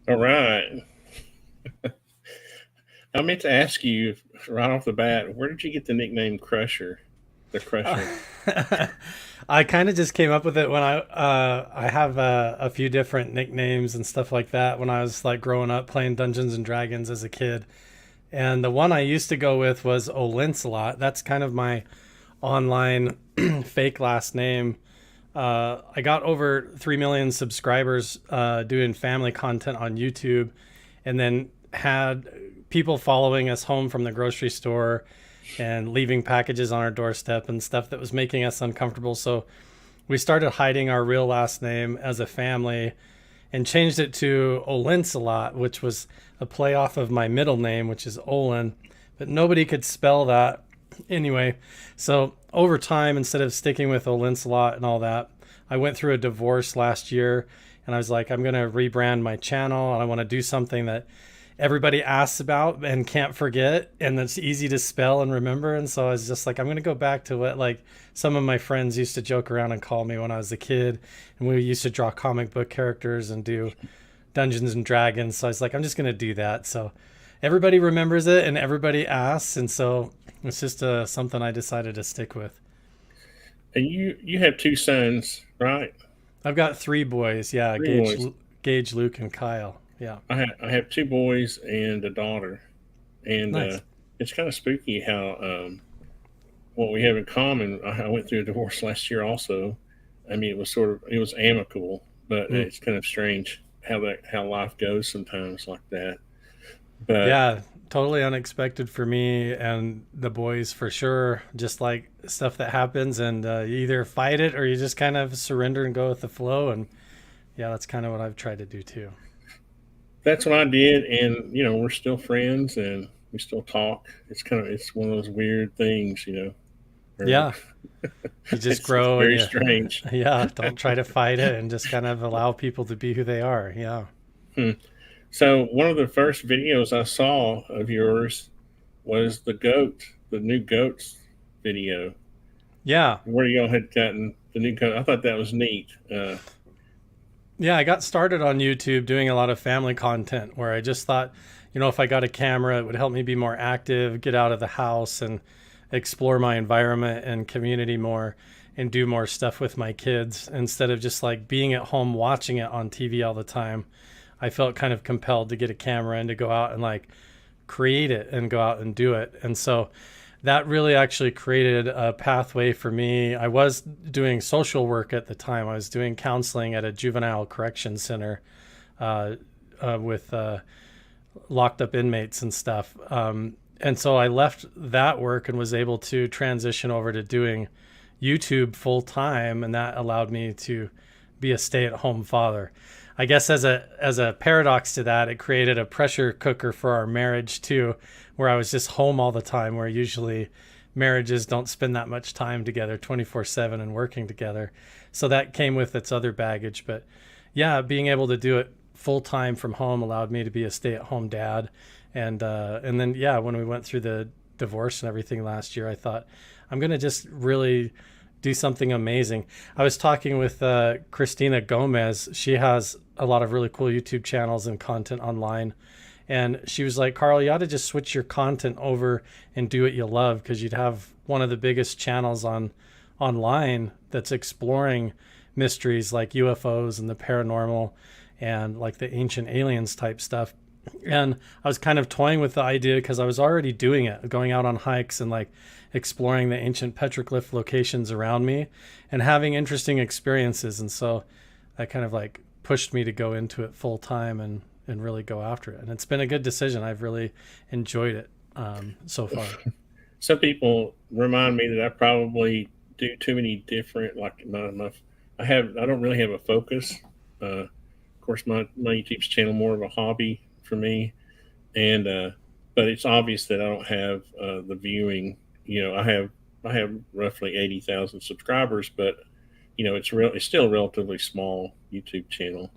All right. I meant to ask you right off the bat, where did you get the nickname Crusher? The Crusher. I kind of just came up with it when I have a few different nicknames and stuff like that when I was like growing up playing Dungeons and Dragons as a kid. And the one I used to go with was Olincelot. That's kind of my online fake last name. I got over 3 million subscribers doing family content on YouTube, and then had people following us home from the grocery store and leaving packages on our doorstep and stuff that was making us uncomfortable. So we started hiding our real last name as a family and changed it to Olincelot, which was a play off of my middle name, which is Olin, but nobody could spell that anyway. So over time, instead of sticking with Olincelot and all that, I went through a divorce last year, and I was like, I'm going to rebrand my channel, and I want to do something that everybody asks about and can't forget, and that's easy to spell and remember. And so I was just like, I'm going to go back to what like some of my friends used to joke around and call me when I was a kid, and we used to draw comic book characters and do Dungeons and Dragons. So I was like, I'm just going to do that. So everybody remembers it and everybody asks, and so it's just something I decided to stick with. And you have two sons, right? I've got three boys. Yeah, Three boys. Gage, Luke, and Kyle. Yeah, I have two boys and a daughter, and nice. it's kind of spooky how what we have in common. I went through a divorce last year, also. I mean, it was amicable, but Mm. it's kind of strange how life goes sometimes like that. But Yeah, totally unexpected for me and the boys for sure. Just like stuff that happens, and you either fight it or you just kind of surrender and go with the flow. And yeah, that's kind of what I've tried to do too. that's what I did, and we're still friends and we still talk. It's one of those weird things, where Yeah, you just it's grow and very you, strange. yeah, don't try to fight it and just kind of allow people to be who they are. Yeah. Hmm. So one of the first videos I saw of yours was the new goats video, Yeah. where y'all had gotten the new goat. I thought that was neat. Yeah, I got started on YouTube doing a lot of family content where I just thought, if I got a camera, it would help me be more active, get out of the house and explore my environment and community more and do more stuff with my kids instead of just like being at home watching it on TV all the time. I felt kind of compelled to get a camera and to go out and like create it and go out and do it. And so that really actually created a pathway for me. I was doing social work at the time. I was doing counseling at a juvenile correction center uh, with locked up inmates and stuff. And so I left that work and was able to transition over to doing YouTube full time, and that allowed me to be a stay-at-home father. I guess as a paradox to that, it created a pressure cooker for our marriage too, where I was just home all the time, where usually marriages don't spend that much time together 24/7 and working together. So that came with its other baggage, but yeah, being able to do it full time from home allowed me to be a stay-at-home dad. And then yeah, when we went through the divorce and everything last year, I thought I'm going to just really do something amazing. I was talking with Christina Gomez. She has a lot of really cool YouTube channels and content online. And she was like, Carl, you ought to just switch your content over and do what you love, because you'd have one of the biggest channels online that's exploring mysteries like UFOs and the paranormal and like the ancient aliens type stuff. And I was kind of toying with the idea because I was already doing it, going out on hikes and like exploring the ancient petroglyph locations around me and having interesting experiences. And so that kind of like pushed me to go into it full time and really go after it. And it's been a good decision. I've really enjoyed it so far. Some people remind me that I probably do too many different, like not enough. I don't really have a focus. Of course, my YouTube's channel more of a hobby for me, and but it's obvious that I don't have the viewing. I have roughly 80,000 subscribers, but it's still a relatively small YouTube channel.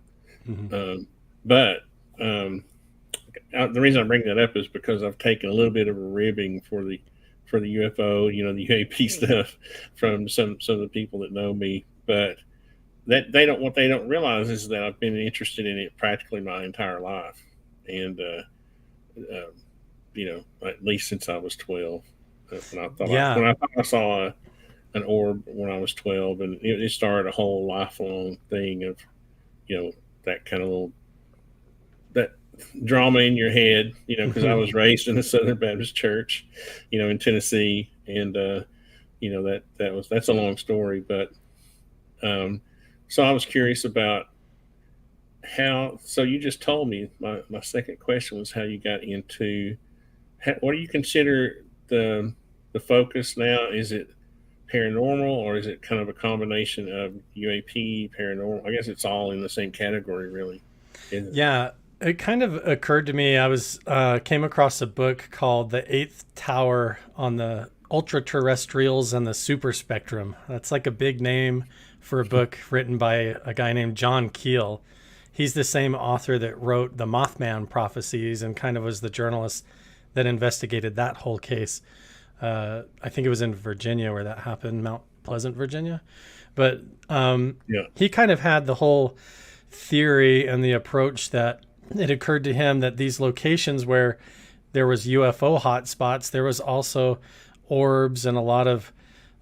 Mm-hmm. Um, but the reason I bring that up is because I've taken a little bit of a ribbing for the UFO, the UAP stuff from some of the people that know me. But that they don't what they don't realize is that I've been interested in it practically my entire life, and uh, at least since I was 12. Yeah. When I thought I saw an orb when I was 12, and it started a whole lifelong thing of you know that kind of little that drama in your head, because I was raised in a Southern Baptist church, in Tennessee, and that's a long story, but um, so I was curious about how. So you just told me my second question was how you got into. What do you consider the focus now? Is it paranormal, or is it kind of a combination of UAP, paranormal? I guess it's all in the same category, really, isn't it? Yeah, it kind of occurred to me. I was came across a book called "The Eighth Tower on the Ultra Terrestrials and the Super Spectrum." That's like a big name for a book written by a guy named John Keel. He's the same author that wrote the Mothman prophecies and kind of was the journalist that investigated that whole case. I think it was in Virginia where that happened, Mount Pleasant, Virginia. But Yeah. he kind of had the whole theory and the approach that it occurred to him that these locations where there was UFO hotspots, there was also orbs and a lot of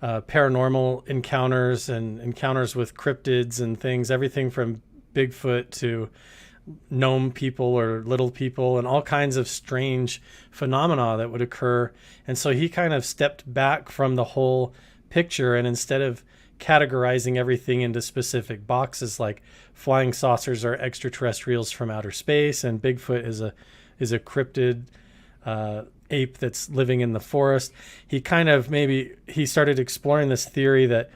paranormal encounters and encounters with cryptids and things, everything from Bigfoot to gnome people or little people and all kinds of strange phenomena that would occur. And so he kind of stepped back from the whole picture, and instead of categorizing everything into specific boxes like flying saucers are extraterrestrials from outer space and Bigfoot is a cryptid ape that's living in the forest, he kind of maybe he started exploring this theory that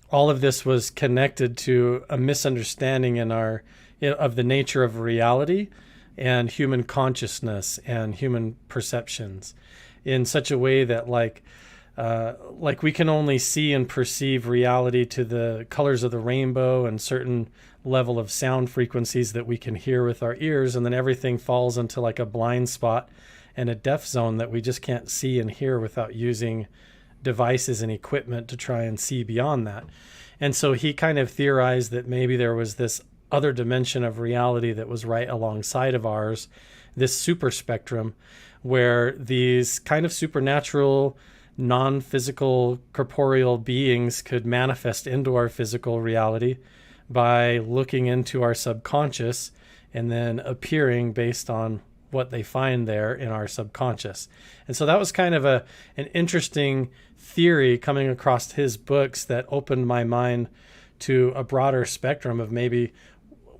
all of this was connected to a misunderstanding in our of the nature of reality and human consciousness and human perceptions in such a way that like we can only see and perceive reality to the colors of the rainbow and certain level of sound frequencies that we can hear with our ears, and then everything falls into like a blind spot and a deaf zone that we just can't see and hear without using devices and equipment to try and see beyond that. And so he kind of theorized that maybe there was this other dimension of reality that was right alongside of ours, this super spectrum, where these kind of supernatural, non-physical, corporeal beings could manifest into our physical reality by looking into our subconscious and then appearing based on what they find there in our subconscious. And so that was kind of an interesting theory coming across his books that opened my mind to a broader spectrum of maybe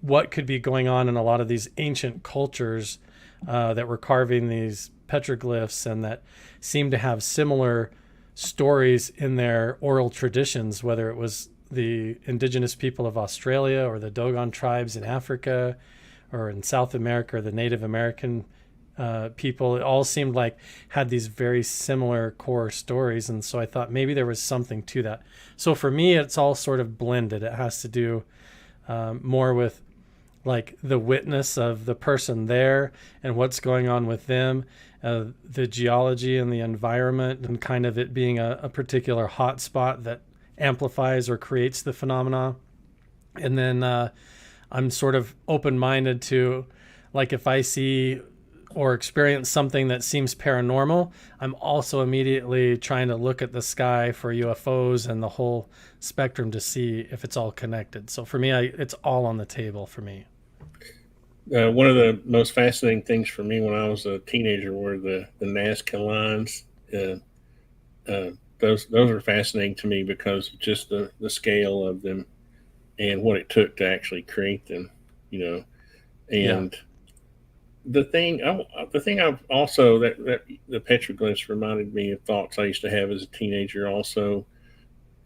what could be going on in a lot of these ancient cultures that were carving these petroglyphs and that seemed to have similar stories in their oral traditions, whether it was the indigenous people of Australia or the Dogon tribes in Africa or in South America or the Native American people. It all seemed like had these very similar core stories. And so I thought maybe there was something to that. So for me, it's all sort of blended. It has to do more with like the witness of the person there and what's going on with them, the geology and the environment, and kind of it being a particular hot spot that amplifies or creates the phenomena. And then I'm sort of open-minded to, like, if I see or experience something that seems paranormal, I'm also immediately trying to look at the sky for UFOs and the whole spectrum to see if it's all connected. So for me, it's all on the table for me. One of the most fascinating things for me when I was a teenager were the Nazca Lines. Those are fascinating to me because of just the scale of them and what it took to actually create them, you know. Yeah. And the thing I've also that the petroglyphs reminded me of thoughts I used to have as a teenager. Also,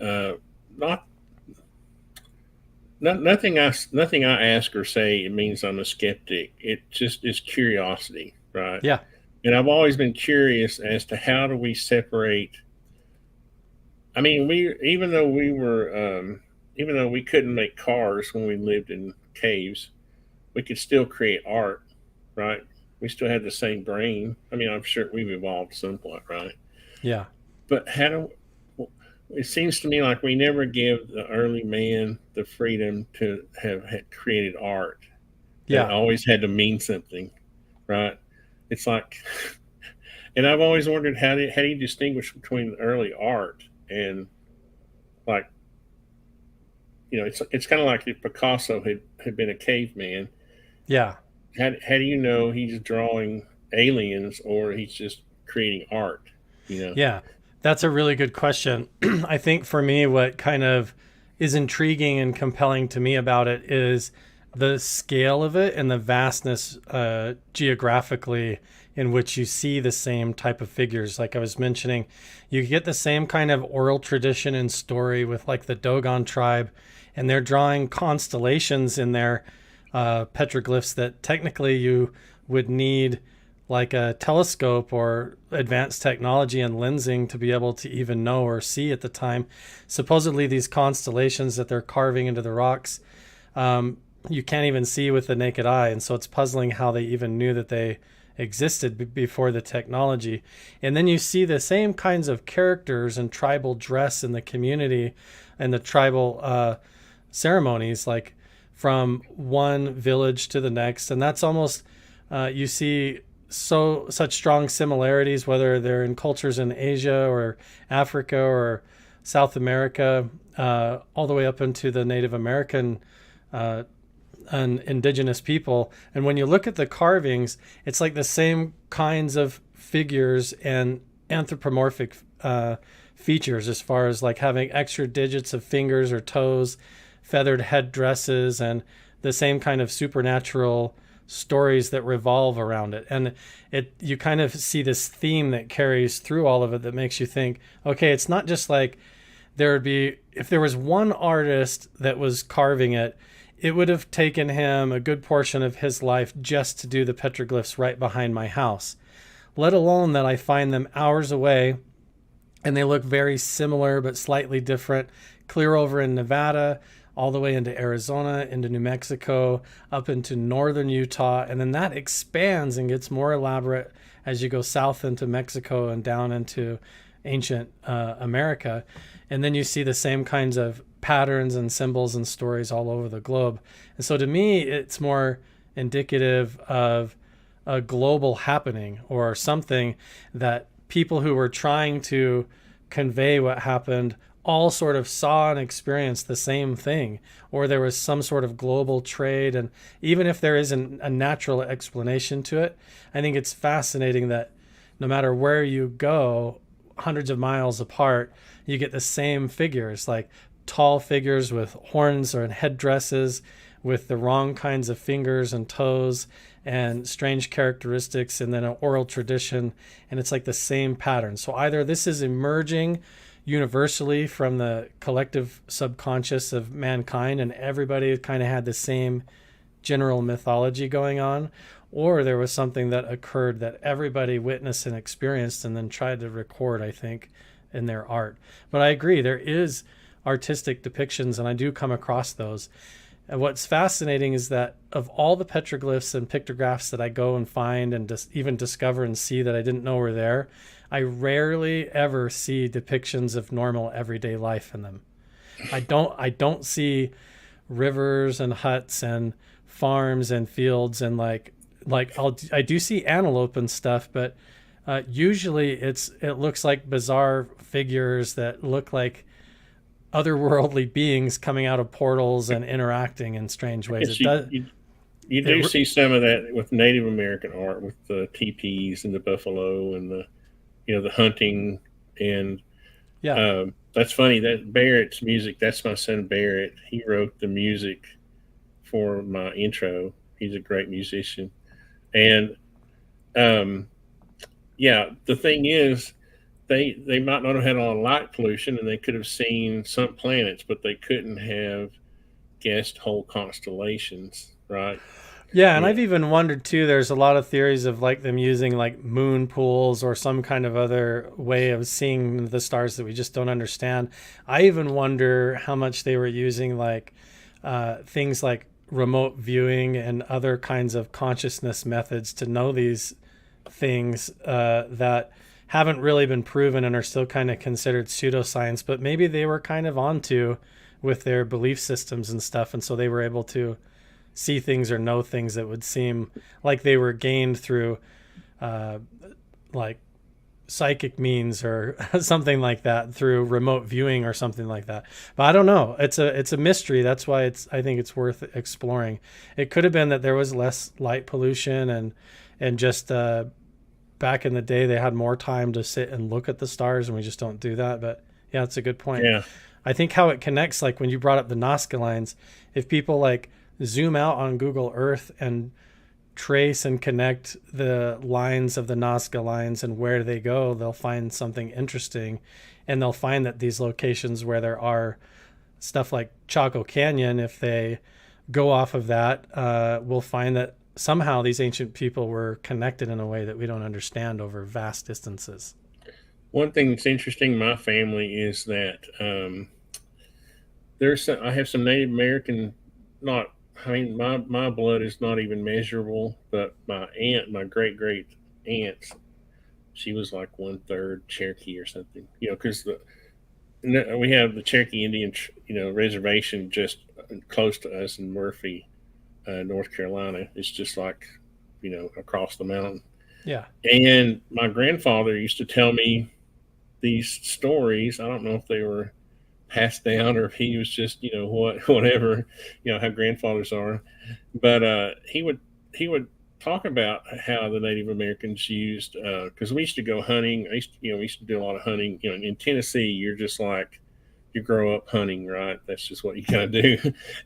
uh, not nothing I ask or say it means I'm a skeptic. It just is curiosity, right? Yeah. And I've always been curious as to how do we separate. I mean, even though we couldn't make cars when we lived in caves, we could still create art, right? We still had the same brain. I mean, I'm sure we've evolved somewhat, right? Yeah. But it seems to me like we never give the early man the freedom to have created art. That it Yeah. always had to mean something, right? It's like, and I've always wondered how do you distinguish between early art and, like, it's kind of like if Picasso had been a caveman. Yeah. How do you know he's drawing aliens or he's just creating art? You know? Yeah, that's a really good question. I think for me, what kind of is intriguing and compelling to me about it is the scale of it and the vastness geographically in which you see the same type of figures. Like I was mentioning, you get the same kind of oral tradition and story with like the Dogon tribe, and they're drawing constellations in their petroglyphs that technically you would need like a telescope or advanced technology and lensing to be able to even know or see at the time. Supposedly, these constellations that they're carving into the rocks, you can't even see with the naked eye. And so it's puzzling how they even knew that they existed before the technology. And then you see the same kinds of characters and tribal dress in the community and the tribal ceremonies, like from one village to the next. And that's almost, you see such strong similarities, whether they're in cultures in Asia or Africa or South America, all the way up into the Native American and indigenous people. And when you look at the carvings, it's like the same kinds of figures and anthropomorphic features, as far as like having extra digits of fingers or toes, feathered head dresses, and the same kind of supernatural stories that revolve around it. And you kind of see this theme that carries through all of it that makes you think, okay, it's not just like there would be, if there was one artist that was carving it, it would have taken him a good portion of his life just to do the petroglyphs right behind my house, let alone that I find them hours away and they look very similar but slightly different, clear over in Nevada, all the way into Arizona, into New Mexico, up into northern Utah. And then that expands and gets more elaborate as you go south into Mexico and down into ancient America. And then you see the same kinds of patterns and symbols and stories all over the globe. And so to me, it's more indicative of a global happening or something that people who were trying to convey what happened all sort of saw and experienced the same thing, or there was some sort of global trade. And even if there isn't a natural explanation to it, I think it's fascinating that no matter where you go, hundreds of miles apart, you get the same figures, like tall figures with horns or headdresses with the wrong kinds of fingers and toes and strange characteristics, and then an oral tradition. And it's like the same pattern. So either this is emerging universally from the collective subconscious of mankind and everybody kind of had the same general mythology going on, or there was something that occurred that everybody witnessed and experienced and then tried to record, I think, in their art. But I agree, there is artistic depictions, and I do come across those. And what's fascinating is that of all the petroglyphs and pictographs that I go and find and even discover and see that I didn't know were there, I rarely ever see depictions of normal everyday life in them. I don't see rivers and huts and farms and fields and I do see antelope and stuff, but usually it looks like bizarre figures that look like otherworldly beings coming out of portals and interacting in strange ways. You do see some of that with Native American art, with the teepees and the buffalo and the hunting. And yeah. That's funny, that Barrett's music, that's my son Barrett. He wrote the music for my intro. He's a great musician. And the thing is, they might not have had a lot of light pollution and they could have seen some planets, but they couldn't have guessed whole constellations, right? Yeah, and I've even wondered too, there's a lot of theories of like them using like moon pools or some kind of other way of seeing the stars that we just don't understand. I even wonder how much they were using like things like remote viewing and other kinds of consciousness methods to know these things that haven't really been proven and are still kind of considered pseudoscience, but maybe they were kind of onto with their belief systems and stuff. And so they were able to see things or know things that would seem like they were gained through uh, like psychic means or something like that, through remote viewing or something like that. But I don't know. It's a mystery. That's why I think it's worth exploring. It could have been that there was less light pollution and just back in the day they had more time to sit and look at the stars, and we just don't do that. But yeah, it's a good point. Yeah. I think how it connects, like when you brought up the Nazca lines, if people like zoom out on Google Earth and trace and connect the lines of the Nazca lines and where they go, they'll find something interesting. And they'll find that these locations where there are stuff like Chaco Canyon, if they go off of that, we'll find that somehow these ancient people were connected in a way that we don't understand over vast distances. One thing that's interesting in my family is that I have some Native American, not, I mean, my blood is not even measurable, but my great great aunt, she was like one third Cherokee or something, because we have the Cherokee Indian, reservation just close to us in Murphy, North Carolina. It's just like, across the mountain. Yeah. And my grandfather used to tell me these stories. I don't know if they were passed down or if he was just, whatever, how grandfathers are. But he would talk about how the Native Americans used, because we used to go hunting. We used to do a lot of hunting. In Tennessee, you're just like, you grow up hunting, right? That's just what you kind of do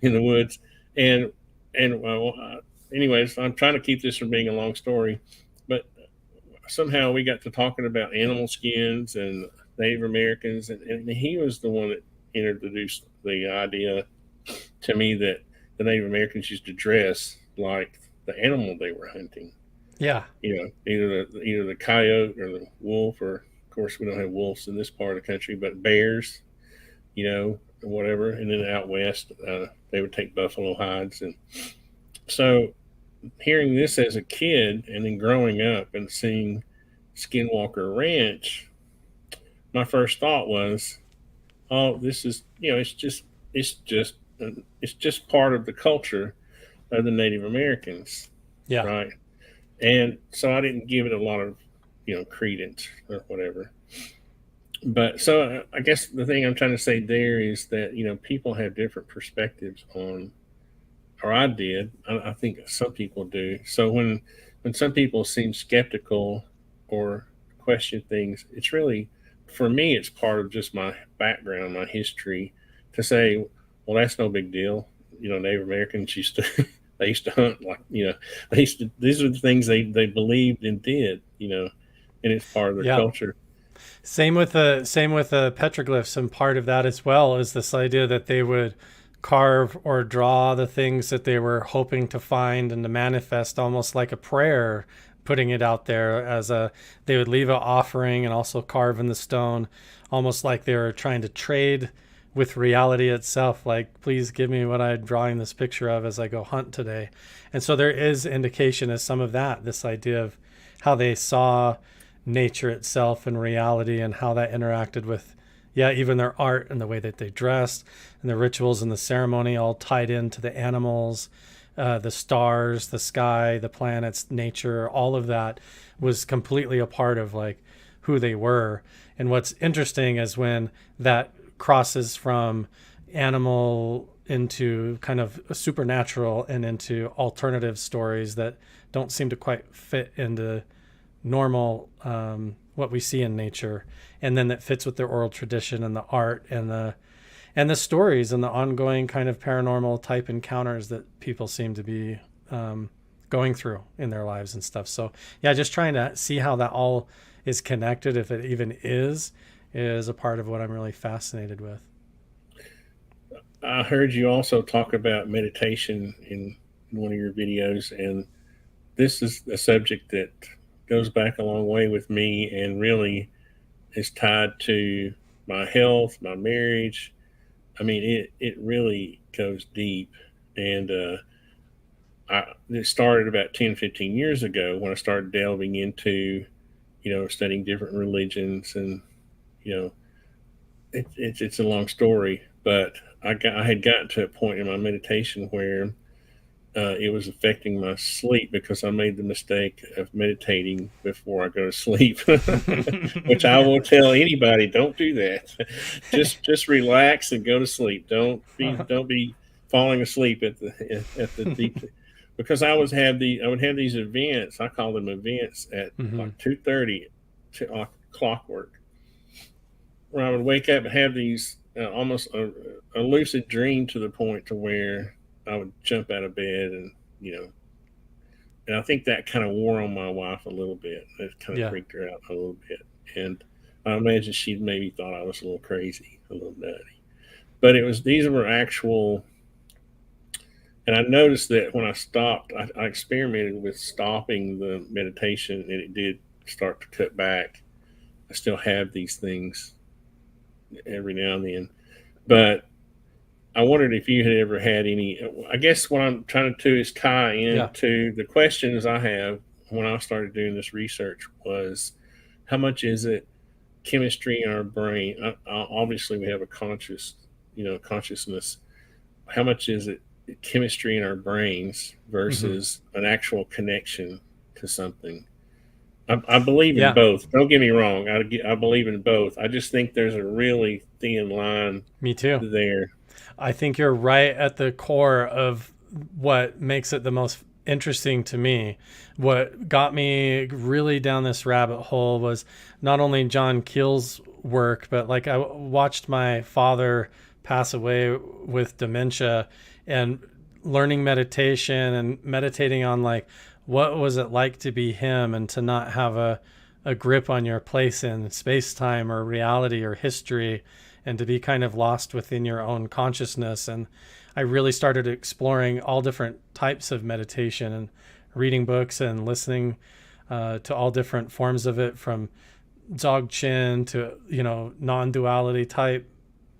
in the woods. And well, anyways, I'm trying to keep this from being a long story, but somehow we got to talking about animal skins and Native Americans, and he was the one that introduced the idea to me that the Native Americans used to dress like the animal they were hunting. Yeah. Either the coyote or the wolf, or of course we don't have wolves in this part of the country, but bears, or whatever. And then out west, they would take buffalo hides, and so hearing this as a kid and then growing up and seeing Skinwalker Ranch, my first thought was, oh, this is, it's just it's just part of the culture of the Native Americans, Yeah. right? And so I didn't give it a lot of credence or whatever. But so I guess the thing I'm trying to say there is that people have different perspectives on, or I did. I think some people do. So when some people seem skeptical or question things, it's really, for me, it's part of just my background, my history, to say, well, that's no big deal. Native Americans used to they used to hunt, like, they used to, these are the things they believed and did, and it's part of their Yeah. culture. Same with the petroglyphs, and part of that as well is this idea that they would carve or draw the things that they were hoping to find and to manifest, almost like a prayer, putting it out there as a, they would leave an offering and also carve in the stone, almost like they were trying to trade with reality itself, like, please give me what I'm drawing this picture of as I go hunt today. And so there is indication as some of that, this idea of how they saw nature itself and reality, and how that interacted with, yeah, even their art and the way that they dressed and the rituals and the ceremony, all tied into the animals, the stars, the sky, the planets, nature. All of that was completely a part of like who they were. And what's interesting is when that crosses from animal into kind of supernatural and into alternative stories that don't seem to quite fit into normal, what we see in nature, and then that fits with their oral tradition and the art and the stories and the ongoing kind of paranormal type encounters that people seem to be going through in their lives and stuff. So yeah, just trying to see how that all is connected, if it even is a part of what I'm really fascinated with. I heard you also talk about meditation in one of your videos, and this is a subject that goes back a long way with me and really is tied to my health, my marriage. I mean, it really goes deep. And it started about 10, 15 years ago when I started delving into studying different religions, and you know, it's a long story, but I had gotten to a point in my meditation where it was affecting my sleep because I made the mistake of meditating before I go to sleep, which I will tell anybody: don't do that. Just relax and go to sleep. Don't be falling asleep at the deep, because I would have these events. I call them events at Mhm. like 2:30 to clockwork, where I would wake up and have these almost a lucid dream, to the point to where I would jump out of bed, and you know, and I think that kind of wore on my wife a little bit. It kind of Yeah. freaked her out a little bit, and I imagine she maybe thought I was a little crazy, a little nutty. But these were actual, and I noticed that when I stopped, I experimented with stopping the meditation, and it did start to cut back. I still have these things every now and then, but I wondered if you had ever had any. I guess what I'm trying to do is tie Yeah. into the questions I have when I started doing this research was, how much is it chemistry in our brain? Obviously, we have a consciousness. How much is it chemistry in our brains Mhm. versus an actual connection to something? I believe in Yeah. both. Don't get me wrong. I believe in both. I just think there's a really thin line Me too. there. I think you're right at the core of what makes it the most interesting to me. What got me really down this rabbit hole was not only John Keel's work, but like I watched my father pass away with dementia, and learning meditation and meditating on like what was it like to be him and to not have a grip on your place in space time or reality or history, and to be kind of lost within your own consciousness. And I really started exploring all different types of meditation and reading books and listening to all different forms of it, from Dzogchen to, non-duality type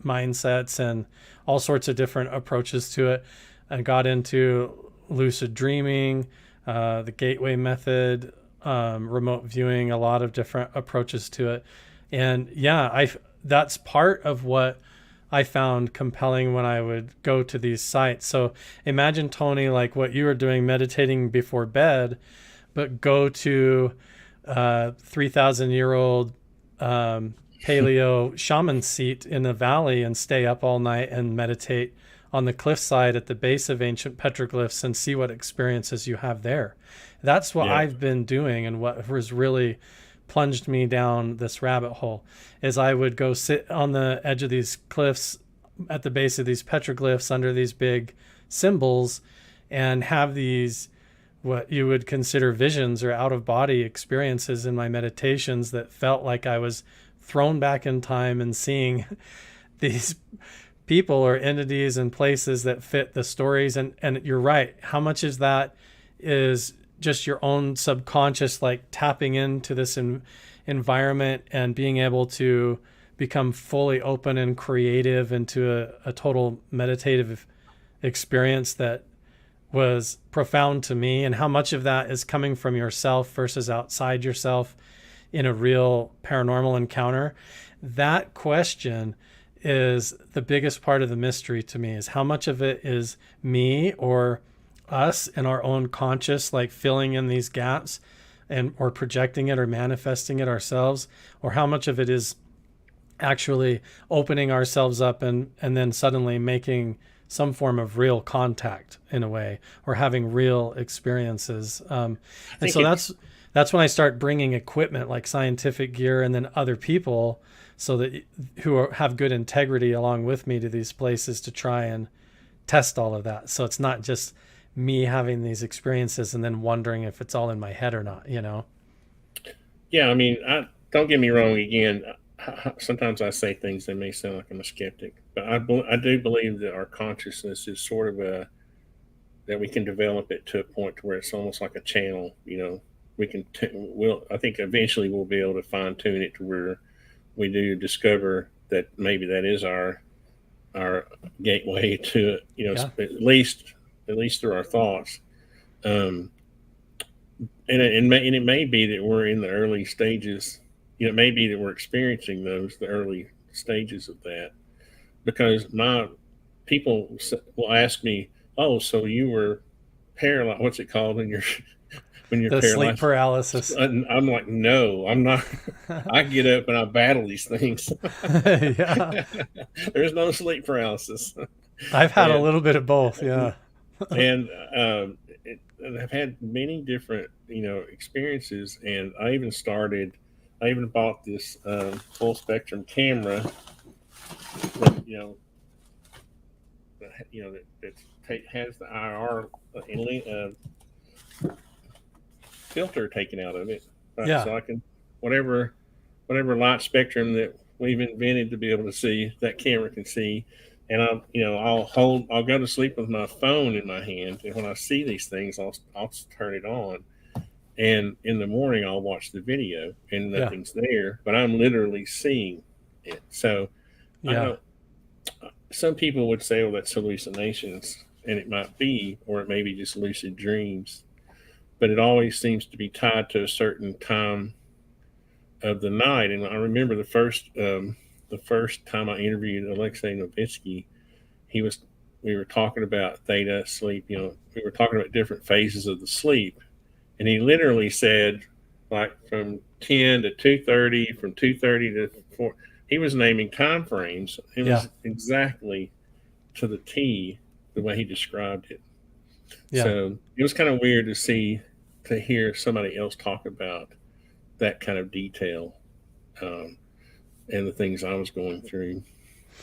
mindsets and all sorts of different approaches to it, and got into lucid dreaming, the gateway method, remote viewing, a lot of different approaches to it. And yeah, that's part of what I found compelling when I would go to these sites. So imagine, Tony, like what you were doing, meditating before bed, but go to 3,000-year-old paleo shaman seat in the valley and stay up all night and meditate on the cliffside at the base of ancient petroglyphs and see what experiences you have there. That's what Yeah. I've been doing, and what was really plunged me down this rabbit hole is I would go sit on the edge of these cliffs at the base of these petroglyphs under these big symbols and have these what you would consider visions or out of body experiences in my meditations that felt like I was thrown back in time and seeing these people or entities and places that fit the stories. And you're right. How much is that is just your own subconscious, like tapping into this environment and being able to become fully open and creative into a total meditative experience that was profound to me, and how much of that is coming from yourself versus outside yourself in a real paranormal encounter. That question is the biggest part of the mystery to me, is how much of it is me or us and our own conscious, like filling in these gaps and or projecting it or manifesting it ourselves, or how much of it is actually opening ourselves up and then suddenly making some form of real contact in a way, or having real experiences. I And think so it's that's when I start bringing equipment like scientific gear and then other people, so that have good integrity along with me to these places to try and test all of that. So it's not just me having these experiences and then wondering if it's all in my head or not. Yeah. I mean, I don't get me wrong. Again, sometimes I say things that may sound like I'm a skeptic, but I do believe that our consciousness is sort of that we can develop it to a point to where it's almost like a channel. We can I think eventually we'll be able to fine tune it to where we do discover that maybe that is our gateway to Yeah. at least through our thoughts. Um, and it may be that we're in the early stages. It may be that we're experiencing the early stages of that, because my people will ask me, "Oh, so you were paralyzed? What's it called when you're when you're The sleep paralyzed?" paralysis. And I'm like, "No, I'm not. I get up and I battle these things. Yeah. There's no sleep paralysis." I've had a and little bit of both. Yeah. and and I've had many different experiences, and I even bought this full spectrum camera that has the IR filter taken out of it, right? Yeah. So I can whatever light spectrum that we've invented to be able to see, that camera can see. And I'll go to sleep with my phone in my hand, and when I see these things, I'll turn it on, and in the morning I'll watch the video, and Yeah. nothing's there, but I'm literally seeing it. So I Yeah. don't. Some people would say, "Oh, that's hallucinations," and it might be, or it may be just lucid dreams. But it always seems to be tied to a certain time of the night. And I remember the first time I interviewed Alexei Novitsky, he was we were talking about theta sleep. We were talking about different phases of the sleep, and he literally said, like from 10 to 2:30, from 2:30 to 4. He was naming time frames. It Yeah. was exactly to the T the way he described it. Yeah. So it was kind of weird to hear somebody else talk about that kind of detail, and the things I was going through.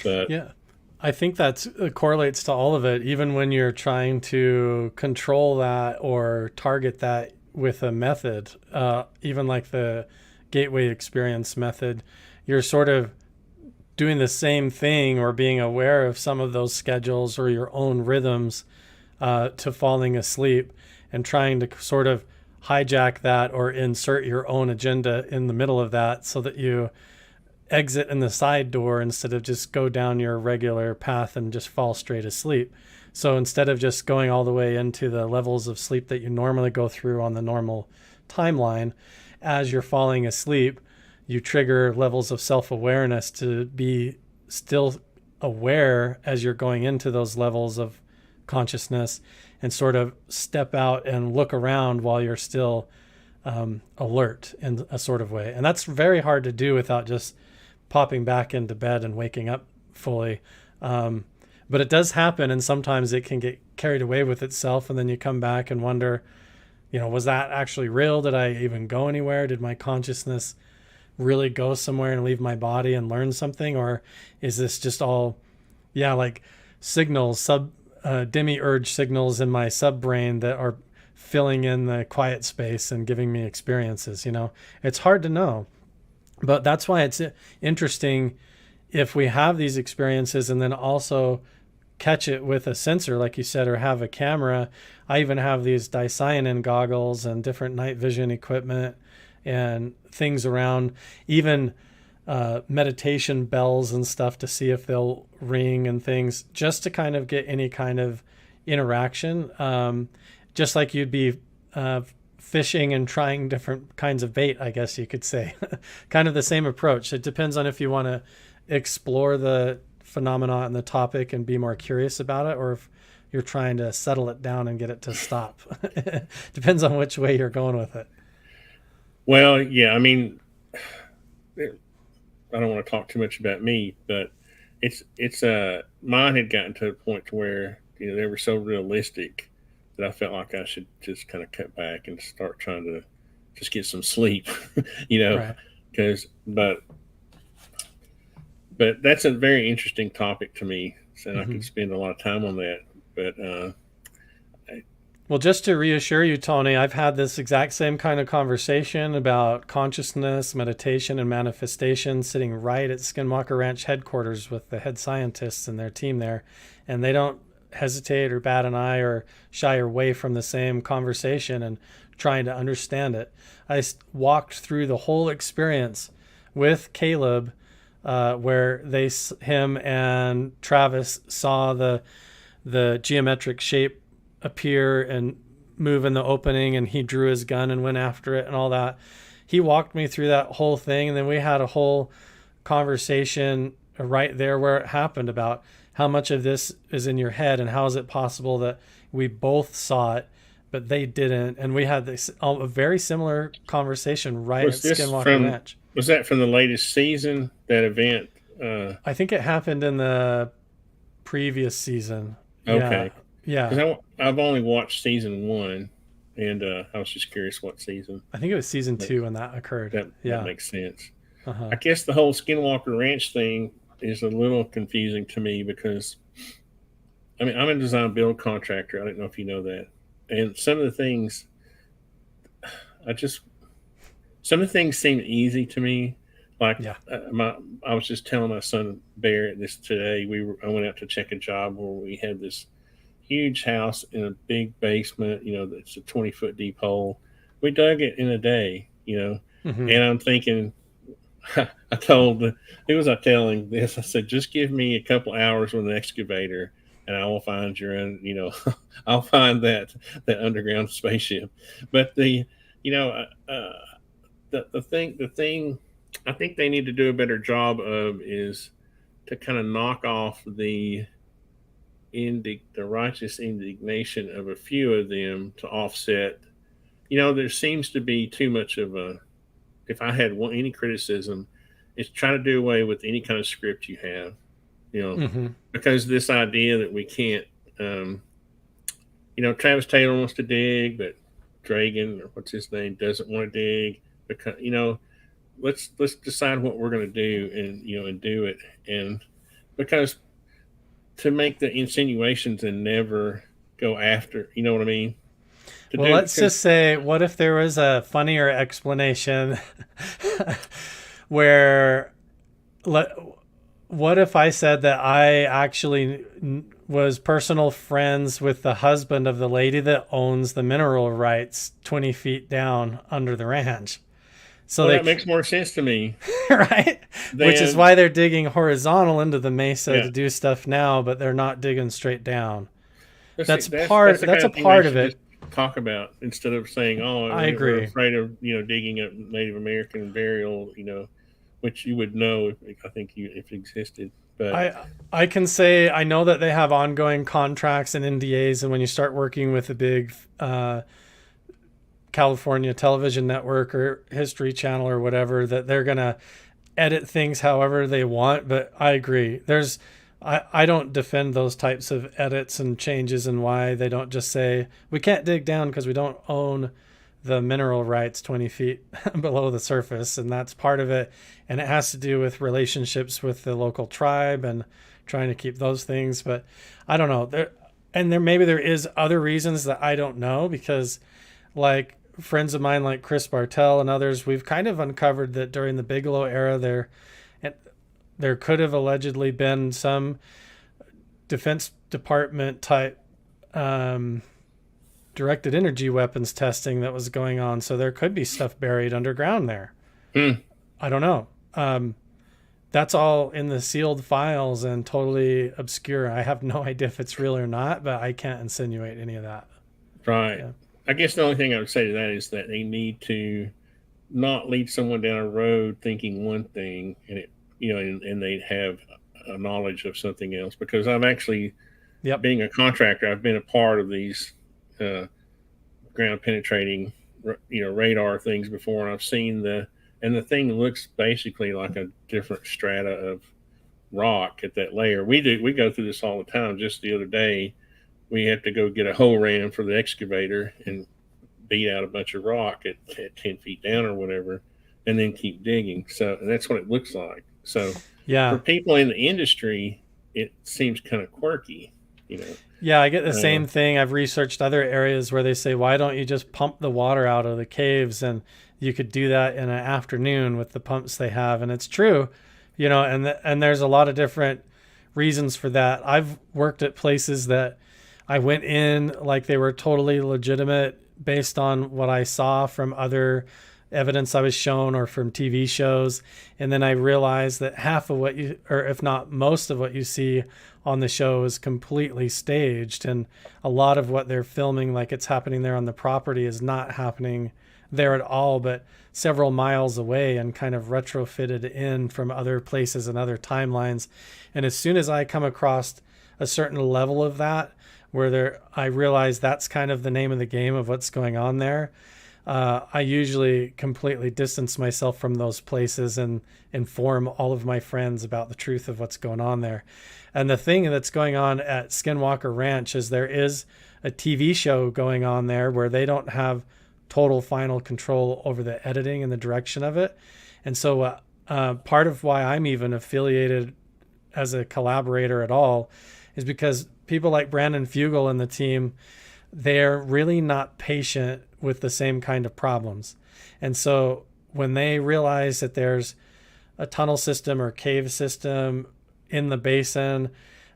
But Yeah. I think that correlates to all of it, even when you're trying to control that or target that with a method, even like the gateway experience method, you're sort of doing the same thing or being aware of some of those schedules or your own rhythms to falling asleep, and trying to sort of hijack that or insert your own agenda in the middle of that so that you exit in the side door instead of just go down your regular path and just fall straight asleep. So instead of just going all the way into the levels of sleep that you normally go through on the normal timeline, as you're falling asleep, you trigger levels of self-awareness to be still aware as you're going into those levels of consciousness, and sort of step out and look around while you're still alert in a sort of way. And that's very hard to do without just popping back into bed and waking up fully. But it does happen, and sometimes it can get carried away with itself, and then you come back and wonder, was that actually real? Did I even go anywhere? Did my consciousness really go somewhere and leave my body and learn something? Or is this just all, like signals, demiurge signals in my subbrain that are filling in the quiet space and giving me experiences? It's hard to know. But that's why it's interesting if we have these experiences and then also catch it with a sensor, like you said, or have a camera. I even have these dicyanin goggles and different night vision equipment and things around, even meditation bells and stuff to see if they'll ring and things, just to kind of get any kind of interaction. Just like you'd be fishing and trying different kinds of bait, I guess you could say. Kind of the same approach. It depends on if you want to explore the phenomena and the topic and be more curious about it, or if you're trying to settle it down and get it to stop. Depends on which way you're going with it. Well, yeah, I mean, I don't want to talk too much about me, but it's mine had gotten to a point to where they were so realistic that I felt like I should just kind of cut back and start trying to just get some sleep, Right. because but that's a very interesting topic to me, so I could spend a lot of time on that. But well, just to reassure you, Tony, I've had this exact same kind of conversation about consciousness, meditation, and manifestation sitting right at Skinwalker Ranch headquarters with the head scientists and their team there, and they don't hesitate or bat an eye or shy away from the same conversation and trying to understand it. I walked through the whole experience with Caleb, where him and Travis saw the geometric shape appear and move in the opening and he drew his gun and went after it and all that. He walked me through that whole thing, and then we had a whole conversation right there where it happened about how much of this is in your head and how is it possible that we both saw it but they didn't. And we had this a very similar conversation right at Skinwalker Ranch. Was that from the latest season, that event? I think it happened in the previous season. Okay. Yeah. 'Cause I've only watched season 1, and I was just curious what season. I think it was season 2 when that occurred. That makes sense. Uh-huh. I guess the whole Skinwalker Ranch thing is a little confusing to me because, I mean, I'm a design build contractor. I don't know if you know that. And some of the things seem easy to me. Like, I was just telling my son Barrett this today. I went out to check a job where we had this huge house in a big basement. It's a 20-foot deep hole. We dug it in a day. Mm-hmm. And I'm thinking, who was I telling this? I said, just give me a couple hours with an excavator, and I will find I'll find that underground spaceship. But the thing I think they need to do a better job of is to kind of knock off the righteous indignation of a few of them to offset. There seems to be too much of if I had any criticism, it's try to do away with any kind of script you have, Mm-hmm. because this idea that we can't, Travis Taylor wants to dig, but Dragan, or what's his name, doesn't want to dig because, let's decide what we're going to do and do it. And because to make the insinuations and never go after, you know what I mean? Well, let's just say, what if there was a funnier explanation where, what if I said that I actually was personal friends with the husband of the lady that owns the mineral rights 20 feet down under the ranch? So that makes more sense to me. Right? Which is why they're digging horizontal into the mesa to do stuff now, but they're not digging straight down. That's a part of it. Talk about instead of saying, I agree. We're afraid of digging a Native American burial, which you would know if it existed. But I can say I know that they have ongoing contracts and NDAs, and when you start working with a big California television network or History Channel or whatever, that they're gonna edit things however they want. But I agree. I don't defend those types of edits and changes, and why they don't just say we can't dig down because we don't own the mineral rights 20 feet below the surface. And that's part of it. And it has to do with relationships with the local tribe and trying to keep those things. But I don't know. Maybe there is other reasons that I don't know, because like friends of mine like Chris Bartell and others, we've kind of uncovered that during the Bigelow era there could have allegedly been some Defense Department type directed energy weapons testing that was going on. So there could be stuff buried underground there. I don't know. That's all in the sealed files and totally obscure. I have no idea if it's real or not, but I can't insinuate any of that. Right. Yeah. I guess the only thing I would say to that is that they need to not lead someone down a road thinking one thing and they have a knowledge of something else. Because I've actually, being a contractor, I've been a part of these ground penetrating, radar things before, and I've seen the thing looks basically like a different strata of rock at that layer. We go through this all the time. Just the other day, we have to go get a hole ram for the excavator and beat out a bunch of rock at 10 feet down or whatever, and then keep digging. So, and that's what it looks like. So for people in the industry, it seems kind of quirky, Yeah, I get the same thing. I've researched other areas where they say, why don't you just pump the water out of the caves? And you could do that in an afternoon with the pumps they have. And it's true, and there's a lot of different reasons for that. I've worked at places that I went in like they were totally legitimate based on what I saw from other evidence I was shown or from TV shows. And then I realized that half of what you, or if not most of what you see on the show is completely staged. And a lot of what they're filming, like it's happening there on the property, is not happening there at all, but several miles away and kind of retrofitted in from other places and other timelines. And as soon as I come across a certain level of that, I realize that's kind of the name of the game of what's going on there, I usually completely distance myself from those places and inform all of my friends about the truth of what's going on there. And the thing that's going on at Skinwalker Ranch is there is a TV show going on there where they don't have total final control over the editing and the direction of it. And so part of why I'm even affiliated as a collaborator at all is because people like Brandon Fuegle and the team, they're really not patient with the same kind of problems. And so when they realize that there's a tunnel system or cave system in the basin,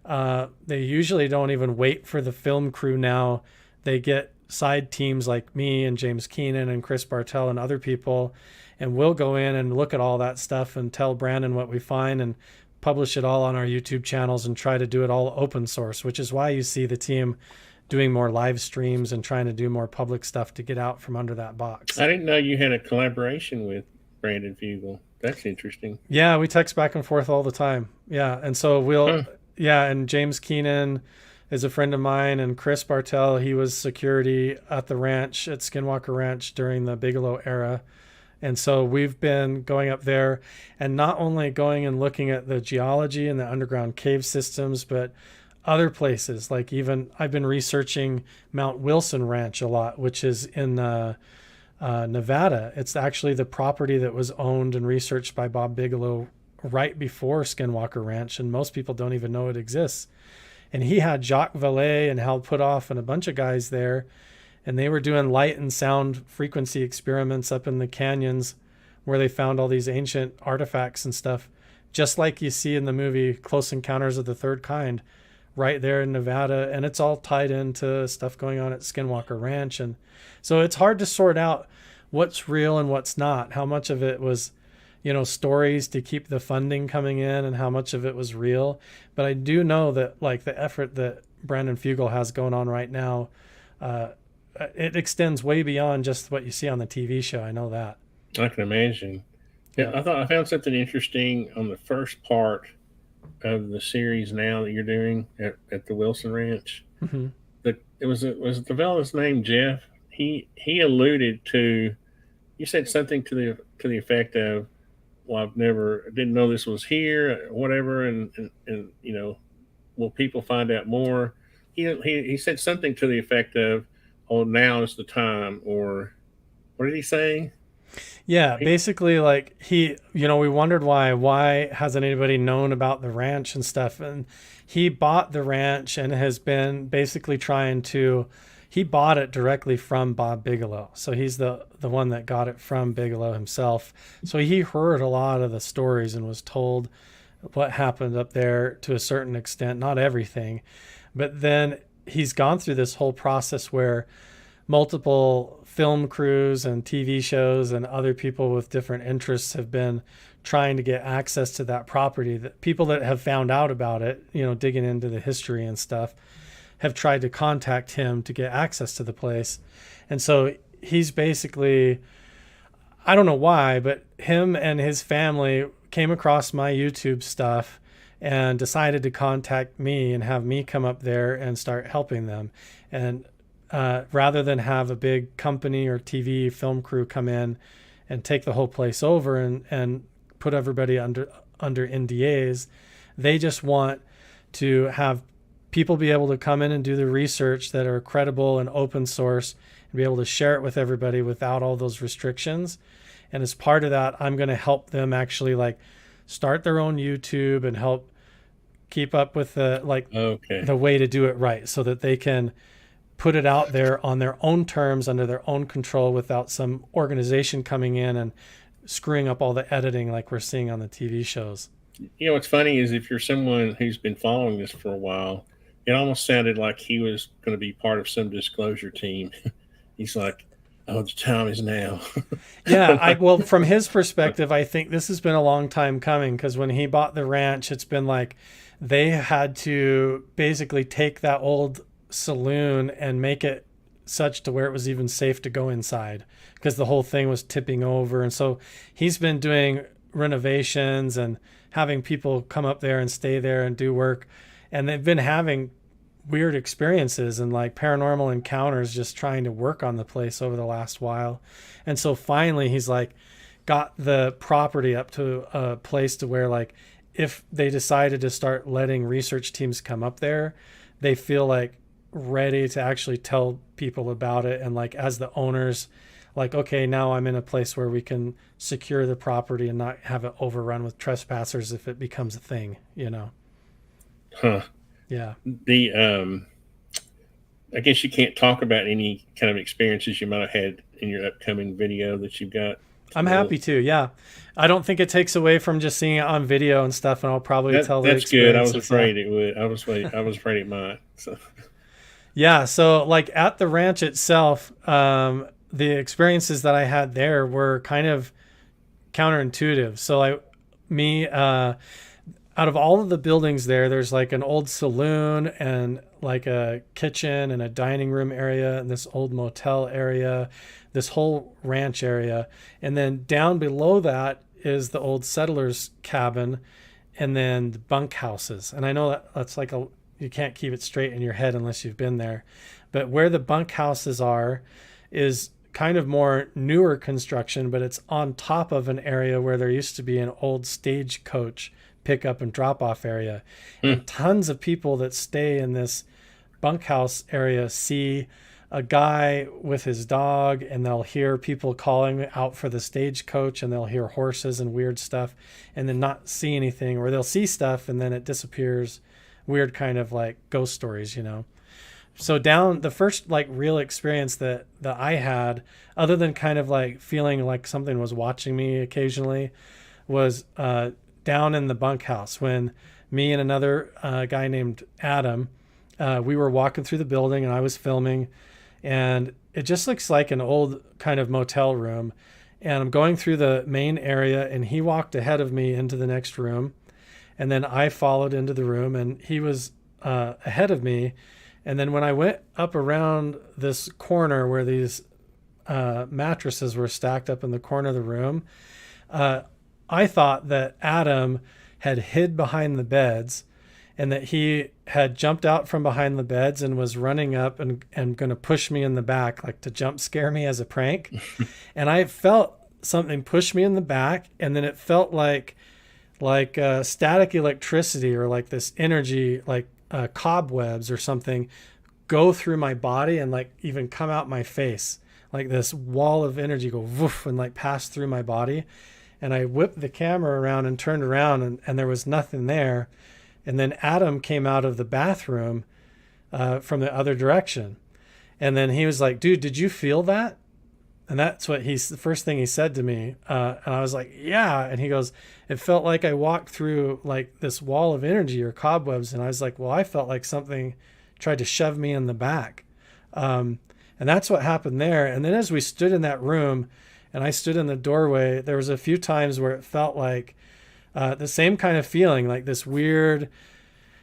they usually don't even wait for the film crew now. They get side teams like me and James Keenan and Chris Bartell and other people, and we'll go in and look at all that stuff and tell Brandon what we find and publish it all on our YouTube channels and try to do it all open source, which is why you see the team doing more live streams and trying to do more public stuff to get out from under that box. I didn't know you had a collaboration with Brandon Fuegle. That's interesting. Yeah, we text back and forth all the time. Yeah, and so and James Keenan is a friend of mine, and Chris Bartell, he was security at the ranch, at Skinwalker Ranch during the Bigelow era. And so we've been going up there and not only going and looking at the geology and the underground cave systems, but other places. Like even I've been researching Mount Wilson Ranch a lot, which is in Nevada. It's actually the property that was owned and researched by Bob Bigelow right before Skinwalker Ranch, and most people don't even know it exists. And he had Jacques Vallée and Hal Puthoff and a bunch of guys there, and they were doing light and sound frequency experiments up in the canyons where they found all these ancient artifacts and stuff, just like you see in the movie Close Encounters of the Third Kind, right there in Nevada. And it's all tied into stuff going on at Skinwalker Ranch. And so it's hard to sort out what's real and what's not, how much of it was, stories to keep the funding coming in and how much of it was real. But I do know that like the effort that Brandon Fuegle has going on right now, it extends way beyond just what you see on the TV show. I know that. I can imagine. Yeah, I found something interesting on the first part of the series now that you're doing at the Wilson Ranch. Mm-hmm. Was the fellow's name Jeff? He alluded to. You said something to the effect of, "Well, didn't know this was here, whatever," and will people find out more? He said something to the effect of, "Oh, now is the time," or what did he say? Yeah, basically like we wondered why hasn't anybody known about the ranch and stuff. And he bought the ranch and has been basically he bought it directly from Bob Bigelow. So he's the one that got it from Bigelow himself. So he heard a lot of the stories and was told what happened up there to a certain extent, not everything. But then he's gone through this whole process where multiple film crews and TV shows and other people with different interests have been trying to get access to that property. That people that have found out about it, digging into the history and stuff, have tried to contact him to get access to the place. And so he's basically, I don't know why, but him and his family came across my YouTube stuff and decided to contact me and have me come up there and start helping them. And rather than have a big company or TV film crew come in and take the whole place over and put everybody under NDAs, they just want to have people be able to come in and do the research that are credible and open source and be able to share it with everybody without all those restrictions. And as part of that, I'm going to help them actually like start their own YouTube and help keep up with the way to do it right, so that they can put it out there on their own terms, under their own control, without some organization coming in and screwing up all the editing like we're seeing on the TV shows. What's funny is if you're someone who's been following this for a while, it almost sounded like he was going to be part of some disclosure team. He's like, Oh, the time is now. Yeah, well, from his perspective, I think this has been a long time coming because when he bought the ranch, it's been like they had to basically take that old saloon and make it such to where it was even safe to go inside because the whole thing was tipping over. And so he's been doing renovations and having people come up there and stay there and do work. And they've been having weird experiences and like paranormal encounters just trying to work on the place over the last while. And so finally he's like got the property up to a place to where like if they decided to start letting research teams come up there, they feel like ready to actually tell people about it. And like as the owners, like, okay, now I'm in a place where we can secure the property and not have it overrun with trespassers if it becomes a thing, you know? Huh. Yeah. I guess you can't talk about any kind of experiences you might have had in your upcoming video that you've got. I'm happy to. Yeah. I don't think it takes away from just seeing it on video and stuff. And I'll probably tell the That's good. I was experiences. afraid it would. I was afraid it might. So. Yeah. So like at the ranch itself, the experiences that I had there were kind of counterintuitive. So out of all of the buildings there, there's like an old saloon and like a kitchen and a dining room area and this old motel area, this whole ranch area. And then down below that is the old settlers cabin and then the bunk houses. And I know that's like you can't keep it straight in your head unless you've been there. But where the bunk houses are is kind of more newer construction, but it's on top of an area where there used to be an old stagecoach pickup and drop off area. And tons of people that stay in this bunkhouse area see a guy with his dog and they'll hear people calling out for the stagecoach and they'll hear horses and weird stuff and then not see anything, or they'll see stuff and then it disappears. Weird kind of like ghost stories, you know? So down the first like real experience that I had, other than kind of like feeling like something was watching me occasionally, was down in the bunkhouse when me and another guy named Adam, we were walking through the building and I was filming, and it just looks like an old kind of motel room. And I'm going through the main area and he walked ahead of me into the next room. And then I followed into the room and he was ahead of me. And then when I went up around this corner where these mattresses were stacked up in the corner of the room, I thought that Adam had hid behind the beds and that he had jumped out from behind the beds and was running up and going to push me in the back, like to jump scare me as a prank. And I felt something push me in the back, and then it felt like static electricity or like this energy, like cobwebs or something, go through my body and like even come out my face, like this wall of energy go woof and like pass through my body. And I whipped the camera around and turned around and there was nothing there. And then Adam came out of the bathroom from the other direction. And then he was like, dude, did you feel that? And that's what the first thing he said to me. And I was like, yeah. And he goes, it felt like I walked through like this wall of energy or cobwebs. And I was like, well, I felt like something tried to shove me in the back. And that's what happened there. And then as we stood in that room and I stood in the doorway, there was a few times where it felt like the same kind of feeling, like this weird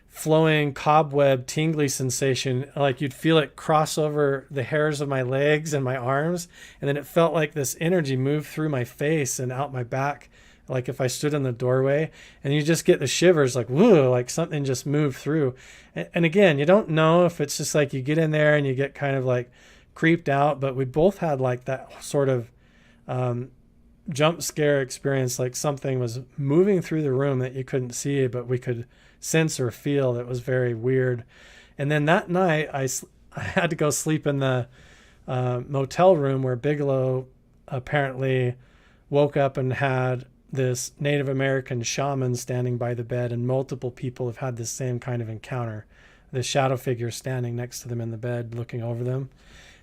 flowing cobweb tingly sensation, like you'd feel it cross over the hairs of my legs and my arms, and then it felt like this energy moved through my face and out my back, like if I stood in the doorway, and you just get the shivers, like whoa, like something just moved through. And again, you don't know if it's just like you get in there and you get kind of like creeped out, but we both had like that sort of jump scare experience, like something was moving through the room that you couldn't see, but we could sense or feel. That was very weird. And then that night I had to go sleep in the motel room where Bigelow apparently woke up and had this Native American shaman standing by the bed, and multiple people have had this same kind of encounter, the shadow figure standing next to them in the bed looking over them.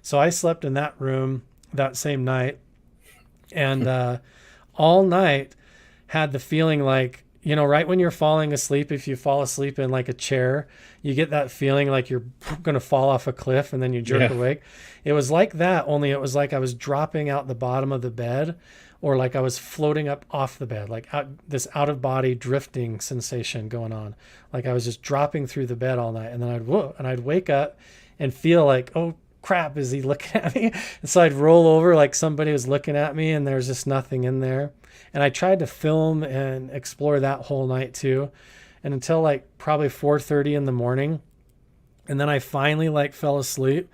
So I slept in that room that same night, and all night had the feeling like, right when you're falling asleep, if you fall asleep in like a chair, you get that feeling like you're going to fall off a cliff and then you jerk Yeah. awake. It was like that, only it was like I was dropping out the bottom of the bed, or like I was floating up off the bed, like this out of body drifting sensation going on. Like I was just dropping through the bed all night, and then I'd wake up and feel like, oh crap, is he looking at me? And so I'd roll over like somebody was looking at me, and there's just nothing in there. And I tried to film and explore that whole night too, and until like probably 4:30 in the morning, and then I finally like fell asleep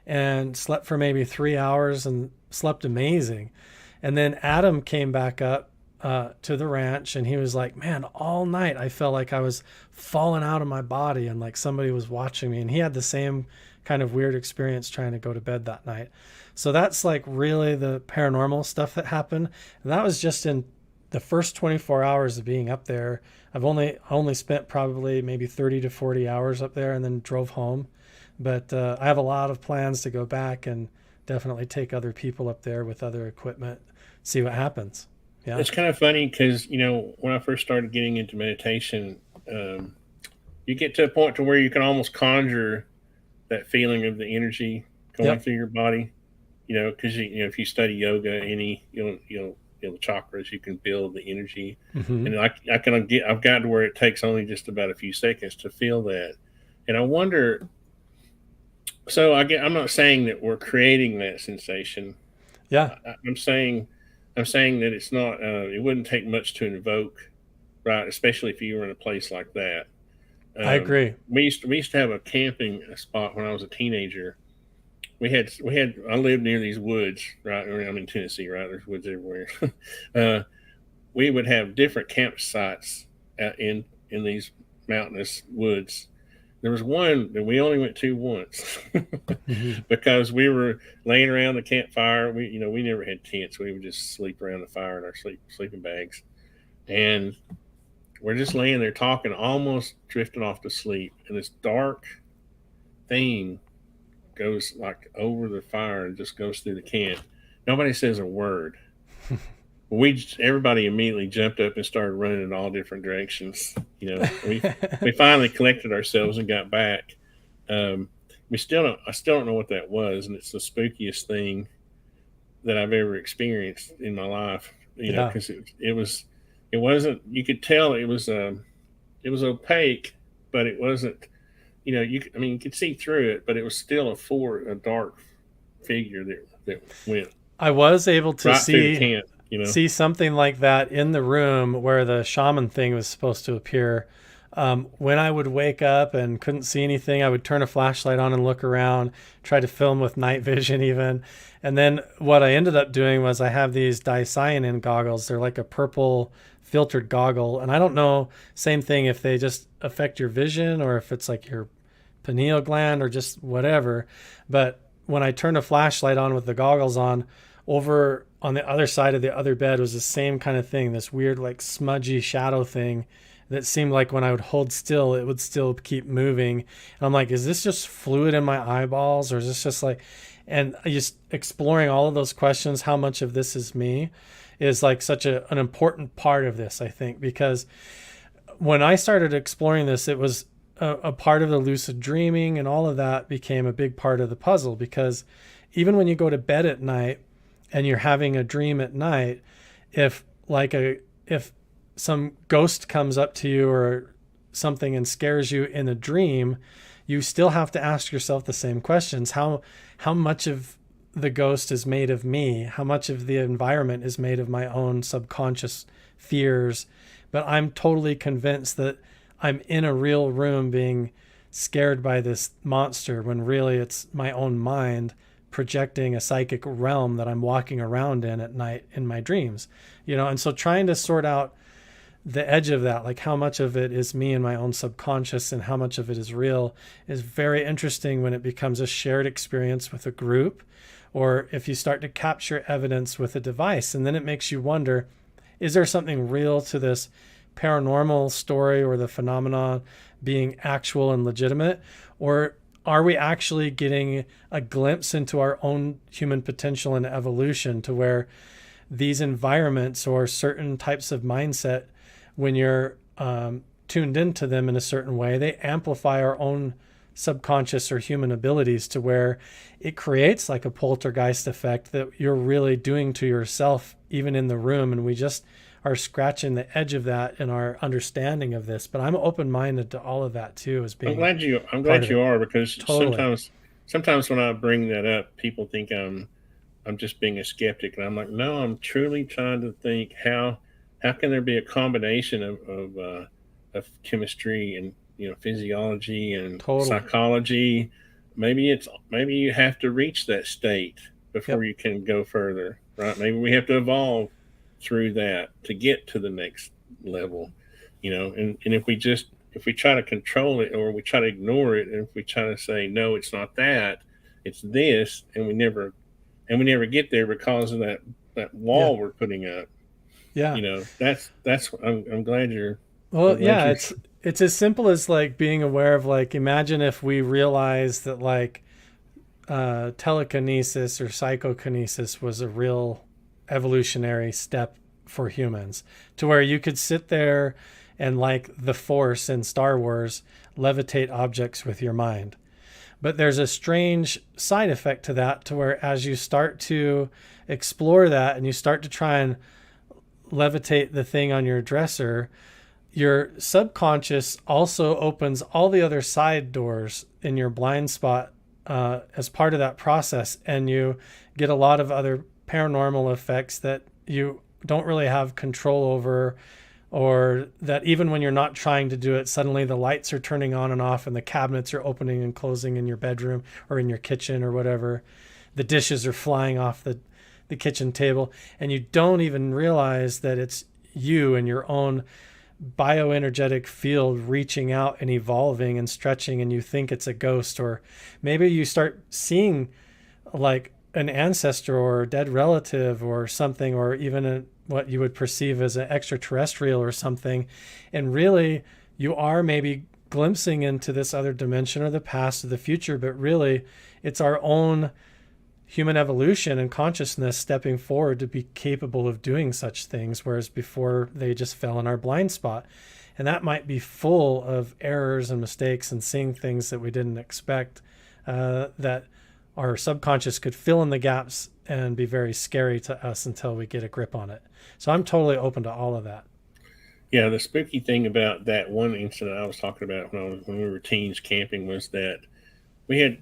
and slept for maybe 3 hours and slept amazing. And then Adam came back up to the ranch, and he was like, man, all night I felt like I was falling out of my body and like somebody was watching me. And he had the same kind of weird experience trying to go to bed that night. So that's like really the paranormal stuff that happened. And that was just in the first 24 hours of being up there. I've only spent probably maybe 30 to 40 hours up there and then drove home. But I have a lot of plans to go back and definitely take other people up there with other equipment, see what happens. Yeah. It's kind of funny because, when I first started getting into meditation, you get to a point to where you can almost conjure that feeling of the energy going Yep. through your body, because if you study yoga, the chakras, you can build the energy, Mm-hmm. and I've gotten to where it takes only just about a few seconds to feel that, and I wonder. So I'm not saying that we're creating that sensation. Yeah, I'm saying that it's not. It wouldn't take much to invoke, right? Especially if you were in a place like that. I agree. We used to have a camping spot when I was a teenager. We had. I lived near these woods, right? I'm in Tennessee, right? There's woods everywhere. uh, we would have different campsites in these mountainous woods. There was one that we only went to once Mm-hmm. because we were laying around the campfire. We never had tents. We would just sleep around the fire in our sleeping bags, and we're just laying there talking, almost drifting off to sleep. And this dark thing goes like over the fire and just goes through the camp. Nobody says a word. Everybody immediately jumped up and started running in all different directions. We finally collected ourselves and got back. I still don't know what that was, and it's the spookiest thing that I've ever experienced in my life. Yeah. Because it wasn't. You could tell it was opaque, but it wasn't. You could see through it, but it was still a dark figure that went I was able to right through the camp. see something like that in the room where the shaman thing was supposed to appear. When I would wake up and couldn't see anything, I would turn a flashlight on and look around, try to film with night vision even. And then what I ended up doing was I have these dicyanin goggles. They're like a purple filtered goggle. And I don't know, same thing, if they just affect your vision or if it's like your pineal gland or just whatever. But when I turned a flashlight on with the goggles on, over on the other side of the other bed was the same kind of thing, this weird like smudgy shadow thing that seemed like when I would hold still, it would still keep moving. And I'm like, is this just fluid in my eyeballs, or is this just like, and just exploring all of those questions, how much of this is me, is like such an important part of this, I think, because when I started exploring this, it was a part of the lucid dreaming, and all of that became a big part of the puzzle, because even when you go to bed at night and you're having a dream at night, if some ghost comes up to you or something and scares you in a dream, you still have to ask yourself the same questions. How much of the ghost is made of me? How much of the environment is made of my own subconscious fears? But I'm totally convinced that I'm in a real room being scared by this monster, when really it's my own mind projecting a psychic realm that I'm walking around in at night in my dreams. And so trying to sort out the edge of that, like how much of it is me and my own subconscious and how much of it is real, is very interesting when it becomes a shared experience with a group, or if you start to capture evidence with a device. And then it makes you wonder, is there something real to this paranormal story or the phenomenon being actual and legitimate? Or are we actually getting a glimpse into our own human potential and evolution, to where these environments or certain types of mindset when you're tuned into them in a certain way, they amplify our own subconscious or human abilities to where it creates like a poltergeist effect that you're really doing to yourself, even in the room. And we just are scratching the edge of that in our understanding of this. But I'm open-minded to all of that too, as I'm being glad you. I'm part glad of you it. are, because Totally. sometimes when I bring that up, people think I'm just being a skeptic, and I'm like, no, I'm truly trying to think how can there be a combination of chemistry and physiology and Totally. psychology. Maybe you have to reach that state before Yep. you can go further, right? Maybe we have to evolve through that to get to the next level, and if we try to control it, or we try to ignore it, and if we try to say no, it's not that, it's this, and we never get there because of that Yeah. wall we're putting up. Yeah. That's I'm glad you're Well, I'm glad yeah, you're it's as simple as like being aware of, like, imagine if we realized that like telekinesis or psychokinesis was a real evolutionary step for humans, to where you could sit there and, like the Force in Star Wars, levitate objects with your mind. But there's a strange side effect to that, to where as you start to explore that and you start to try and levitate the thing on your dresser, your subconscious also opens all the other side doors in your blind spot as part of that process. And you get a lot of other paranormal effects that you don't really have control over, or that even when you're not trying to do it, suddenly the lights are turning on and off and the cabinets are opening and closing in your bedroom or in your kitchen or whatever. The dishes are flying off the kitchen table, and you don't even realize that it's you and your own bioenergetic field reaching out and evolving and stretching, and you think it's a ghost. Or maybe you start seeing like an ancestor or a dead relative or something, or even what you would perceive as an extraterrestrial or something, and really you are maybe glimpsing into this other dimension or the past or the future, but really it's our own human evolution and consciousness stepping forward to be capable of doing such things, whereas before they just fell in our blind spot. And that might be full of errors and mistakes and seeing things that we didn't expect, that our subconscious could fill in the gaps and be very scary to us until we get a grip on it. So I'm totally open to all of that. Yeah, the spooky thing about that one incident I was talking about when we were teens camping was that we had,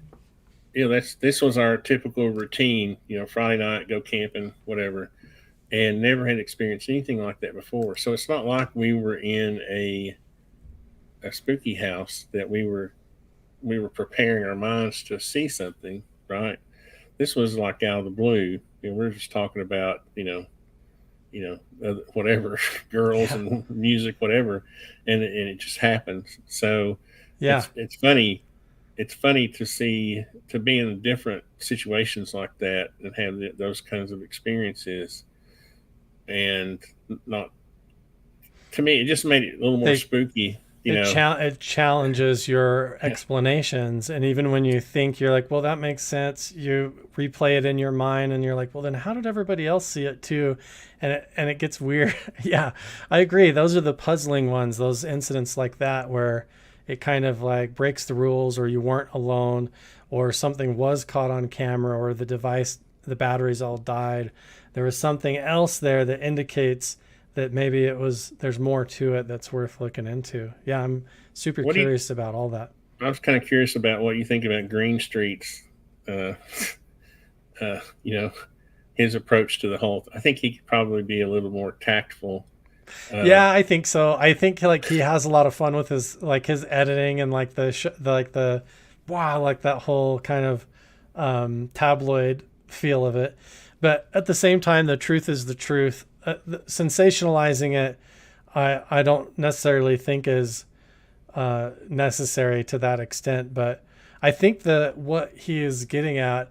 this was our typical routine, Friday night, go camping, whatever, and never had experienced anything like that before. So it's not like we were in a spooky house that we were preparing our minds to see something, right? This was like out of the blue. We're just talking about, whatever, girls Yeah. and music, whatever, and it just happens. So Yeah. it's funny. It's funny to be in different situations like that and have those kinds of experiences, and not to me, it just made it a little more They spooky. it challenges your explanations, and even when you think you're like, well, that makes sense, you replay it in your mind and you're like, well, then how did everybody else see it too? And it gets weird. Yeah, I agree, those are the puzzling ones, those incidents like that where it kind of like breaks the rules, or you weren't alone, or something was caught on camera, or the batteries all died. There was something else there that indicates that maybe there's more to it that's worth looking into. Yeah, I'm super What do you? curious about all that. I was kind of curious about what you think about Green Street's, uh, uh, you know, his approach to the whole. I think he could probably be a little more tactful. Uh, Yeah, I think so. I think like he has a lot of fun with his editing and like the wow, like that whole kind of tabloid feel of it. But at the same time, the truth is the truth. Sensationalizing it, I don't necessarily think is necessary to that extent. But I think that what he is getting at,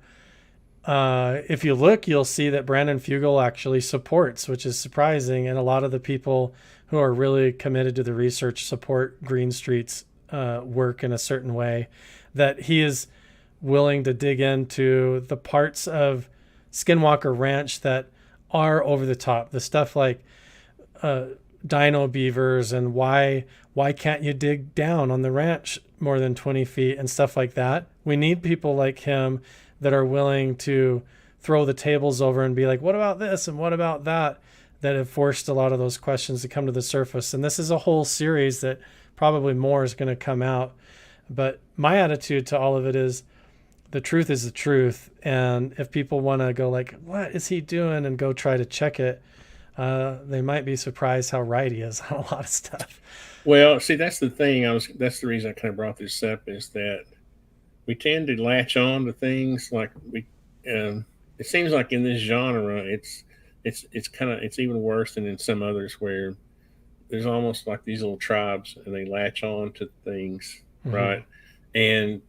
if you look, you'll see that Brandon Fuegle actually supports, which is surprising. And a lot of the people who are really committed to the research support Green Street's work in a certain way, that he is willing to dig into the parts of Skinwalker Ranch that are over the top. The stuff like dino beavers and why can't you dig down on the ranch more than 20 feet and stuff like that. We need people like him that are willing to throw the tables over and be like, what about this and what about that, that have forced a lot of those questions to come to the surface. And this is a whole series that probably more is going to come out. But my attitude to all of it is the truth is the truth. And if people want to go like, what is he doing, and go try to check it, they might be surprised how right he is on a lot of stuff. Well, see, that's the thing. That's the reason I kind of brought this up, is that we tend to latch on to things like it seems like in this genre, it's even worse than in some others, where there's almost like these little tribes and they latch on to things, Mm-hmm. right? And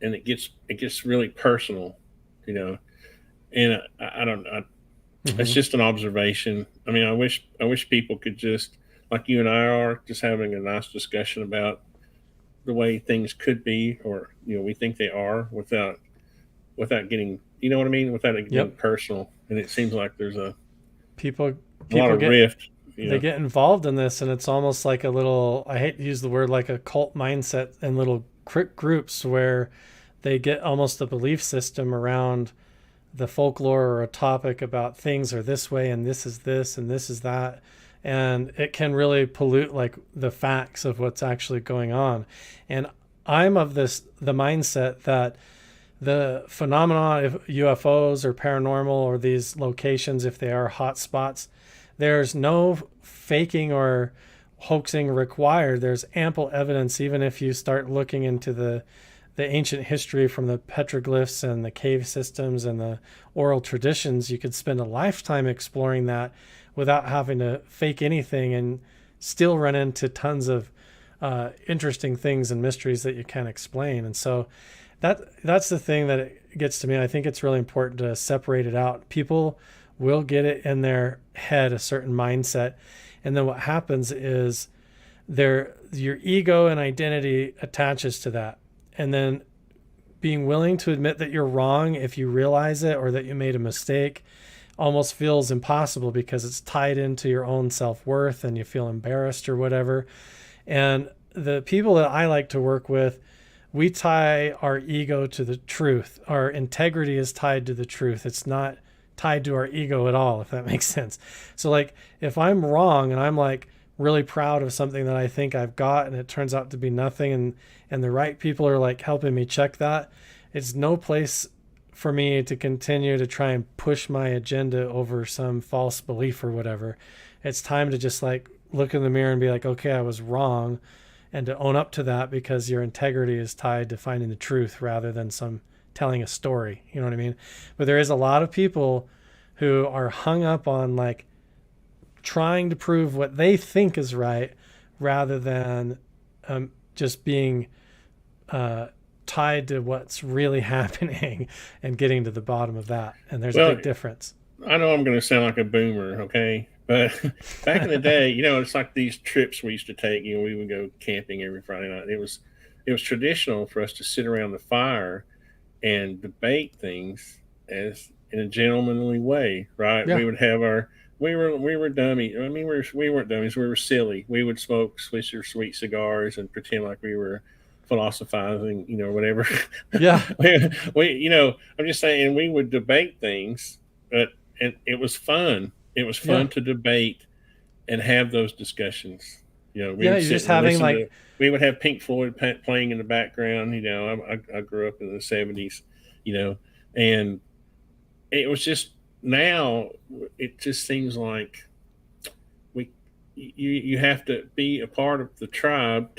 it gets really personal, you know. And I don't know. Mm-hmm. It's just an observation. I mean, I wish people could just, like you and I are, just having a nice discussion about the way things could be, or we think they are, without getting, you know what I mean, without it getting personal. And it seems like there's a people lot of rift. They get involved in this, and it's almost like a little, I hate to use the word, like a cult mindset, and little groups where they get almost a belief system around the folklore or a topic about things are this way and this is this and this is that. And it can really pollute like the facts of what's actually going on. And I'm of the mindset that the phenomena of UFOs or paranormal or these locations, if they are hot spots, there's no faking or hoaxing required. There's ample evidence, even if you start looking into the ancient history from the petroglyphs and the cave systems and the oral traditions. You could spend a lifetime exploring that without having to fake anything, and still run into tons of interesting things and mysteries that you can't explain. And so that's the thing that it gets to me. I think it's really important to separate it out. People will get it in their head, a certain mindset, and then what happens is your ego and identity attaches to that. And then being willing to admit that you're wrong if you realize it, or that you made a mistake, almost feels impossible, because it's tied into your own self-worth and you feel embarrassed or whatever. And the people that I like to work with, we tie our ego to the truth. Our integrity is tied to the truth. It's not tied to our ego at all, if that makes sense. So like, if I'm wrong and I'm like really proud of something that I think I've got, and it turns out to be nothing, and the right people are like helping me check that, it's no place for me to continue to try and push my agenda over some false belief or whatever. It's time to just like look in the mirror and be like, okay, I was wrong, and to own up to that, because your integrity is tied to finding the truth rather than some telling a story. You know what I mean? But there is a lot of people who are hung up on like trying to prove what they think is right, rather than just being tied to what's really happening and getting to the bottom of that. And there's a big difference. I know I'm going to sound like a boomer, okay? But back in the day, it's like these trips we used to take. We would go camping every Friday night. It was traditional for us to sit around the fire and debate things as in a gentlemanly way, right? Yeah. We would have we were dummy. I mean, we weren't dummies. We were silly. We would smoke Swisher sweet cigars and pretend like we were philosophizing, whatever. Yeah. I'm just saying, we would debate things, and it was fun. It was fun to debate and have those discussions. You're just having like, we would have Pink Floyd playing in the background. I grew up in the 70s, and it was just, now it just seems like you have to be a part of the tribe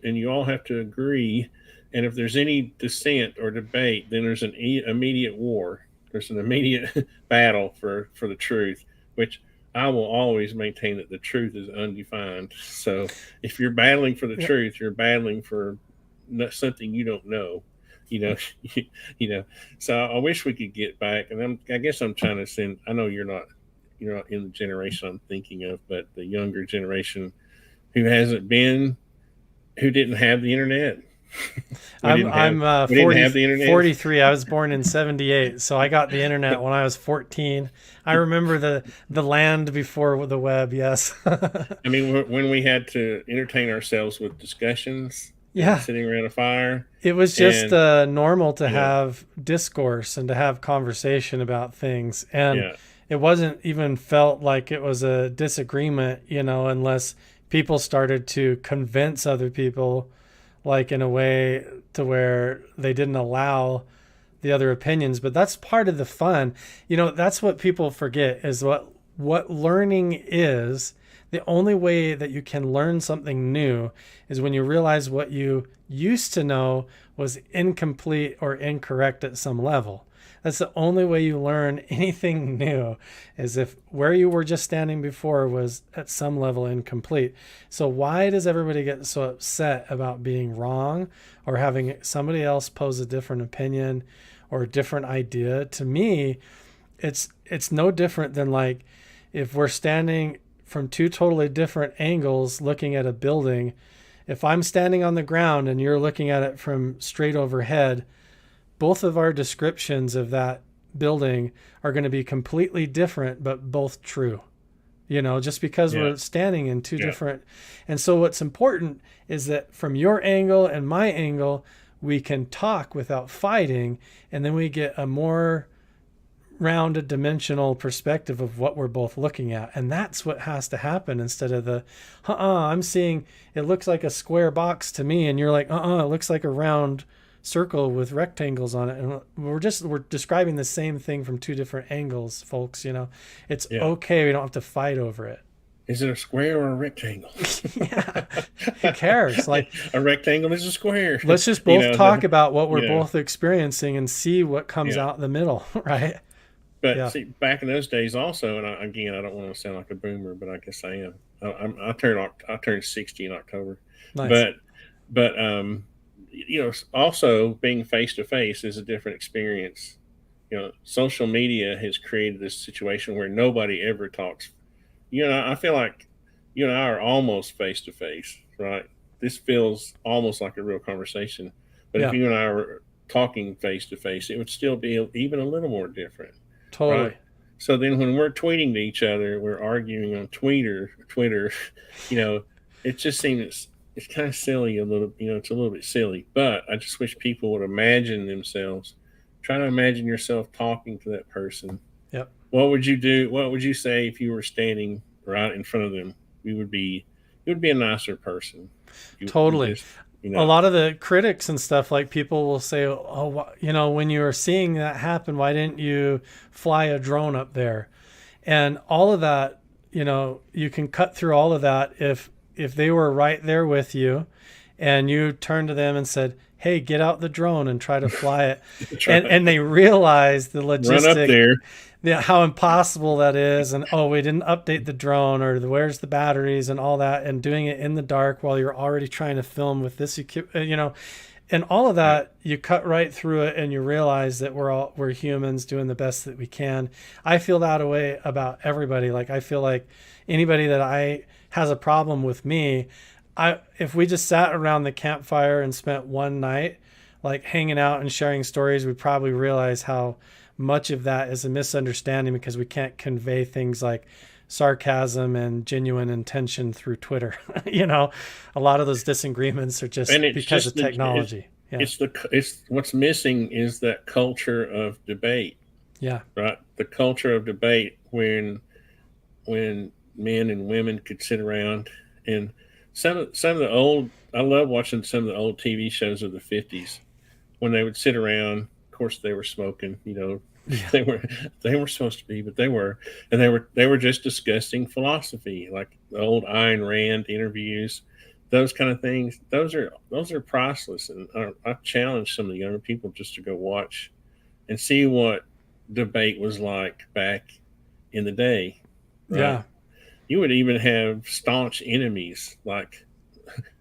and you all have to agree. And if there's any dissent or debate, then there's an immediate war. There's an immediate battle for the truth, which I will always maintain that the truth is undefined. So if you're battling for the truth, you're battling for something you don't know. So I wish we could get back. And I guess I'm trying to send. I know you're not in the generation I'm thinking of, but the younger generation who didn't have the internet. We I'm didn't have I'm we didn't 40 have the internet. 43. I was born in 78, so I got the internet when I was 14. I remember the land before the web. Yes. I mean, when we had to entertain ourselves with discussions and Yeah. sitting around a fire, It was just and normal to you know, have discourse and to have conversation about things. And yeah, it wasn't even felt like it was a disagreement, unless people started to convince other people, like in a way to where they didn't allow the other opinions. But that's part of the fun. That's what people forget is what learning is. The only way that you can learn something new is when you realize what you used to know was incomplete or incorrect at some level. That's the only way you learn anything new, is if where you were just standing before was at some level incomplete. So why does everybody get so upset about being wrong or having somebody else pose a different opinion or a different idea? To me, it's no different than like if we're standing from two totally different angles looking at a building. If I'm standing on the ground and you're looking at it from straight overhead, both of our descriptions of that building are going to be completely different, but both true. Just because yeah, we're standing in two yeah. different. And so what's important is that from your angle and my angle, we can talk without fighting, and then we get a more rounded dimensional perspective of what we're both looking at. And that's what has to happen, instead of I'm seeing it looks like a square box to me, and you're like, it looks like a round circle with rectangles on it. And we're describing the same thing from two different angles, folks. It's Yeah. okay. We don't have to fight over it. Is it a square or a rectangle? Yeah. Who cares? Like, a rectangle is a square. let's just both talk about what we're yeah. both experiencing and see what comes Yeah. out in the middle. Right. But Yeah. see, back in those days, also, and again, I don't want to sound like a boomer, but I guess I am. I turned 60 in October. Nice. But also being face to face is a different experience. Social media has created this situation where nobody ever talks. I feel like you and I are almost face to face, right? This feels almost like a real conversation. But if Yeah. you and I were talking face to face, it would still be even a little more different, right? Totally. So then when we're tweeting to each other, we're arguing on Twitter, you know, it just seems it's kind of silly a little, it's a little bit silly. But I just wish people would imagine themselves, try to imagine yourself talking to that person. Yep. What would you do? What would you say if you were standing right in front of them? You would be a nicer person. You Totally. just, A lot of the critics and stuff, like people will say, when you were seeing that happen, why didn't you fly a drone up there? And all of that, you can cut through all of that if they were right there with you and you turned to them and said, hey, get out the drone and try to fly it. And they realize the run up logistic, there. how impossible that is. And, we didn't update the drone, or where's the batteries and all that, and doing it in the dark while you're already trying to film with this, and all of that, you cut right through it and you realize that we're humans doing the best that we can. I feel that way about everybody. Like, I feel like anybody that has a problem with me, if we just sat around the campfire and spent one night like hanging out and sharing stories, we'd probably realize how much of that is a misunderstanding, because we can't convey things like sarcasm and genuine intention through Twitter. A lot of those disagreements are just because of technology. It's what's missing is that culture of debate. Yeah. Right. The culture of debate when men and women could sit around, and some of the old, I love watching some of the old TV shows of the 50s when they would sit around. Of course they were smoking, Yeah. they were supposed to be, but they were, and they were just discussing philosophy, like the old Ayn Rand interviews, those kind of things. Those are priceless, and I challenge some of the younger people just to go watch and see what debate was like back in the day. Right? Yeah. You would even have staunch enemies like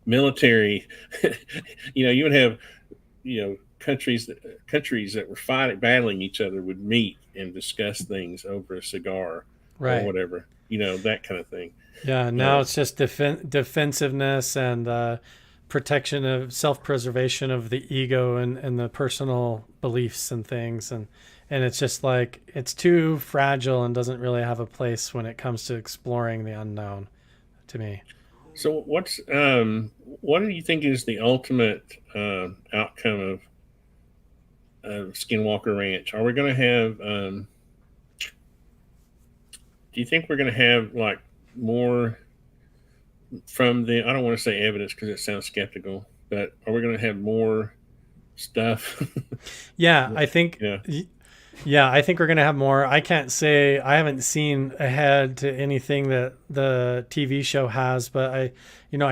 military. You would have countries that were battling each other would meet and discuss things over a cigar or whatever. That kind of thing. Yeah. Now it's just defensiveness and protection of self-preservation of the ego and the personal beliefs and things. And it's just like, it's too fragile and doesn't really have a place when it comes to exploring the unknown to me. So what do you think is the ultimate outcome of Skinwalker Ranch? Are we going to have? Do you think we're going to have like more from the? I don't want to say evidence because it sounds skeptical, but are we going to have more stuff? Yeah, I think. Yeah. Yeah, I think we're going to have more. I can't say, I haven't seen ahead to anything that the TV show has, but I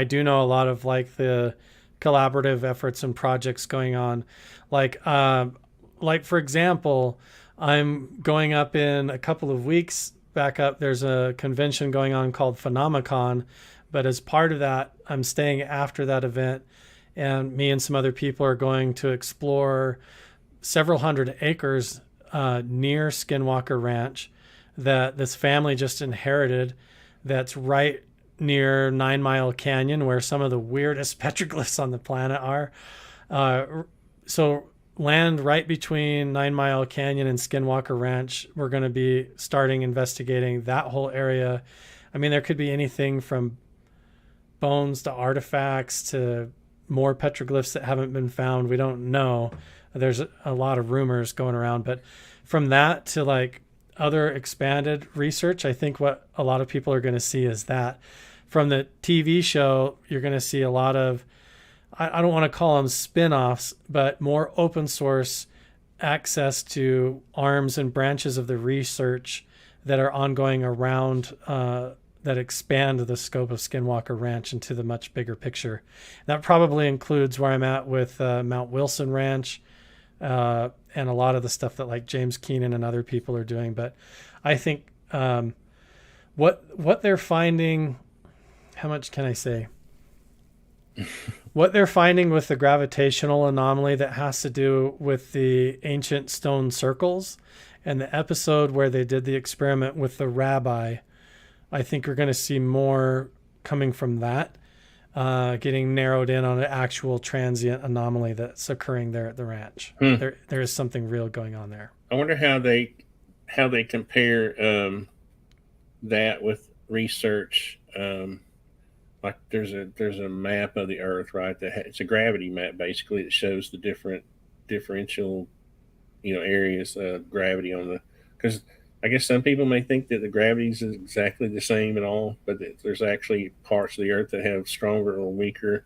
do know a lot of like the collaborative efforts and projects going on. Like for example, I'm going up in a couple of weeks back up. There's a convention going on called Phenomicon, but as part of that, I'm staying after that event, and me and some other people are going to explore several hundred acres near Skinwalker Ranch that this family just inherited, that's right near 9 Mile Canyon, where some of the weirdest petroglyphs on the planet are. So land right between 9 Mile Canyon and Skinwalker Ranch, we're going to be starting investigating that whole area. I mean, there could be anything from bones to artifacts to more petroglyphs that haven't been found. We don't know. There's a lot of rumors going around, but from that to like other expanded research, I think what a lot of people are going to see is that. From the TV show, you're going to see a lot of, I don't want to call them spin-offs, but more open source access to arms and branches of the research that are ongoing around that expand the scope of Skinwalker Ranch into the much bigger picture. That probably includes where I'm at with Mount Wilson Ranch, and a lot of the stuff that like James Keenan and other people are doing. But I think what they're finding, how much can I say? What they're finding with the gravitational anomaly that has to do with the ancient stone circles, and the episode where they did the experiment with the rabbi, I think we're going to see more coming from that, getting narrowed in on an actual transient anomaly that's occurring there at the ranch. There is something real going on there. I wonder how they compare that with research. Like there's a map of the Earth, right? It's a gravity map basically that shows the differential, areas of gravity on the. Because I guess some people may think that the gravity is exactly the same at all, but there's actually parts of the Earth that have stronger or weaker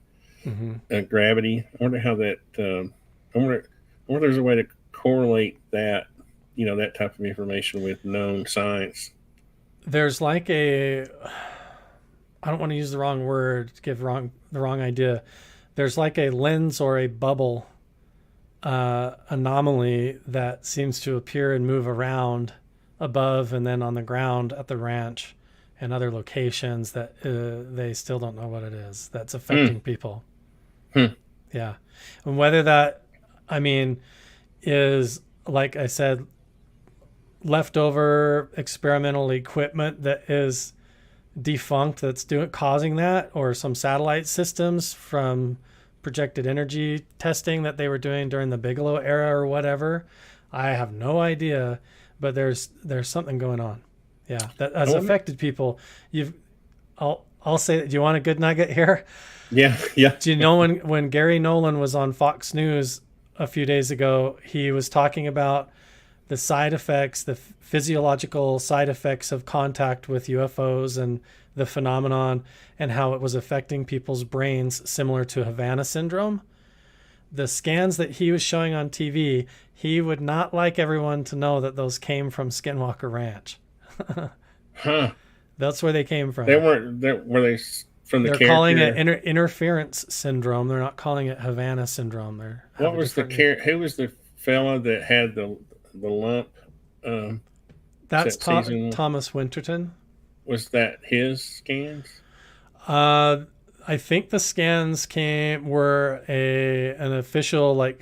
gravity. I wonder how that. I wonder if there's a way to correlate that, that type of information with known science. There's like I don't want to use the wrong word to give the wrong idea. There's like a lens or a bubble anomaly that seems to appear and move around above and then on the ground at the ranch and other locations that they still don't know what it is that's affecting people. Yeah. And whether that, is, like I said, leftover experimental equipment that is defunct that's causing that, or some satellite systems from projected energy testing that they were doing during the Bigelow era or whatever, I have no idea. But there's something going on, yeah, that has affected people. I'll say that. Do you want a good nugget here? Yeah. Do you know when Gary Nolan was on Fox News a few days ago, he was talking about the side effects, the physiological side effects of contact with UFOs and the phenomenon, and how it was affecting people's brains, similar to Havana syndrome. The scans that he was showing on TV, he would not like everyone to know that those came from Skinwalker Ranch. That's where they came from. They weren't. Were they from the? They're calling it interference syndrome. They're not calling it Havana syndrome. What was who was the fella that had the lump? That's Thomas Winterton. Was that his scans? I think the scans were an official like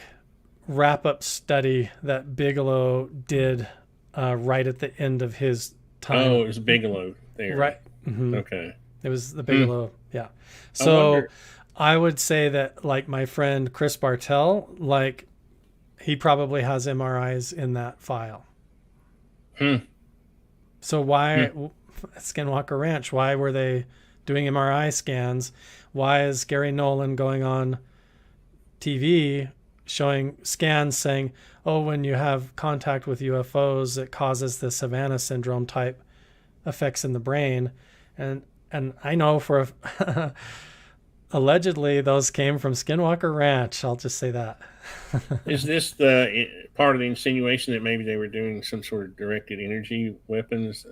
wrap up study that Bigelow did right at the end of his time. Oh, it was Bigelow there, right? Mm-hmm. Okay, it was the Bigelow. Yeah. So I would say that, like my friend Chris Bartell, like he probably has MRIs in that file. Hmm. So Hmm. why Skinwalker Ranch? Why were they doing MRI scans? Why is Gary Nolan going on TV showing scans saying, "Oh, when you have contact with UFOs, it causes the Savannah syndrome type effects in the brain," and I know for allegedly those came from Skinwalker Ranch. I'll just say that. Is this the part of the insinuation that maybe they were doing some sort of directed energy weapons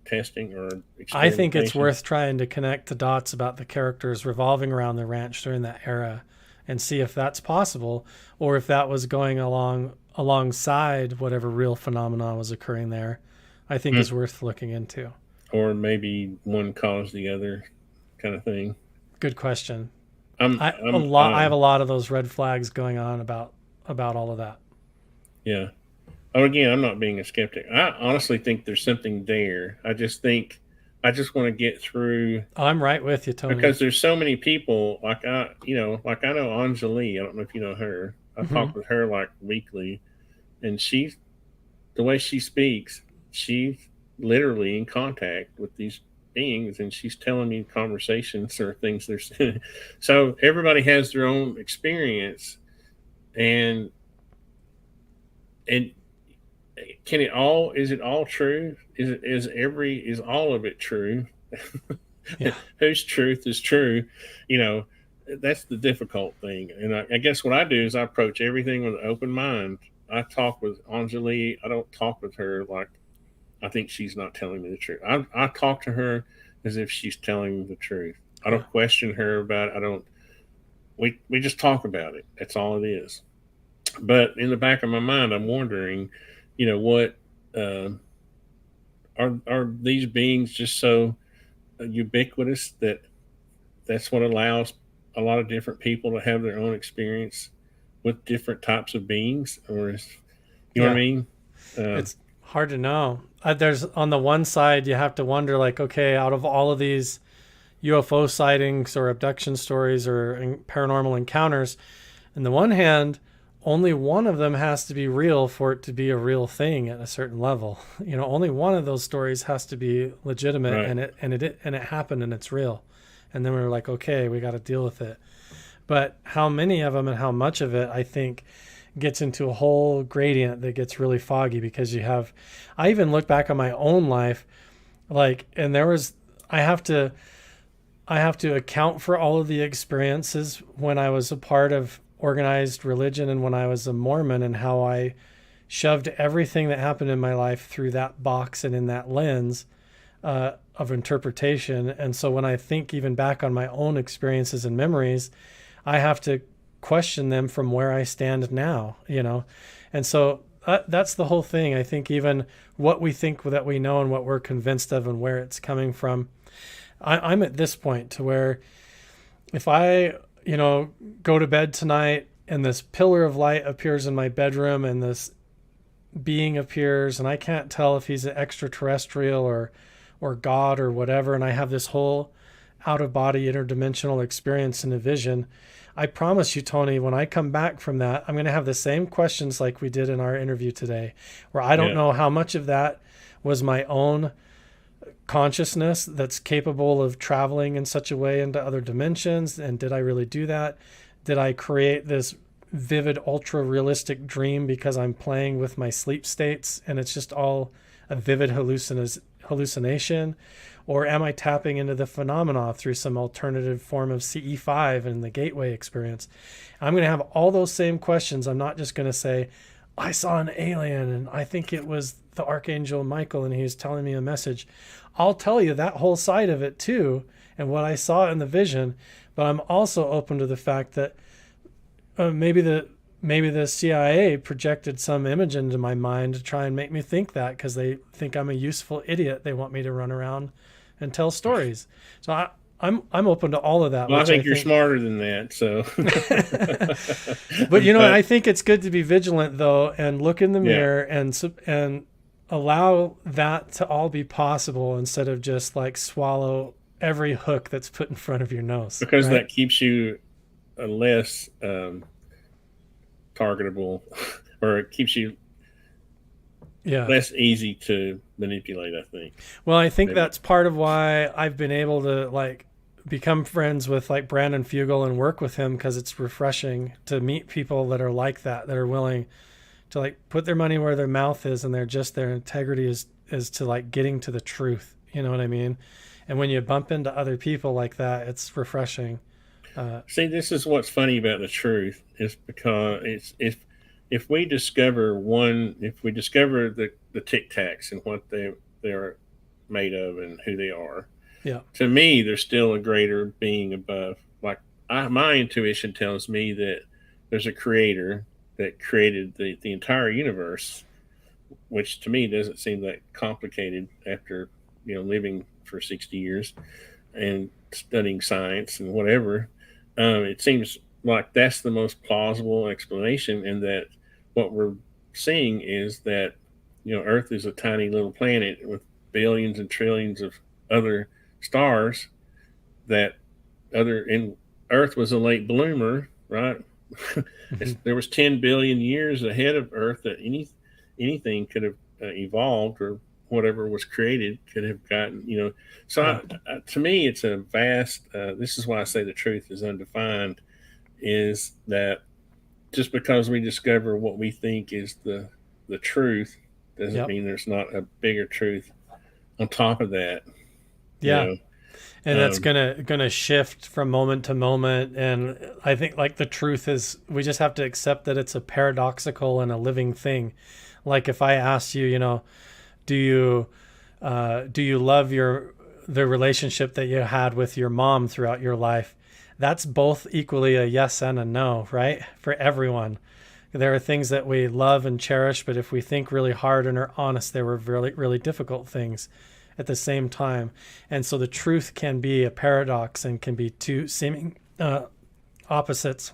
testing or I think it's experimentation? worth trying to connect the dots about the characters revolving around the ranch during that era and see if that's possible or if that was going alongside whatever real phenomena was occurring there. I think Hmm. is worth looking into. Or maybe one caused the other, kind of thing. Good question. I'm, A I'm, lot. I have a lot of those red flags going on about all of that. yeah. Oh, again, I'm not being a skeptic. I honestly think there's something there. I just want to get through Oh, I'm right with you, Tony. because there's so many people like I know Anjali. I don't know if you know her. I Hmm. talk with her like weekly, and she's the way she speaks. She's literally in contact with these beings, and she's telling me conversations or things they're. So everybody has their own experience, and and can it all is it all true? Is all of it true? Yeah. Whose truth is true? You know, that's the difficult thing. And I guess what I do is I approach everything with an open mind. I talk with Anjali. I don't talk with her like I think she's not telling me the truth. I talk to her as if she's telling me the truth. I Yeah. don't question her about it. I don't. We just talk about it. That's all it is. But in the back of my mind, I'm wondering, what uh, are these beings just so ubiquitous that that's what allows a lot of different people to have their own experience with different types of beings, or is, you know what I Yeah. mean? Uh, It's hard to know. There's on the one side, you have to wonder, like, okay, out of all of these UFO sightings or abduction stories or paranormal encounters, on the one hand, only one of them has to be real for it to be a real thing at a certain level. Only one of those stories has to be legitimate, right. and it happened and it's real. And then we were like, okay, we got to deal with it. But how many of them and how much of it, I think, gets into a whole gradient that gets really foggy because I even look back on my own life, like, and there was, I have to, I have to account for all of the experiences when I was a part of organized religion and when I was a Mormon and how I shoved everything that happened in my life through that box and in that lens of interpretation. And so when I think even back on my own experiences and memories, I have to question them from where I stand now. And so that's the whole thing. I think even what we think that we know and what we're convinced of and where it's coming from. I'm at this point to where if I, go to bed tonight and this pillar of light appears in my bedroom and this being appears and I can't tell if he's an extraterrestrial or God or whatever, and I have this whole out of body interdimensional experience and a vision, I promise you, Tony, when I come back from that, I'm going to have the same questions like we did in our interview today, where I don't Yeah. know how much of that was my own consciousness that's capable of traveling in such a way into other dimensions. And did I really do that? Did I create this vivid, ultra realistic dream because I'm playing with my sleep states and it's just all a vivid hallucination? Or am I tapping into the phenomena through some alternative form of CE5 and the gateway experience? I'm going to have all those same questions. I'm not just going to say, I saw an alien and I think it was the Archangel Michael and he was telling me a message. I'll tell you that whole side of it too and what I saw in the vision, but I'm also open to the fact that maybe the CIA projected some image into my mind to try and make me think that because they think I'm a useful idiot. They want me to run around and tell stories. So I'm open to all of that, Well, I which I think you're think. smarter than that. So, But but I think it's good to be vigilant though, and look in the yeah, mirror and allow that to all be possible instead of just like swallow every hook that's put in front of your nose, because right? that keeps you less targetable, or it keeps you Yeah. less easy to manipulate, I think. Well, I think Maybe. that's part of why I've been able to like become friends with like Brandon Fuegle and work with him, because it's refreshing to meet people that are like that are willing to like put their money where their mouth is, and they're just their integrity is to like getting to the truth. You know what I mean? And when you bump into other people like that, it's refreshing. See, this is what's funny about the truth, is because it's if we discover the Tic Tacs and what they're made of and who they are, Yeah. to me, there's still a greater being above. Like my intuition tells me that there's a creator that created the entire universe, which to me doesn't seem that complicated after living for 60 years and studying science and whatever. It seems like that's the most plausible explanation, and that what we're seeing is that Earth is a tiny little planet with billions and trillions of other stars. That other and Earth was a late bloomer, right? Mm-hmm. There was 10 billion years ahead of Earth that anything could have evolved, or whatever was created could have gotten. So Yeah. to me, it's a vast. This is why I say the truth is undefined. Is that just because we discover what we think is the truth doesn't Yep. mean there's not a bigger truth on top of that. You Yeah. And know, that's gonna shift from moment to moment. And I think like the truth is we just have to accept that it's a paradoxical and a living thing. Like if I asked you, do you love the relationship that you had with your mom throughout your life? That's both equally a yes and a no, right? For everyone. There are things that we love and cherish, but if we think really hard and are honest, they were really, really difficult things at the same time. And so the truth can be a paradox and can be two seeming opposites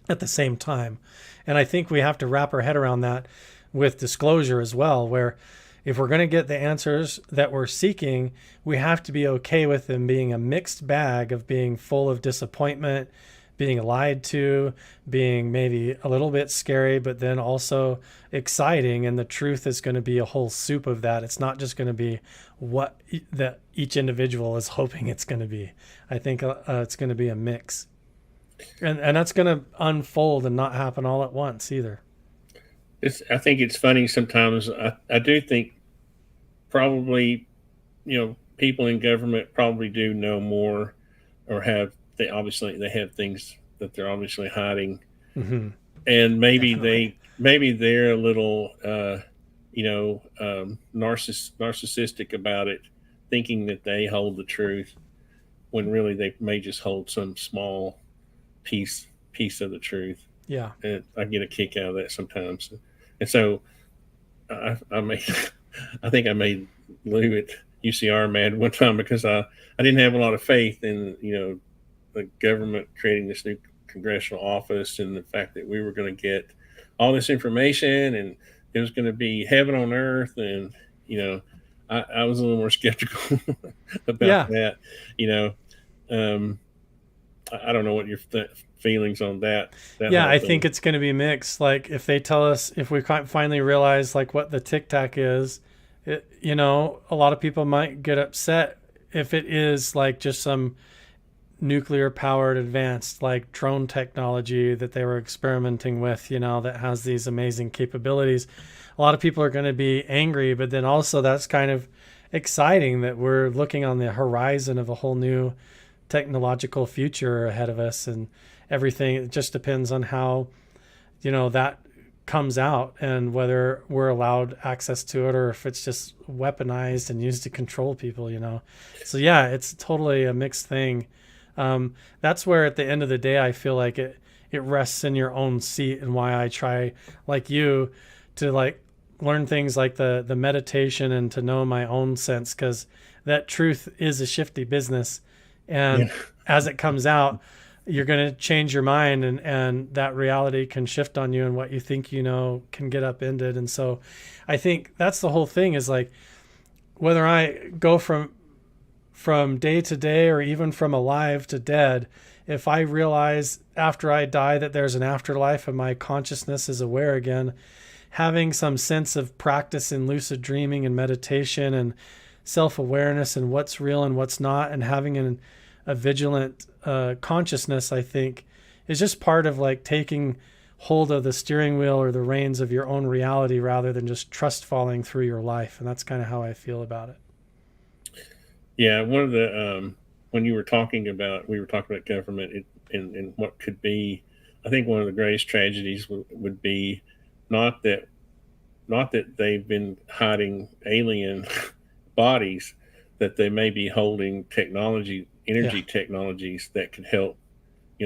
at the same time. And I think we have to wrap our head around that with disclosure as well, where if we're going to get the answers that we're seeking, we have to be okay with them being a mixed bag of being full of disappointment, being lied to, being maybe a little bit scary, but then also exciting. And the truth is going to be a whole soup of that. It's not just going to be what that each individual is hoping it's going to be. I think it's going to be a mix. And that's going to unfold and not happen all at once either. I think it's funny sometimes. I do think probably people in government probably do know more, or they have things that they're obviously hiding, Mm-hmm. and Definitely. maybe they're a little narcissistic about it, thinking that they hold the truth when really they may just hold some small piece of the truth. Yeah. And I get a kick out of that sometimes. And so I made, I think I made Lou at UCR mad one time because I didn't have a lot of faith in the government creating this new congressional office, and the fact that we were going to get all this information and it was going to be heaven on earth. And I was a little more skeptical about Yeah. that. You know, um, I don't know what your feelings on that Yeah, whole I think thing. it's going to be mixed. Like if they tell us, if we finally realize like what the tic tac is, a lot of people might get upset if it is like just some nuclear powered advanced like drone technology that they were experimenting with, that has these amazing capabilities. A lot of people are going to be angry, but then also that's kind of exciting that we're looking on the horizon of a whole new technological future ahead of us. And everything, it just depends on how that comes out and whether we're allowed access to it or if it's just weaponized and used to control people. So yeah, it's totally a mixed thing. That's where at the end of the day I feel like it rests in your own seat, and why I try, like you, to like learn things like the meditation and to know my own sense, because that truth is a shifty business. And Yeah. as it comes out, you're going to change your mind, and that reality can shift on you, and what you think can get upended. And so I think that's the whole thing, is like whether I go from day to day or even from alive to dead, if I realize after I die that there's an afterlife and my consciousness is aware again, having some sense of practice in lucid dreaming and meditation and self-awareness and what's real and what's not, and having a vigilant consciousness, I think, is just part of like taking hold of the steering wheel or the reins of your own reality rather than just trust falling through your life. And that's kind of how I feel about it. Yeah, one of the when you were talking about we were talking about government and what could be, I think one of the greatest tragedies would be not that not that they've been hiding alien bodies, that they may be holding Yeah. energy technologies that could help,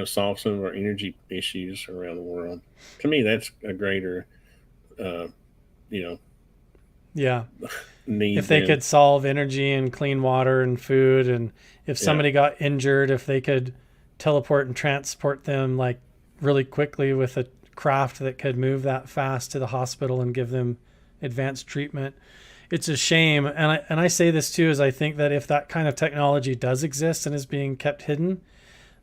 solve some of our energy issues around the world. To me, that's a greater, uh, you know, Yeah. If need they than could solve energy and clean water and food, and if yeah, somebody got injured, if they could teleport and transport them like really quickly with a craft that could move that fast to the hospital and give them advanced treatment. It's a shame, and I say this too, is I think that if that kind of technology does exist and is being kept hidden,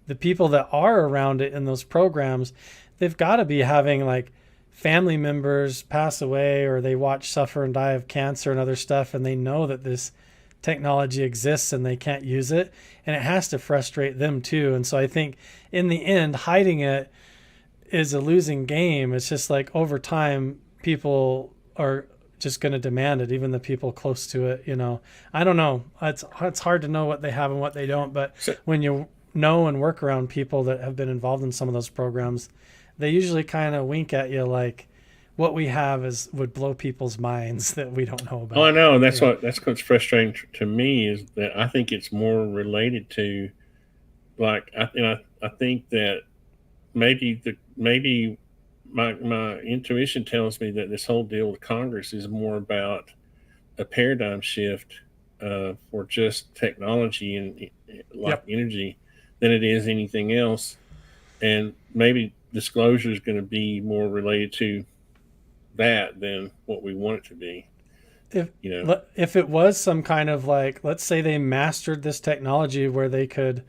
the people that are around it in those programs, they've got to be having like family members pass away, or they watch suffer and die of cancer and other stuff, and they know that this technology exists and they can't use it, and it has to frustrate them too. And so I think in the end, hiding it is a losing game. It's just like over time people are just going to demand it, even the people close to it, I don't know, it's hard to know what they have and what they don't, but so, when you know and work around people that have been involved in some of those programs, they usually kind of wink at you like what we have is would blow people's minds that we don't know oh, I about. know Yeah. that's what's frustrating to me is that I think it's more related to like I think that maybe my intuition tells me that this whole deal with Congress is more about a paradigm shift for just technology and like Yep. energy than it is anything else, and maybe disclosure is going to be more related to that than what we want it to be. If You know, if it was some kind of like, let's say they mastered this technology where they could,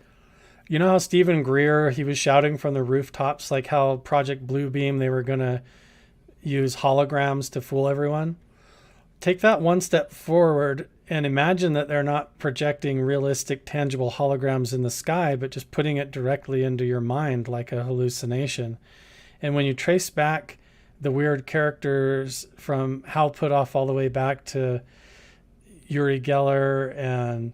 how Stephen Greer, he was shouting from the rooftops like how Project Bluebeam, they were going to use holograms to fool everyone. Take that one step forward and imagine that they're not projecting realistic, tangible holograms in the sky, but just putting it directly into your mind like a hallucination. And when you trace back the weird characters from Hal Puthoff all the way back to Uri Geller and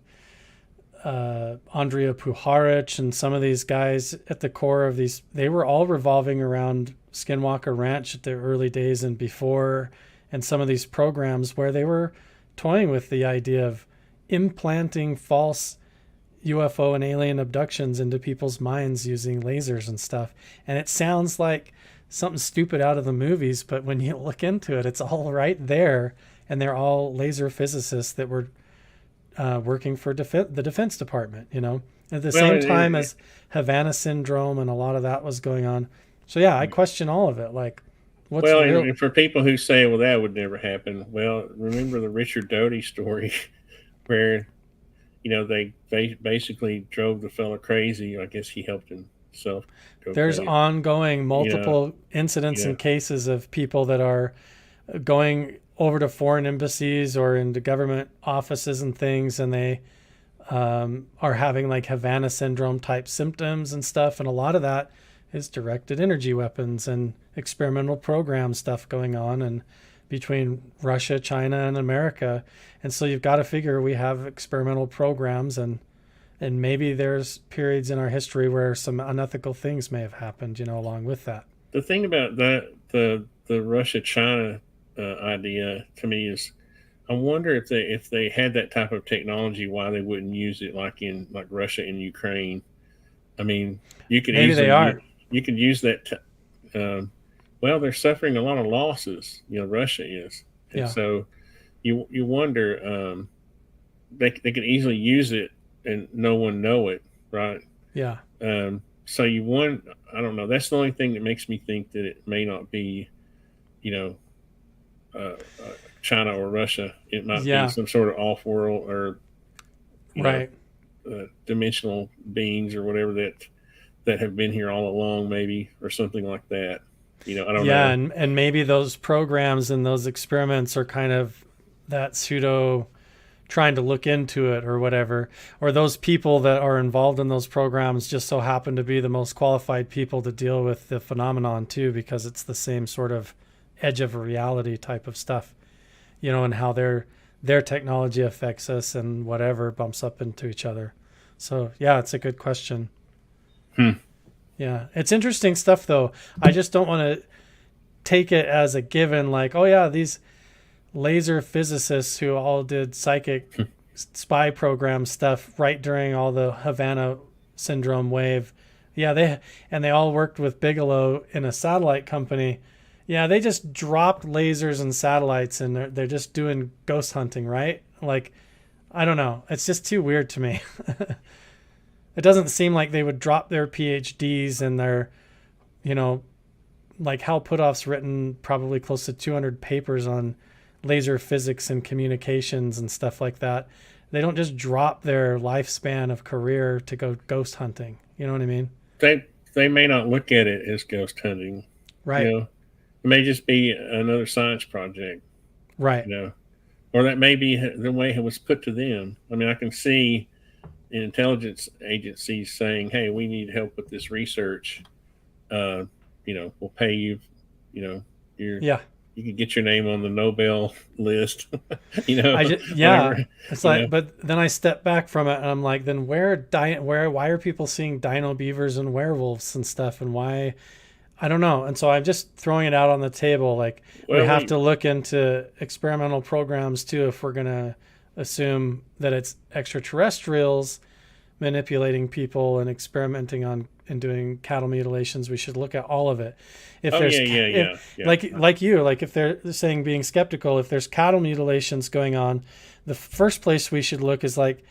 Andrea Puharich and some of these guys at the core of these, they were all revolving around Skinwalker Ranch at the early days and before, and some of these programs where they were toying with the idea of implanting false UFO and alien abductions into people's minds using lasers and stuff. And it sounds like something stupid out of the movies, but when you look into it, it's all right there. And they're all laser physicists that were working for the Defense Department, at the well, same time as Havana Syndrome and a lot of that was going on. So yeah, I question all of it. Like, what's well, real? and for people who say, "Well, that would never happen," well, remember the Richard Doty story, where they basically drove the fella crazy. I guess he helped himself go There's crazy. ongoing You know, multiple incidents you know. and cases of people that are going over to foreign embassies or into government offices and things, and they are having like Havana Syndrome type symptoms and stuff. And a lot of that is directed energy weapons and experimental program stuff going on, and between Russia, China, and America. And so you've got to figure we have experimental programs, and maybe there's periods in our history where some unethical things may have happened, along with that. The thing about that the Russia China idea to me is I wonder if they had that type of technology, why they wouldn't use it like in like Russia and Ukraine. I mean, you could Maybe they easily are. you could use that. Well, they're suffering a lot of losses. Russia is, and Yeah. so you wonder they could easily use it and no one know it, right? Yeah. So I don't know. That's the only thing that makes me think that it may not be, you know, uh, China or Russia. It might be Yeah. some sort of off world or, you know, Right. dimensional beings or whatever that have been here all along, maybe, or something like that. I don't Yeah, know. and maybe those programs and those experiments are kind of that pseudo trying to look into it or whatever, or those people that are involved in those programs just so happen to be the most qualified people to deal with the phenomenon too, because it's the same sort of edge of reality type of stuff, and how their technology affects us and whatever bumps up into each other. So yeah, it's a good question. Hmm. Yeah, it's interesting stuff though. I just don't want to take it as a given, like, oh yeah, these laser physicists who all did psychic spy program stuff right during all the Havana syndrome wave. Yeah, they all worked with Bigelow in a satellite company. Yeah, they just dropped lasers and satellites and they're just doing ghost hunting, right? Like, I don't know. It's just too weird to me. It doesn't seem like they would drop their PhDs and their, you know, like Hal Puthoff's written probably close to 200 papers on laser physics and communications and stuff like that. They don't just drop their lifespan of career to go ghost hunting. You know what I mean? They may not look at it as ghost hunting. Right. It may just be another science project. Right. Or that may be the way it was put to them. I mean, I can see intelligence agencies saying, "Hey, we need help with this research. We'll pay you. Your Yeah. You can get your name on the Nobel list." Yeah. Whatever, It's like, but then I step back from it and I'm like, then why are people seeing dino beavers and werewolves and stuff, and why? I don't know. And so I'm just throwing it out on the table. Like, we have to look into experimental programs too if we're gonna assume that it's extraterrestrials manipulating people and experimenting on and doing cattle mutilations. We should look at all of it. If if they're saying being skeptical, if there's cattle mutilations going on, the first place we should look is like,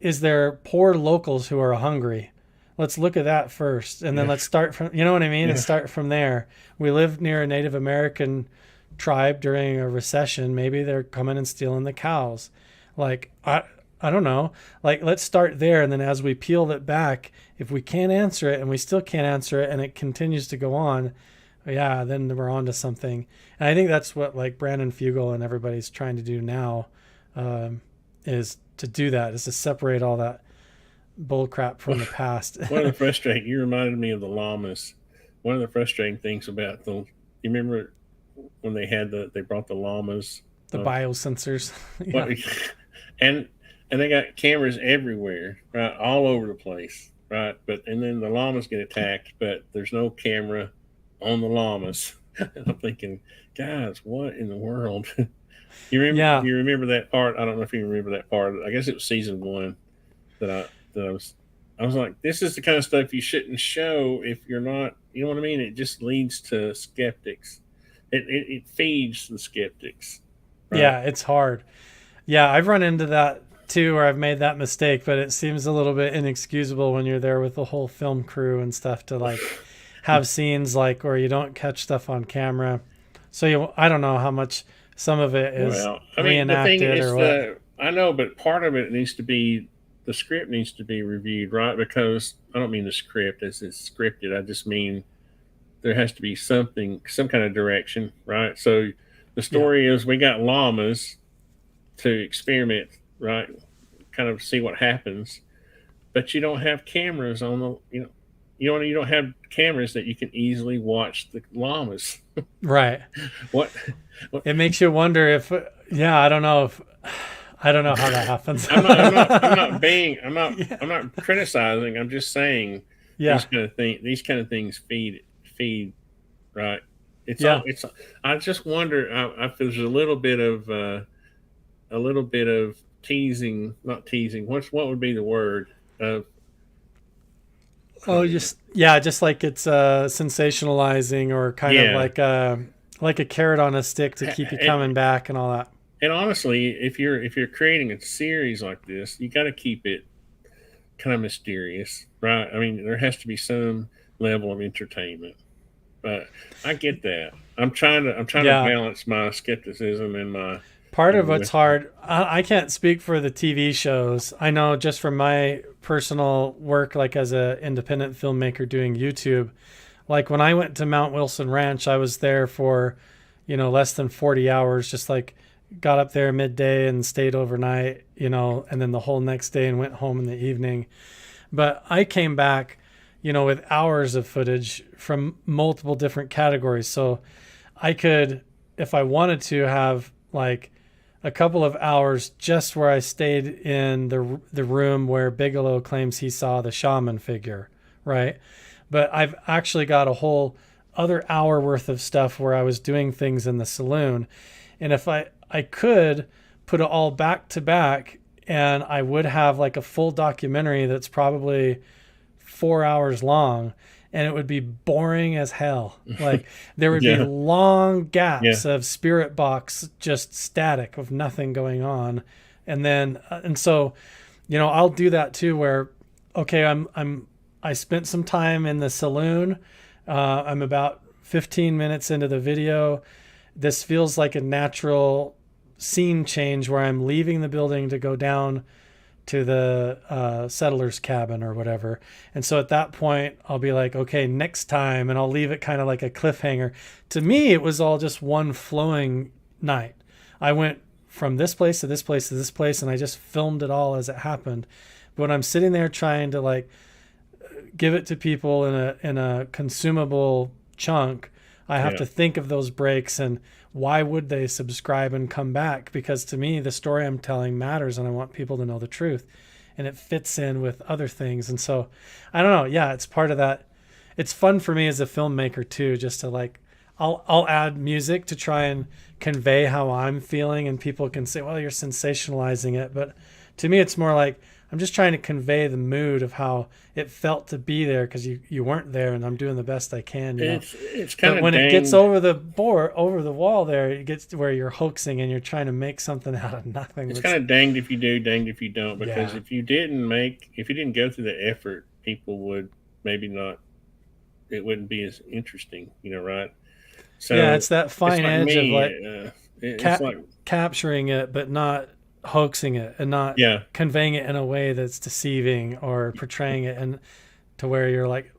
is there poor locals who are hungry? Let's look at that first, and then let's start from, you know what I mean, and start from there. We live near a Native American tribe during a recession. Maybe they're coming and stealing the cows. Like, I don't know. Like, let's start there, and then as we peel it back, if we can't answer it and we still can't answer it and it continues to go on, yeah, then we're on to something. And I think that's what like Brandon Fuegle and everybody's trying to do now, is to do that, is to separate all that bull crap from the past. You reminded me of the llamas. One of the frustrating things about them, you remember when they brought the llamas, the biosensors. Yeah. and they got cameras everywhere, right, all over the place, right? And then the llamas get attacked, but there's no camera on the llamas. And I'm thinking, guys, what in the world? You remember that part? I don't know if you remember that part. I guess it was season 1 that I was like, this is the kind of stuff you shouldn't show if you're not, you know what I mean? It just leads to skeptics. It feeds the skeptics. Right? Yeah, it's hard. Yeah, I've run into that too, where I've made that mistake, but it seems a little bit inexcusable when you're there with the whole film crew and stuff to like have scenes like where you don't catch stuff on camera. So I don't know how much some of it is reenacted, the thing is, or what. I know, but part of it needs to be, the script needs to be reviewed, right? Because I don't mean the script as it's scripted. I just mean there has to be some kind of direction, right? So the story is we got llamas to experiment, right? Kind of see what happens, but you don't have cameras on the, you don't have cameras that you can easily watch the llamas. Right. What? It makes you wonder if, I don't know how that happens. I'm not criticizing. I'm just saying these kind of things feed, right? I just wonder if there's a little bit of teasing, not teasing. What would be the word? Just like it's sensationalizing, or kind of like a carrot on a stick to keep you coming back and all that. And honestly, if you're creating a series like this, you got to keep it kind of mysterious, right? I mean, there has to be some level of entertainment. But I get that. I'm trying to balance my skepticism and my Part you of know, what's with hard, I can't speak for the TV shows. I know just from my personal work, like as a independent filmmaker doing YouTube, like when I went to Mount Wilson Ranch, I was there for, less than 40 hours, just like got up there midday and stayed overnight, and then the whole next day and went home in the evening. But I came back, with hours of footage from multiple different categories. So I could, if I wanted to, have like a couple of hours just where I stayed in the room where Bigelow claims he saw the shaman figure, right? But I've actually got a whole other hour worth of stuff where I was doing things in the saloon. And if I could put it all back to back, and I would have like a full documentary that's probably 4 hours long, and it would be boring as hell. Like there would be yeah, long yeah, gaps of spirit box, just static of nothing going on. And then, and so, I'll do that too, where, okay, I spent some time in the saloon. I'm about 15 minutes into the video. This feels like a natural scene change where I'm leaving the building to go down to the settler's cabin or whatever. And so at that point, I'll be like, okay, next time, and I'll leave it kind of like a cliffhanger. To me, it was all just one flowing night. I went from this place to this place to this place, and I just filmed it all as it happened. But when I'm sitting there trying to like give it to people in a consumable chunk, I have yeah. to think of those breaks and why would they subscribe and come back? Because to me, the story I'm telling matters, and I want people to know the truth, and it fits in with other things. And so, I don't know. Yeah, it's part of that. It's fun for me as a filmmaker too, just to like, I'll add music to try and convey how I'm feeling, and people can say, well, you're sensationalizing it. But to me, it's more like, I'm just trying to convey the mood of how it felt to be there, because you weren't there, and I'm doing the best I can. It's kind But of when it gets danged. over the wall there, it gets to where you're hoaxing and you're trying to make something out of nothing. It's That's, kind of danged if you do, danged if you don't. Because yeah, if you didn't go through the effort, people would maybe not. It wouldn't be as interesting, right? yeah. So It's that it's fine like edge of me. like It's like capturing it, but not hoaxing it, and not yeah, conveying it in a way that's deceiving or portraying it and to where you're like,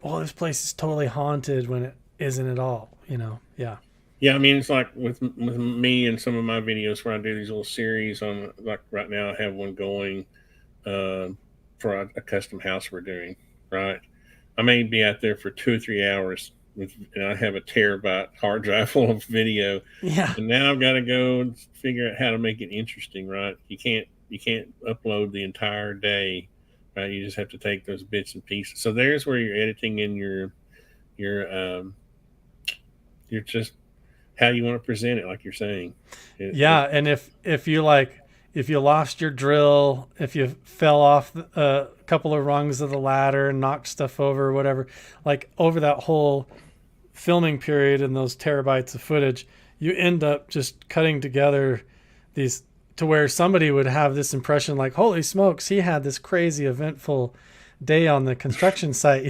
"Oh, this place is totally haunted," when it isn't at all. Yeah, yeah. I mean, it's like with me and some of my videos where I do these little series on. Like right now, I have one going uh, for a custom house we're doing. Right, I may be out there for 2 or 3 hours and I have a terabyte hard drive full of video, yeah, and now I've got to go and figure out how to make it interesting. Right, you can't upload the entire day. Right, you just have to take those bits and pieces. So there's where you're editing in your you're just how you want to present it, like you're saying. yeah. And if you lost your drill, if you fell off a couple of rungs of the ladder and knocked stuff over or whatever, like over that whole filming period and those terabytes of footage, you end up just cutting together these to where somebody would have this impression like, holy smokes, he had this crazy eventful day on the construction site,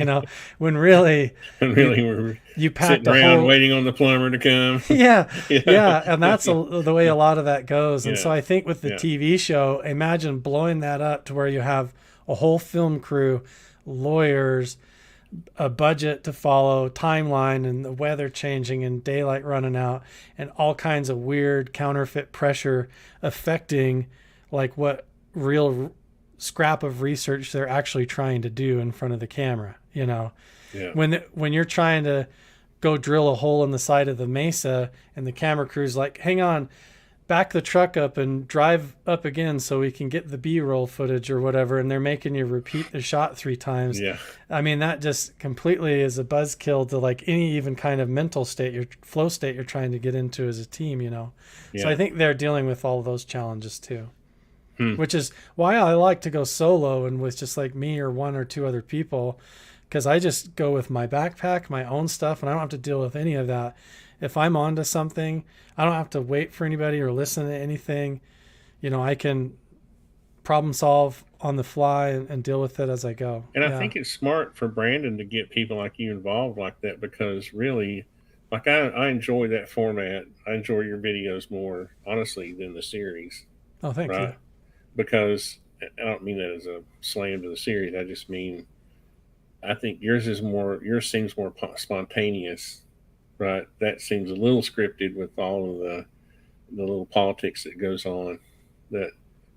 when really And you really, we're you packed sitting a around whole waiting on the plumber to come. yeah, yeah, yeah, and that's the way a lot of that goes. And yeah, so I think with the yeah, TV show, imagine blowing that up to where you have a whole film crew, lawyers, a budget to follow, timeline, and the weather changing and daylight running out, and all kinds of weird counterfeit pressure affecting like what real scrap of research they're actually trying to do in front of the camera. yeah, When you're trying to go drill a hole in the side of the mesa, and the camera crew's like, hang on, back the truck up and drive up again so we can get the B-roll footage or whatever, and they're making you repeat the shot 3 times. yeah, I mean, that just completely is a buzzkill to like any even kind of mental state, your flow state you're trying to get into as a team. So I yeah. think they're dealing with all of those challenges too, Hmm. which is why I like to go solo and with just like me or one or two other people, because I just go with my backpack, my own stuff, and I don't have to deal with any of that. If I'm onto something, I don't have to wait for anybody or listen to anything. I can problem solve on the fly and deal with it as I go. And I Yeah. think it's smart for Brandon to get people like you involved like that, because really, like I enjoy that format. I enjoy your videos more, honestly, than the series, Oh, thank you. right? Because I don't mean that as a slam to the series. I just mean I think yours seems more spontaneous, right? That seems a little scripted with all of the little politics that goes on. That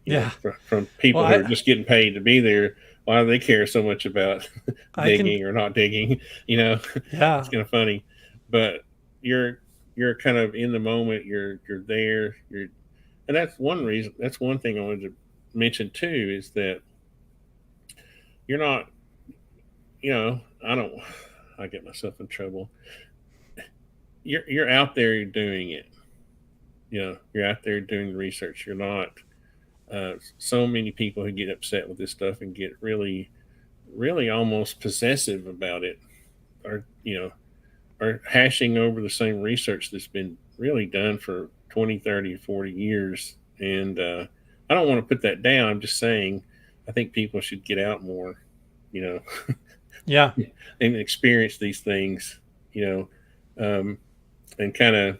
Yeah. from Well, people who are I just getting paid to be there. Why do they care so much about I can. digging or not digging? You know, it's Yeah. kind of funny, but you're you're kind of in the moment. You're there. And that's one reason. That's one thing I wanted to mention too is that you're not. I don't. I get myself in trouble. You're out there doing it. You're out there doing the research. You're not. So many people who get upset with this stuff and get really, really almost possessive about it are are hashing over the same research that's been really done for 20, 30, 40 years. And I don't want to put that down. I'm just saying I think people should get out more, you know, Yeah. and experience these things, you and kind of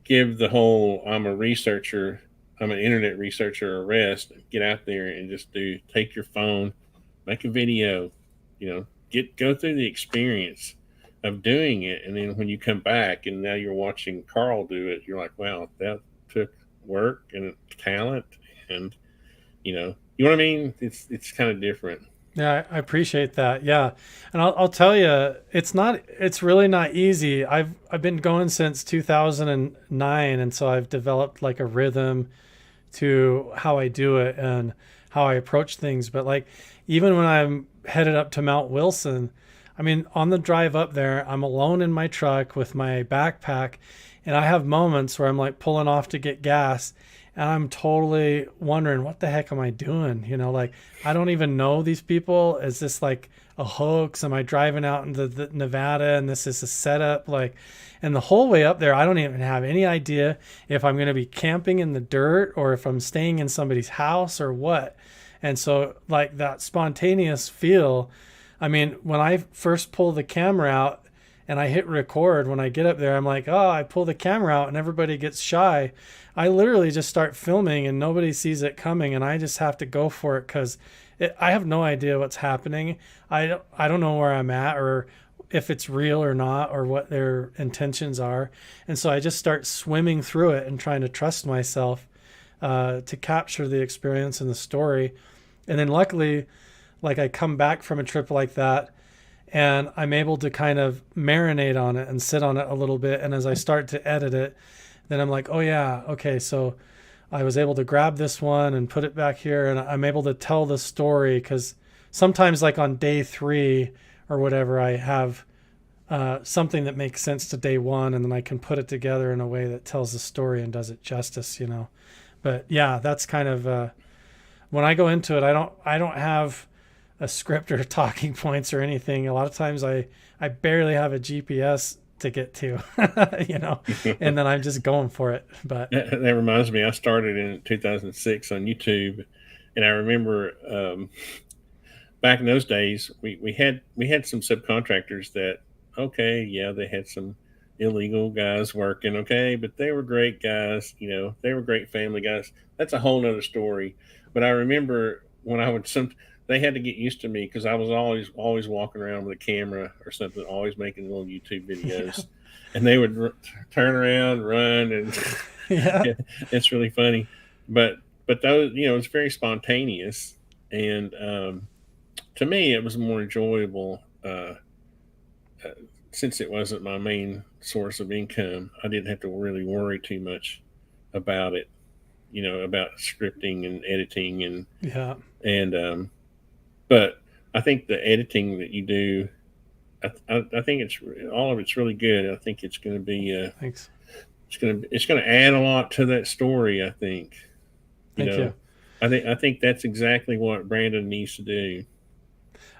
give the whole I'm a researcher, I'm an internet researcher a rest. Get out there and just take your phone, make a video, go through the experience of doing it. And then when you come back and now you're watching Carl do it, you're like, wow, that took work and talent. And, you know what I mean? It's kind of different. Yeah, I appreciate that. Yeah, and I'll tell you, it's really not easy. I've been going since 2009, and so I've developed like a rhythm to how I do it and how I approach things. But like even when I'm headed up to Mount Wilson, I mean, on the drive up there, I'm alone in my truck with my backpack, and I have moments where I'm like pulling off to get gas, and I'm totally wondering what the heck am I doing? Like I don't even know these people. Is this like a hoax? Am I driving out into the Nevada and this is a setup? Like, and the whole way up there, I don't even have any idea if I'm going to be camping in the dirt or if I'm staying in somebody's house or what. And so like that spontaneous feel, I mean, when I first pull the camera out and I hit record, when I get up there, I'm like, oh, I pull the camera out and everybody gets shy. I literally just start filming and nobody sees it coming, and I just have to go for it because I have no idea what's happening. I don't know where I'm at or if it's real or not or what their intentions are. And so I just start swimming through it and trying to trust myself to capture the experience and the story. And then luckily, like I come back from a trip like that and I'm able to kind of marinate on it and sit on it a little bit. And as I start to edit it, then I'm like, oh yeah, okay, so I was able to grab this one and put it back here, and I'm able to tell the story because sometimes like on day 3 or whatever, I have something that makes sense to day 1, and then I can put it together in a way that tells the story and does it justice. But yeah, that's kind of when I go into it, I don't have a script or talking points or anything. A lot of times I barely have a GPS to get to, and then I'm just going for it. But that reminds me, I started in 2006 on YouTube, and I remember back in those days, we had some subcontractors that, okay, yeah, they had some illegal guys working, okay, but they were great guys, they were great family guys. That's a whole nother story. But I remember when they had to get used to me because I was always walking around with a camera or something, always making little YouTube videos, yeah, and they would turn around, run, and yeah, it's really funny. But those, it's very spontaneous, and to me, it was more enjoyable uh, since it wasn't my main source of income. I didn't have to really worry too much about it, about scripting and editing yeah. and but I think the editing that you do, I think it's all of it's really good. I think it's going to be Thanks. it's going to add a lot to that story. I think you Thank know you. I think that's exactly what Brandon needs to do.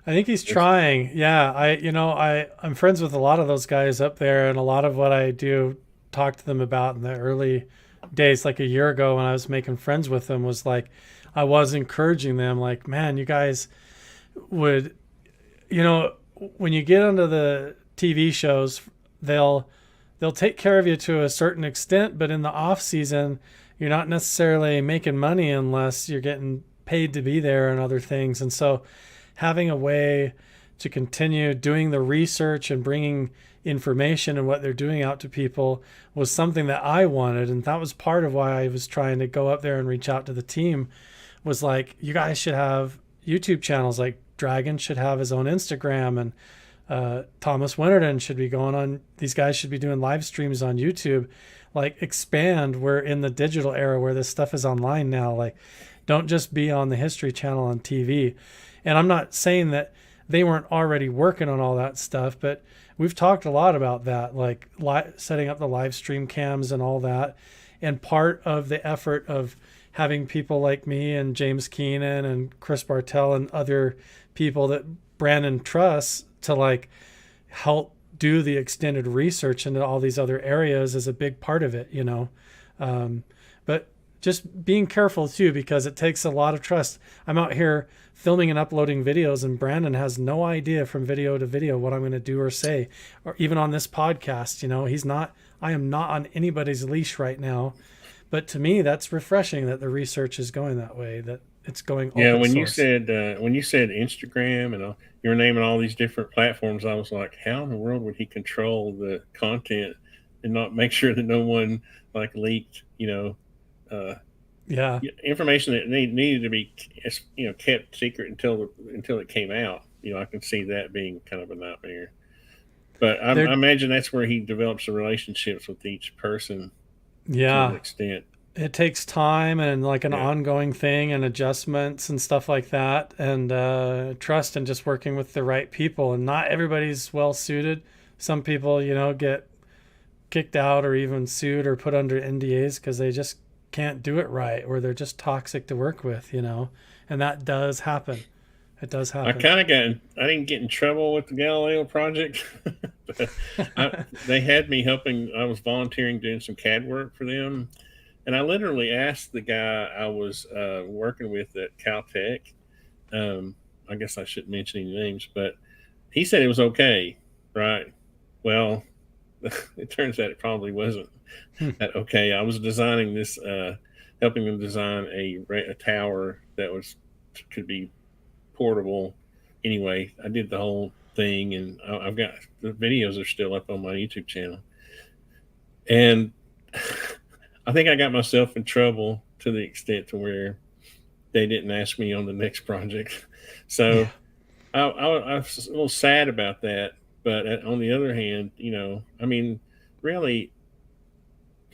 I think he's It's, trying. Yeah, I'm friends with a lot of those guys up there, and a lot of what I do talk to them about in the early days, like a year ago when I was making friends with them, was like I was encouraging them, like, man, you guys would, when you get onto the TV shows, they'll they'll take care of you to a certain extent, but in the off season, you're not necessarily making money unless you're getting paid to be there and other things. And so having a way to continue doing the research and bringing information and what they're doing out to people was something that I wanted. And that was part of why I was trying to go up there and reach out to the team, was like, you guys should have YouTube channels. Like Dragon should have his own Instagram, and Thomas Winterton should be going on. These guys should be doing live streams on YouTube. Like, expand. We're in the digital era where this stuff is online now. Like, don't just be on the History Channel on TV. And I'm not saying that they weren't already working on all that stuff, but we've talked a lot about that, like setting up the live stream cams and all that. And part of the effort of having people like me and James Keenan and Chris Bartell and other people that Brandon trusts to like help do the extended research into all these other areas is a big part of it, you know. But just being careful too, because it takes a lot of trust. I'm out here filming and uploading videos, and Brandon has no idea from video to video what I'm going to do or say, or even on this podcast. You know, I am not on anybody's leash right now. But to me, that's refreshing that the research is going that way, that it's going open Yeah, source. when you said Instagram and you were naming all these different platforms, I was like, how in the world would he control the content and not make sure that no one like leaked, Yeah. information that needed to be, kept secret until it came out. I can see that being kind of a nightmare. But I imagine that's where he develops the relationships with each person to an extent. It takes time and like an ongoing thing and adjustments and stuff like that, and trust and just working with the right people. And not everybody's well suited. Some people, get kicked out or even sued or put under NDAs because they just can't do it right, or they're just toxic to work with, and that does happen. It does happen. I didn't get in trouble with the Galileo project. They had me helping. I was volunteering doing some CAD work for them. And I literally asked the guy I was working with at Caltech. I guess I shouldn't mention any names, but he said it was okay, right? Well, it turns out it probably wasn't that okay. I was designing this, helping them design a tower that could be portable. Anyway, I did the whole thing, and I've got the videos are still up on my YouTube channel. And I think I got myself in trouble to the extent to where they didn't ask me on the next project. So I was a little sad about that. But on the other hand, really,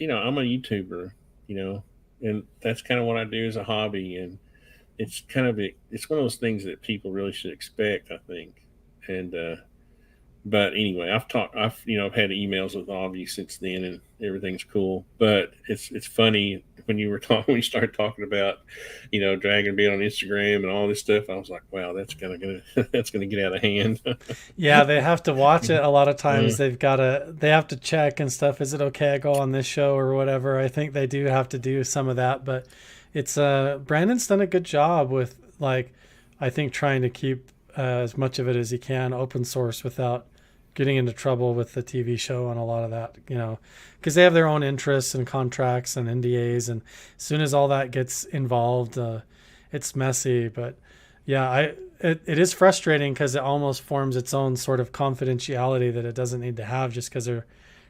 I'm a YouTuber, and that's kind of what I do as a hobby. And it's it's one of those things that people really should expect, I think. And, but anyway, I've had emails with Avi since then, and everything's cool. But it's funny when you started talking about, Dragon being on Instagram and all this stuff. I was like, wow, that's gonna get out of hand. Yeah, they have to watch it a lot of times. They have to check and stuff. Is it okay I go on this show or whatever? I think they do have to do some of that, but it's Brandon's done a good job with, like, I think trying to keep as much of it as he can open source without getting into trouble with the TV show and a lot of that, because they have their own interests and contracts and NDAs, and as soon as all that gets involved, it's messy. But yeah, it is frustrating because it almost forms its own sort of confidentiality that it doesn't need to have, just because they're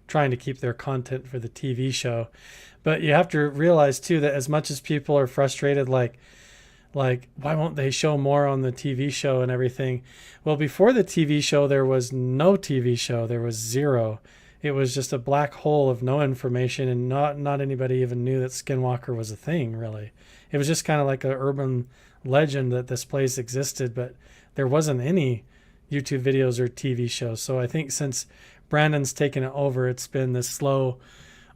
trying to keep their content for the TV show. But you have to realize too that as much as people are frustrated, like why won't they show more on the TV show and everything? Well, before the TV show, there was no TV show. There was zero. It was just a black hole of no information, and not anybody even knew that Skinwalker was a thing, really. It was just kind of like an urban legend that this place existed, but there wasn't any YouTube videos or TV shows. So I think since Brandon's taken it over, it's been this slow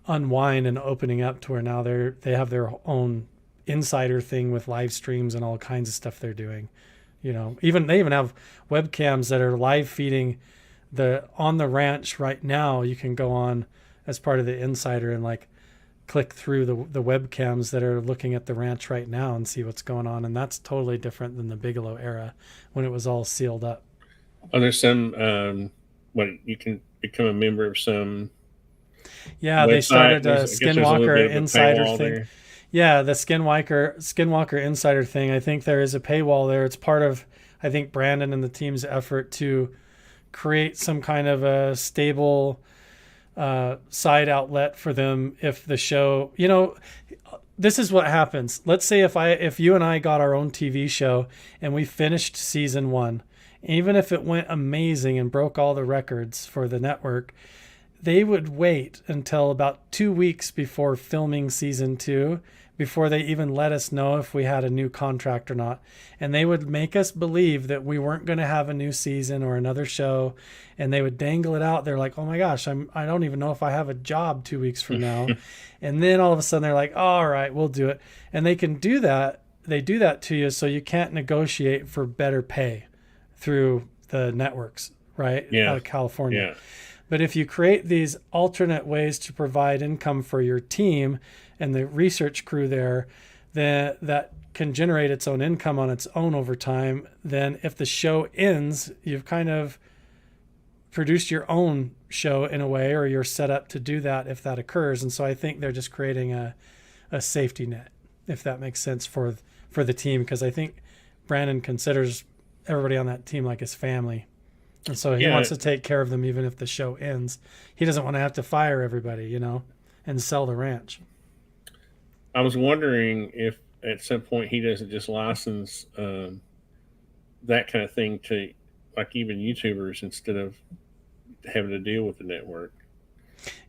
unwind and opening up to where now they have their own insider thing with live streams and all kinds of stuff they're doing. Even they even have webcams that are live feeding on the ranch right now. You can go on as part of the insider and like click through the webcams that are looking at the ranch right now and see what's going on. And that's totally different than the Bigelow era when it was all sealed up. Oh, there's some, you can become a member of some Yeah, they website. started a I guess there's a little Skinwalker bit of a Insider paywall thing. there. Yeah, the Skinwalker Insider thing. I think there is a paywall there. It's part of, I think, Brandon and the team's effort to create some kind of a stable side outlet for them if the show, this is what happens. Let's say if you and I got our own TV show and we finished season 1, even if it went amazing and broke all the records for the network, they would wait until about 2 weeks before filming season 2 before they even let us know if we had a new contract or not. And they would make us believe that we weren't going to have a new season or another show. And they would dangle it out. They're like, oh my gosh, I don't even know if I have a job 2 weeks from now. And then all of a sudden they're like, all right, we'll do it. And they can do that. They do that to you so you can't negotiate for better pay through the networks, right? Yeah. Out of California. Yeah. But if you create these alternate ways to provide income for your team and the research crew there, then that can generate its own income on its own over time. Then if the show ends, you've kind of produced your own show in a way, or you're set up to do that if that occurs. And so I think they're just creating a safety net, if that makes sense for the team, because I think Brandon considers everybody on that team like his family. And so he wants to take care of them even if the show ends. He doesn't want to have to fire everybody, and sell the ranch. I was wondering if at some point he doesn't just license that kind of thing to like even YouTubers instead of having to deal with the network.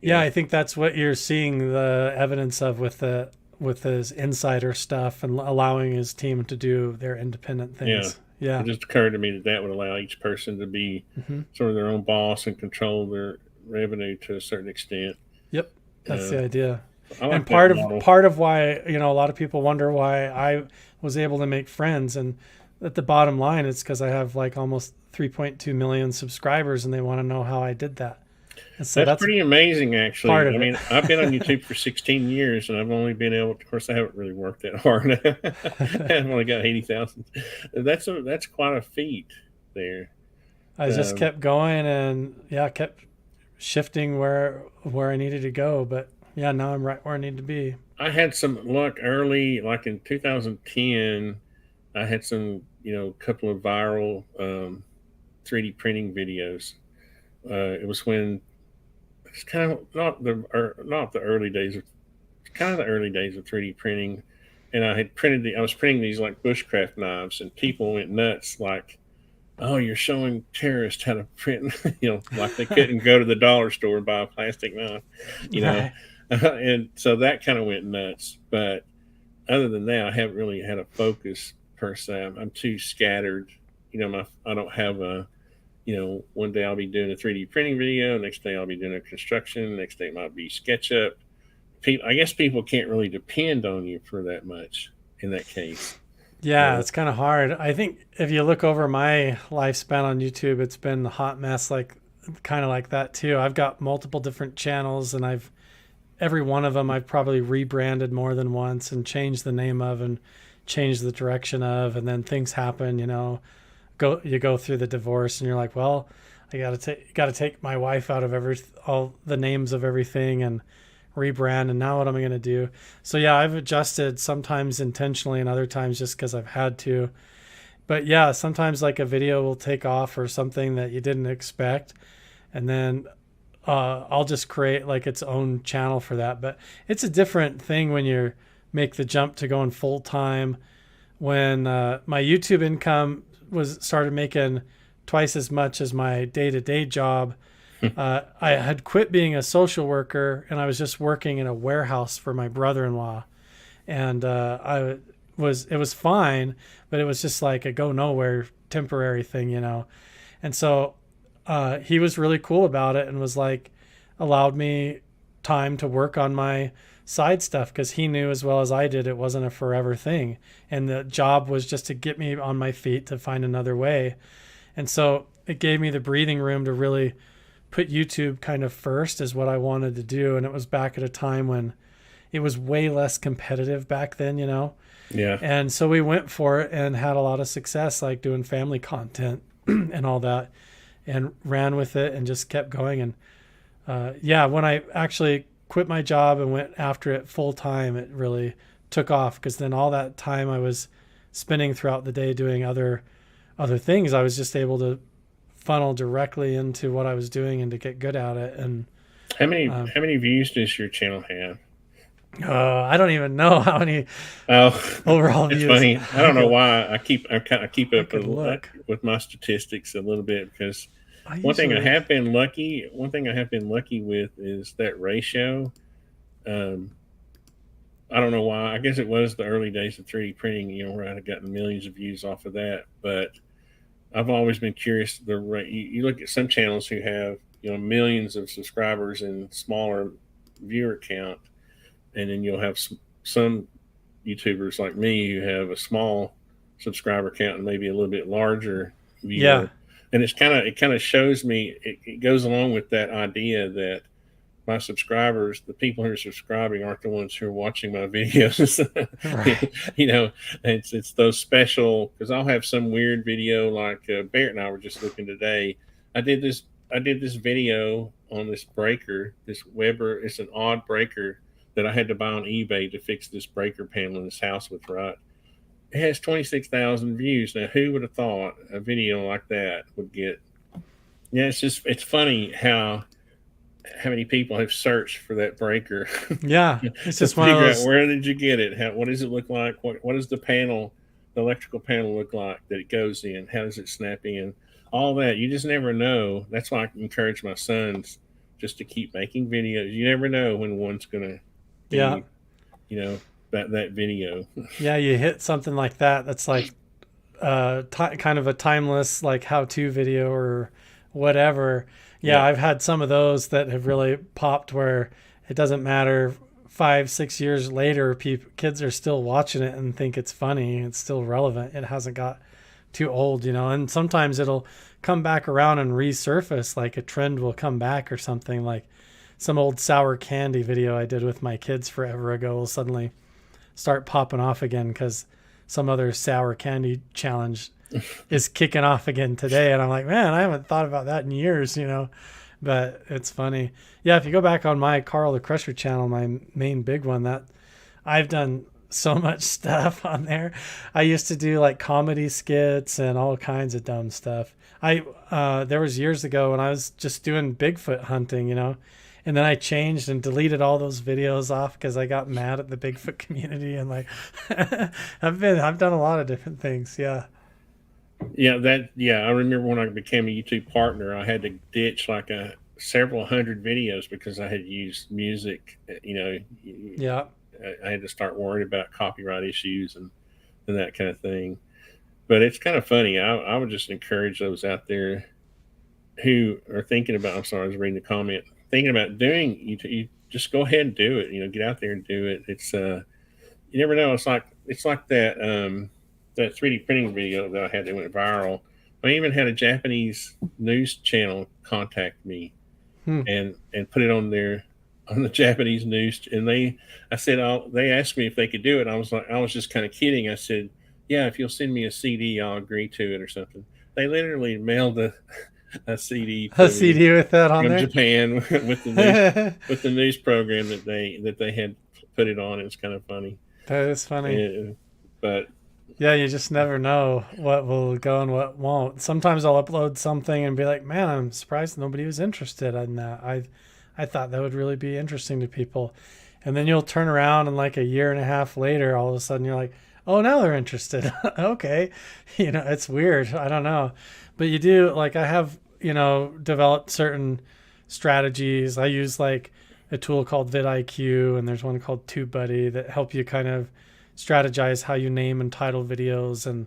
Yeah, I think that's what you're seeing the evidence of with his insider stuff and allowing his team to do their independent things. Yeah. It just occurred to me that would allow each person to be sort of their own boss and control their revenue to a certain extent. Yep, that's the idea. Like and part of why a lot of people wonder why I was able to make friends, and at the bottom line, it's because I have like almost 3.2 million subscribers, and they want to know how I did that. And so that's pretty amazing, actually. I mean, I've been on YouTube for 16 years, and I've only been able to, of course, I haven't really worked that hard. I've only got 80,000. That's quite a feat there. I just kept going and kept shifting where I needed to go. But now I'm right where I need to be. I had some luck early, like in 2010. I had some, couple of viral 3D printing videos. It was when it's kind of not the early days of kind of the early days of 3D printing, and I was printing these like bushcraft knives, and people went nuts like, oh, you're showing terrorists how to print, like they couldn't go to the dollar store and buy a plastic knife, Right. And so that kind of went nuts. But other than that, I haven't really had a focus per se. I'm too scattered. I don't have a, one day I'll be doing a 3D printing video, next day I'll be doing a construction, next day it might be SketchUp. I guess people can't really depend on you for that much in that case. Yeah, it's kind of hard. I think if you look over my lifespan on YouTube, it's been a hot mess, kind of like that too. I've got multiple different channels, and every one of them I've probably rebranded more than once and changed the name of and changed the direction of, and then things happen, you go through the divorce and you're like, well, I got to take my wife out of all the names of everything and rebrand, and now what am I going to do? So I've adjusted, sometimes intentionally and other times just because I've had to. But sometimes like a video will take off or something that you didn't expect, and then I'll just create like its own channel for that. But it's a different thing when you make the jump to going full time. When my YouTube income started making twice as much as my day-to-day job, I had quit being a social worker, and I was just working in a warehouse for my brother-in-law. And it was fine, but it was just like a go nowhere temporary thing, And so he was really cool about it and was like, allowed me time to work on my side stuff, because he knew as well as I did it wasn't a forever thing. And the job was just to get me on my feet to find another way. And so it gave me the breathing room to really put YouTube kind of first as what I wanted to do. And it was back at a time when it was way less competitive back then, Yeah. And so we went for it and had a lot of success, like doing family content and all that, and ran with it and just kept going. And Yeah, when I actually quit my job and went after it full time, it really took off, because then all that time I was spending throughout the day doing other things, I was just able to funnel directly into what I was doing and to get good at it. And How many views does your channel have? I don't even know how many Oh, overall it's views. funny. I don't know why I keep I up could look. with my statistics a little bit, because I one thing I usually, have been lucky. One thing I have been lucky with is that ratio. Um, I don't know why. I guess it was the early days of 3D printing, where I'd gotten millions of views off of that. But I've always been curious. You look at some channels who have millions of subscribers and smaller viewer count, and then you'll have some YouTubers like me who have a small subscriber count and maybe a little bit larger yeah, viewer. And it kind of shows me, it goes along with that idea that my subscribers, the people who are subscribing, aren't the ones who are watching my videos. right. It's those special, because I'll have some weird video like Barrett and I were just looking today. I did this I did this video on this breaker, this Weber. It's an odd breaker that I had to buy on eBay to fix this breaker panel in this house with. Right, it has 26,000 views. Now, who would have thought a video like that would get? Yeah, it's funny how many people have searched for that breaker Yeah, it's to just one of figure out those. where did you get it? What does it look like? What does the electrical panel look like that it goes in? How does it snap in? All that. You just never know. That's why I encourage my sons just to keep making videos. You never know when one's gonna Yeah, be, that video. yeah, you hit something like that. That's like kind of a timeless like how-to video or whatever. Yeah, Yeah. I've had some of those that have really popped where it doesn't matter 5, 6 years later, kids are still watching it and think it's funny. It's still relevant. It hasn't got too old, and sometimes it'll come back around and resurface, like a trend will come back or something, like some old sour candy video I did with my kids forever ago will suddenly start popping off again because some other sour candy challenge is kicking off again today. And I'm like, man, I haven't thought about that in years. But it's funny. Yeah, if you go back on my Carl the Crusher channel, my main big one, that I've done so much stuff on there. I used to do like comedy skits and all kinds of dumb stuff. There was years ago when I was just doing Bigfoot hunting. And then I changed and deleted all those videos off because I got mad at the Bigfoot community and like I've done a lot of different things. Yeah. I remember when I became a YouTube partner, I had to ditch like several hundred videos because I had used music. Yeah. I had to start worrying about copyright issues and that kind of thing. But it's kind of funny. I would just encourage those out there who are thinking about. I'm sorry, I was reading the comment. Thinking about doing, you just go ahead and do it. Get out there and do it. It's you never know. It's like that 3D printing video that I had that went viral. I even had a Japanese news channel contact me Hmm. and put it on the Japanese news, and they asked me if they could do it. I was just kind of kidding. I said, yeah, if you'll send me a CD, I'll agree to it or something. They literally mailed a CD A to me CD with that on from there. Japan with the news program that they had put it on. It's kind of funny. That is funny. But Yeah, you just never know what will go and what won't. Sometimes I'll upload something and be like, man, I'm surprised nobody was interested in that. I thought that would really be interesting to people. And then you'll turn around and like a year and a half later, all of a sudden you're like, oh, now they're interested. Okay. It's weird. I don't know. But you do, like, I have, developed certain strategies. I use like a tool called vidIQ, and there's one called TubeBuddy that help you kind of strategize how you name and title videos and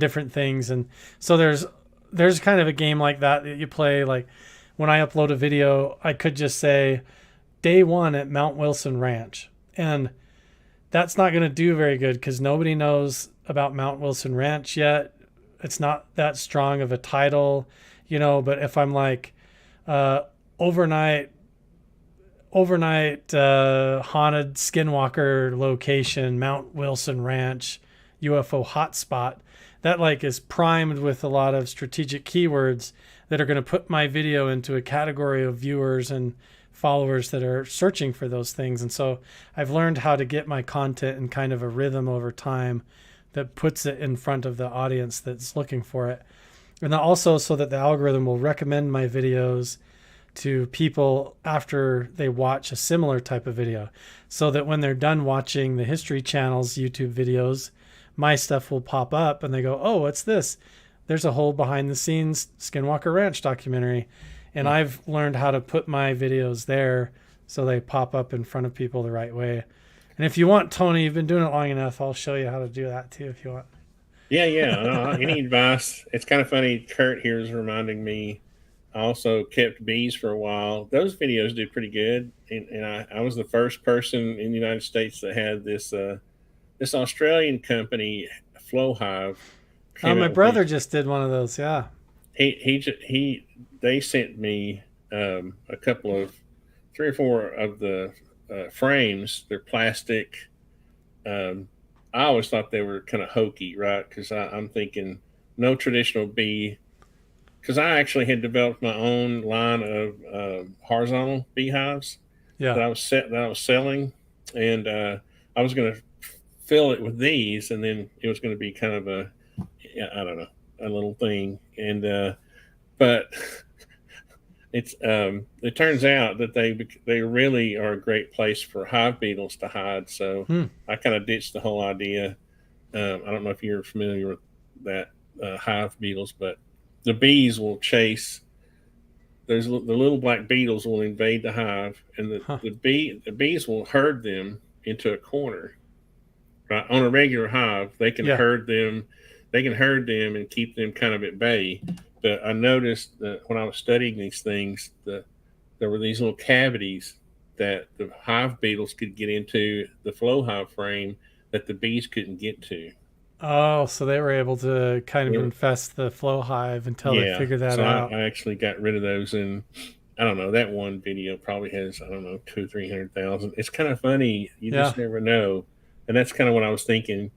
different things. And so there's kind of a game like that you play. Like when I upload a video, I could just say day 1 at Mount Wilson Ranch, and that's not going to do very good because nobody knows about Mount Wilson Ranch yet. It's not that strong of a title, but if I'm like overnight haunted skinwalker location, Mount Wilson Ranch, UFO hotspot, that like is primed with a lot of strategic keywords that are going to put my video into a category of viewers and followers that are searching for those things. And so I've learned how to get my content in kind of a rhythm over time that puts it in front of the audience that's looking for it. And also so that the algorithm will recommend my videos to people after they watch a similar type of video, so that when they're done watching the History Channel's YouTube videos, my stuff will pop up and they go, oh, what's this? There's a whole behind the scenes Skinwalker Ranch documentary. And I've learned how to put my videos there so they pop up in front of people the right way. And if you want, Tony, you've been doing it long enough, I'll show you how to do that too if you want. Yeah. No, any advice? It's kind of funny. Kurt here is reminding me. I also kept bees for a while. Those videos did pretty good, and I was the first person in the United States that had this this Australian company, Flow Hive. Oh, my brother just did one of those. Yeah. They sent me a couple of 3 or 4 of the frames. They're plastic. I always thought they were kind of hokey, right? Because I'm thinking no traditional bee. Because I actually had developed my own line of horizontal beehives that I was selling, and I was going to fill it with these, and then it was going to be kind of a little thing, and but it turns out that they really are a great place for hive beetles to hide. So I kind of ditched the whole idea. I don't know if you're familiar with that hive beetles, but the bees will chase. The little black beetles will invade the hive, and the bees will herd them into a corner. Right on a regular hive, they can herd them. They can herd them and keep them kind of at bay. But I noticed that when I was studying these things, there were these little cavities that the hive beetles could get into the flow hive frame that the bees couldn't get to. Oh, so they were able to kind of infest the flow hive until they figured that out. I actually got rid of those, and I don't know, that one video probably has, I don't know, 200,000-300,000. It's kind of funny. You just never know. And that's kind of what I was thinking.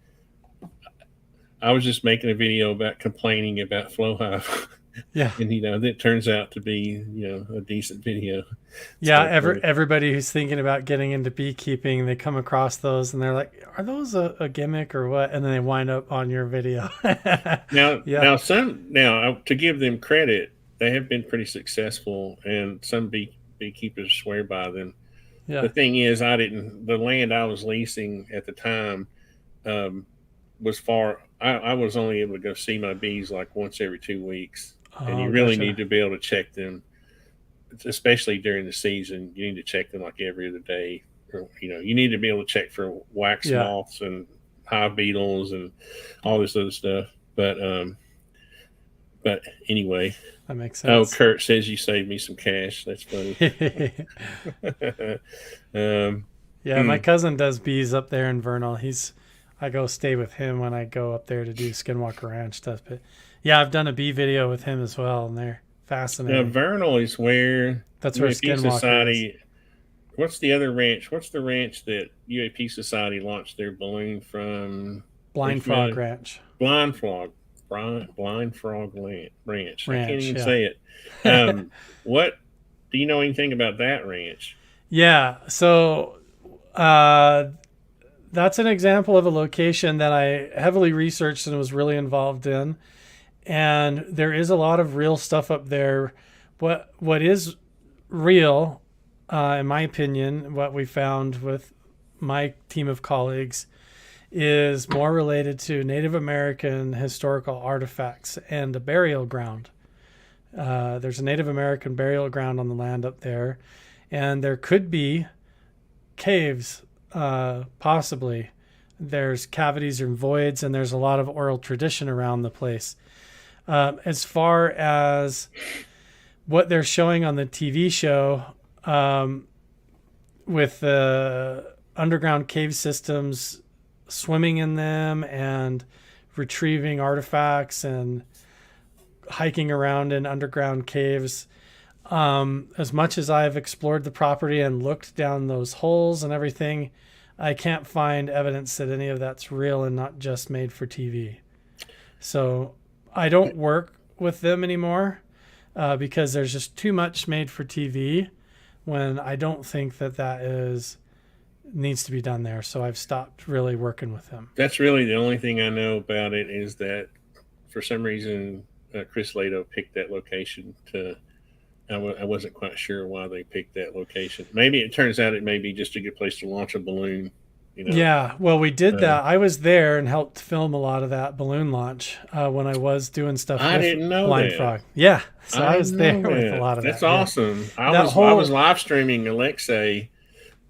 I was just making a video about complaining about flow hive. Yeah. And, it turns out to be, a decent video. Everybody who's thinking about getting into beekeeping, they come across those and they're like, are those a gimmick or what? And then they wind up on your video. Now, to give them credit, they have been pretty successful, and some beekeepers swear by them. Yeah. The thing is, the land I was leasing at the time was far. I was only able to go see my bees like once every 2 weeks. And you really need to be able to check them, especially during the season. You need to check them like every other day. Or, you need to be able to check for wax moths and hive beetles and all this other stuff. But anyway, that makes sense. Oh, Kurt says you saved me some cash. That's funny. My cousin does bees up there in Vernal. I go stay with him when I go up there to do Skinwalker Ranch stuff. But yeah, I've done a bee video with him as well, and they're fascinating. Now, Vernal is where that's where Skinwalker Society is. What's the other ranch? What's the ranch that UAP Society launched their balloon from? Blind Frog Ranch. Blind Frog Ranch. I can't even say it. What do you know anything about that ranch? Yeah, so that's an example of a location that I heavily researched and was really involved in. And there is a lot of real stuff up there. What is real, in my opinion, what we found with my team of colleagues is more related to Native American historical artifacts and a burial ground. There's a Native American burial ground on the land up there, and there could be caves, possibly. There's cavities and voids, and there's a lot of oral tradition around the place. As far as what they're showing on the TV show, with the underground cave systems, swimming in them and retrieving artifacts and hiking around in underground caves. As much as I've explored the property and looked down those holes and everything, I can't find evidence that any of that's real and not just made for TV. So I don't work with them anymore because there's just too much made for TV when I don't think that is needs to be done there. So I've stopped really working with them. That's really the only thing I know about it, is that for some reason Chris Lato picked that location to. I wasn't quite sure why they picked that location. Maybe it turns out it may be just a good place to launch a balloon. Yeah, well, we did that. I was there and helped film a lot of that balloon launch when I was doing stuff I with didn't know Blind that. Frog. Yeah, so I was there with a lot of That's that. awesome. Yeah. I was live streaming Alexei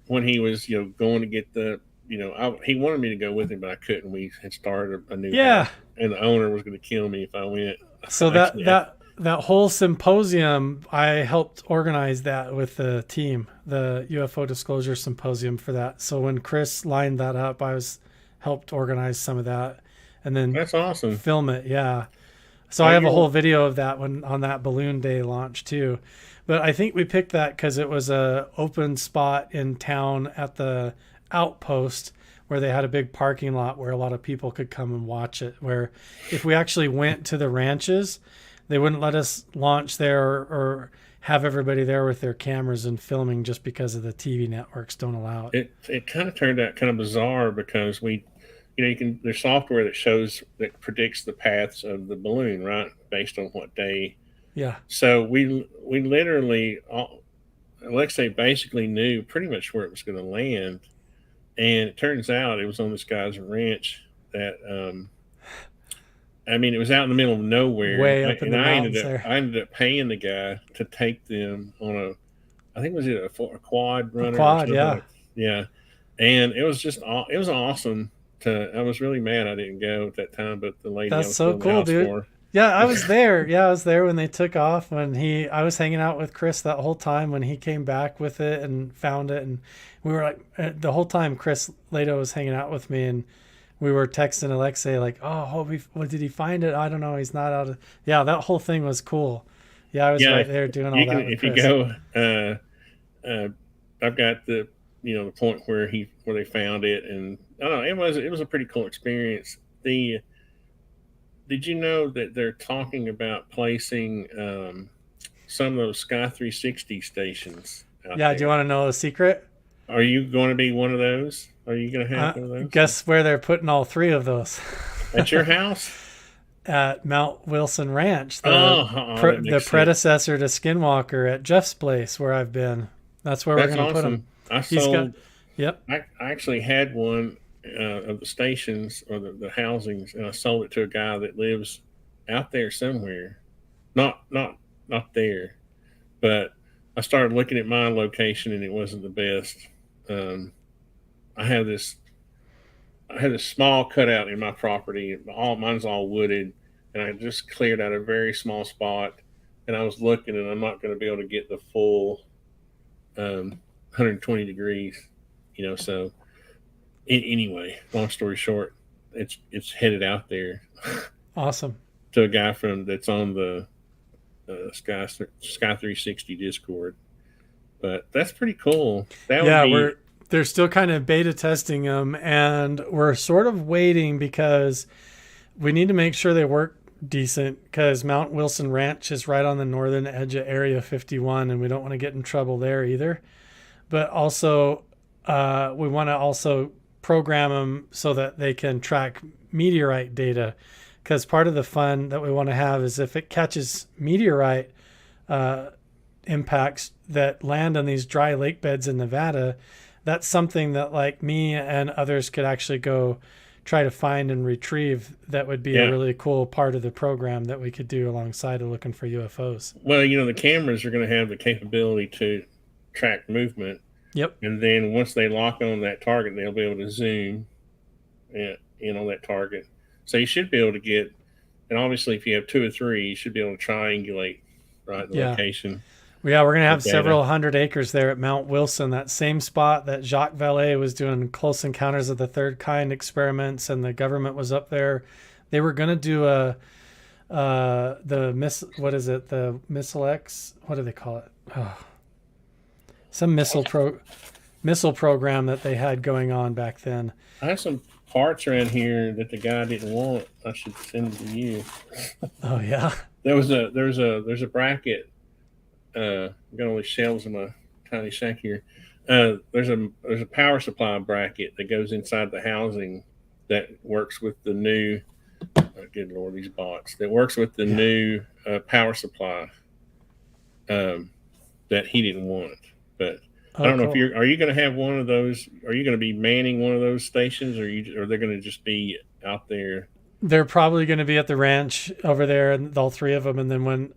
when he was going to get the he wanted me to go with him, but I couldn't. We had started a new house, and the owner was going to kill me if I went. So that whole symposium, I helped organize that with the team, the UFO Disclosure Symposium for that. So when Chris lined that up, I helped organize some of that, and then that's awesome. Film it, yeah. So I have a whole video of that one on that balloon day launch too. But I think we picked that because it was a open spot in town at the outpost where they had a big parking lot where a lot of people could come and watch it. Where if we actually went to the ranches, they wouldn't let us launch there or have everybody there with their cameras and filming just because of the TV networks don't allow it. It kind of turned out kind of bizarre because there's software that predicts the paths of the balloon, right, based on what day. Yeah. So we literally, Alexei basically knew pretty much where it was going to land, and it turns out it was on this guy's ranch that. It was out in the middle of nowhere. Way up in the mountains there. I ended up paying the guy to take them on I think was it a quad runner? A quad, yeah. Yeah. And it was awesome. I was really mad I didn't go at that time, but the lady That's so cool, dude. Yeah, I was there. Yeah, I was there when they took off. I was hanging out with Chris that whole time when he came back with it and found it. And we were like, the whole time Chris Lato was hanging out with me, and we were texting Alexei like, did he find it? I don't know. He's not out of. Yeah, that whole thing was cool. Yeah, I was right there doing all that. If you go, I've got the the point where they found it, and I don't know, it was a pretty cool experience. Did you know that they're talking about placing some of those Sky 360 stations out there? Do you want to know a secret? Are you going to be one of those? Are you going to have one of those? Guess where they're putting all three of those? At your house? At Mount Wilson Ranch, the predecessor to Skinwalker, at Jeff's place where I've been. That's where we're going to put them. Yep. I actually had one of the stations or the housings, and I sold it to a guy that lives out there somewhere. Not there, but I started looking at my location, and it wasn't the best. I had this small cutout in my property. Mine's all wooded, and I just cleared out a very small spot. And I was looking, and I'm not going to be able to get the full 120 degrees, So anyway, long story short, it's headed out there. Awesome. To a guy that's on the Sky 360 Discord, but that's pretty cool. They're still kind of beta testing them, and we're sort of waiting because we need to make sure they work decent, because Mount Wilson Ranch is right on the northern edge of Area 51, and we don't want to get in trouble there either. But also, we want to also program them so that they can track meteorite data, because part of the fun that we want to have is if it catches meteorite impacts that land on these dry lake beds in Nevada, that's something that like me and others could actually go try to find and retrieve. That would be a really cool part of the program that we could do alongside of looking for UFOs. Well, the cameras are going to have the capability to track movement. Yep. And then once they lock on that target, they'll be able to zoom in on that target. So you should be able to get, and obviously if you have two or three, you should be able to triangulate the location. Yeah, we're going to have several hundred acres there at Mount Wilson, that same spot that Jacques Vallée was doing Close Encounters of the Third Kind experiments, and the government was up there. They were going to do the Missile X, what do they call it? Oh. Some missile missile program that they had going on back then. I have some parts around here that the guy didn't want. I should send them to you. Oh yeah. There's a bracket. I've got all these shelves in my tiny shack here. There's a power supply bracket that goes inside the housing that works with the new. Oh, good Lord, these bots that works with the new power supply that he didn't want. But I don't know if are you going to have one of those? Are you going to be manning one of those stations, or are they going to just be out there? They're probably going to be at the ranch over there, and all three of them. And then when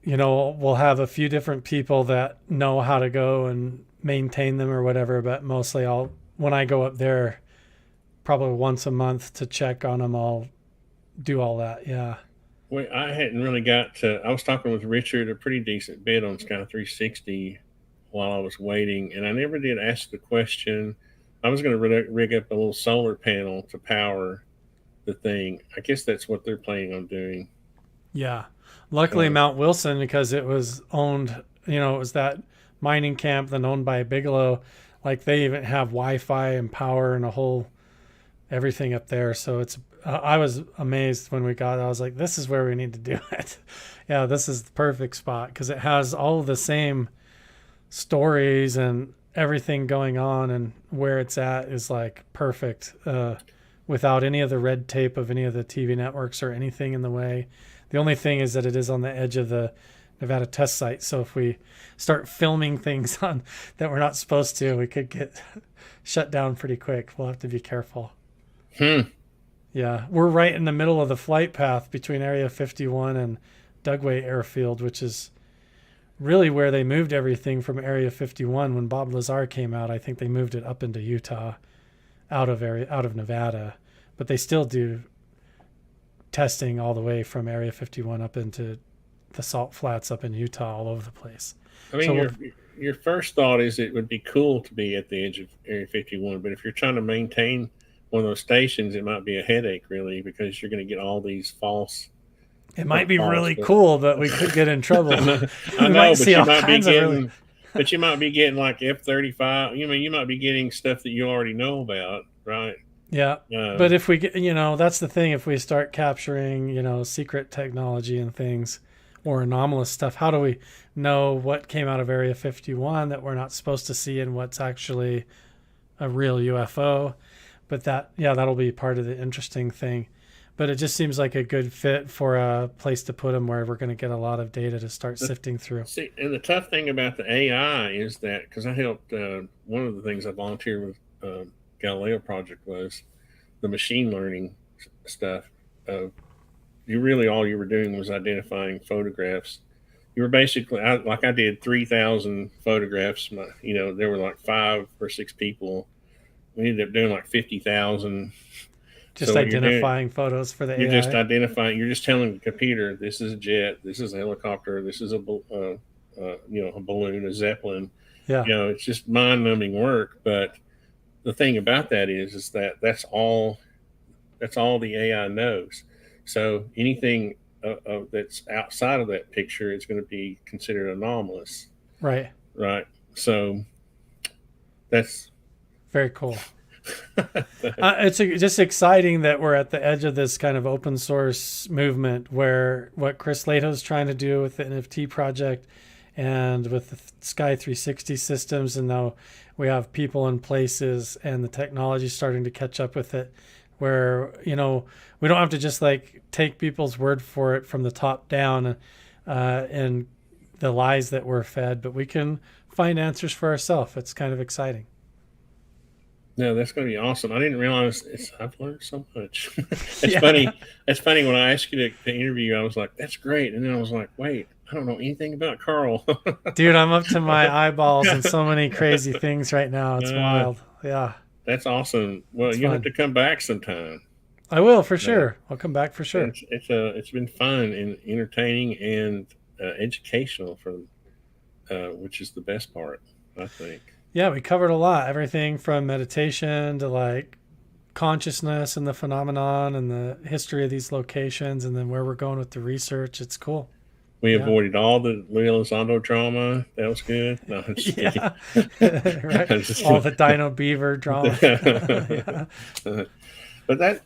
we'll have a few different people that know how to go and maintain them or whatever. But mostly, when I go up there, probably once a month to check on them, I'll do all that. Yeah. Well, I hadn't really got to. I was talking with Richard a pretty decent bit on Sky 360 while I was waiting, and I never did ask the question. I was going to rig up a little solar panel to power the thing. I guess that's what they're planning on doing. Yeah. Luckily, Mount Wilson, because it was owned, it was that mining camp then owned by Bigelow. Like they even have Wi-Fi and power and everything up there. So it's, I was amazed when we got it. I was like, this is where we need to do it. Yeah, this is the perfect spot because it has all of the same stories and everything going on, and where it's at is like perfect without any of the red tape of any of the TV networks or anything in the way. The only thing is that it is on the edge of the Nevada test site. So if we start filming things on that we're not supposed to, we could get shut down pretty quick. We'll have to be careful. Yeah, we're right in the middle of the flight path between Area 51 and Dugway Airfield, which is really where they moved everything from Area 51 when Bob Lazar came out. I think they moved it up into Utah, out of Nevada, but they still do testing all the way from Area 51 up into the salt flats up in Utah, all over the place. I mean, so your first thought is it would be cool to be at the edge of Area 51, but if you're trying to maintain one of those stations, it might be a headache, really, because you're going to get all these false. It might be really cool, but we could get in trouble. I know, but you might be getting, but you might be getting like F-35. You might be getting stuff that you already know about, right? Yeah, but if we get, that's the thing. If we start capturing, secret technology and things or anomalous stuff, how do we know what came out of Area 51 that we're not supposed to see and what's actually a real UFO? But that'll be part of the interesting thing. But it just seems like a good fit for a place to put them where we're going to get a lot of data to start sifting through. See, and the tough thing about the AI is that, because I helped, one of the things I volunteered with Galileo project was the machine learning stuff. All you were doing was identifying photographs. You were basically, I did 3,000 photographs. There were like 5 or 6 people. We ended up doing like 50,000. Just identifying photos for the AI. You're just identifying. You're just telling the computer, this is a jet, this is a helicopter, this is a balloon, a zeppelin. Yeah. It's just mind-numbing work. But the thing about that is that that's all the AI knows. So anything that's outside of that picture is going to be considered anomalous. Right. Right. So that's very cool. It's just exciting that we're at the edge of this kind of open source movement where what Chris Lato's trying to do with the NFT project and with the Sky 360 systems, and now we have people in places and the technology starting to catch up with it, where we don't have to just like take people's word for it from the top down and the lies that we're fed, but we can find answers for ourselves. It's kind of exciting. No, that's going to be awesome. I didn't realize I've learned so much. It's funny. It's funny when I asked you to interview, I was like, that's great. And then I was like, wait, I don't know anything about Carl. Dude, I'm up to my eyeballs in so many crazy things right now. It's wild. Yeah. That's awesome. Well, you'll have to come back sometime. I will, for sure. I'll come back for sure. It's been fun and entertaining and educational which is the best part, I think. Yeah, we covered a lot. Everything from meditation to like consciousness and the phenomenon and the history of these locations, and then where we're going with the research. It's cool. We Yeah. avoided all the Elizondo drama. That was good. No, I'm just kidding. Yeah. Right. I'm just All kidding. the Dino Beaver drama. Yeah. But that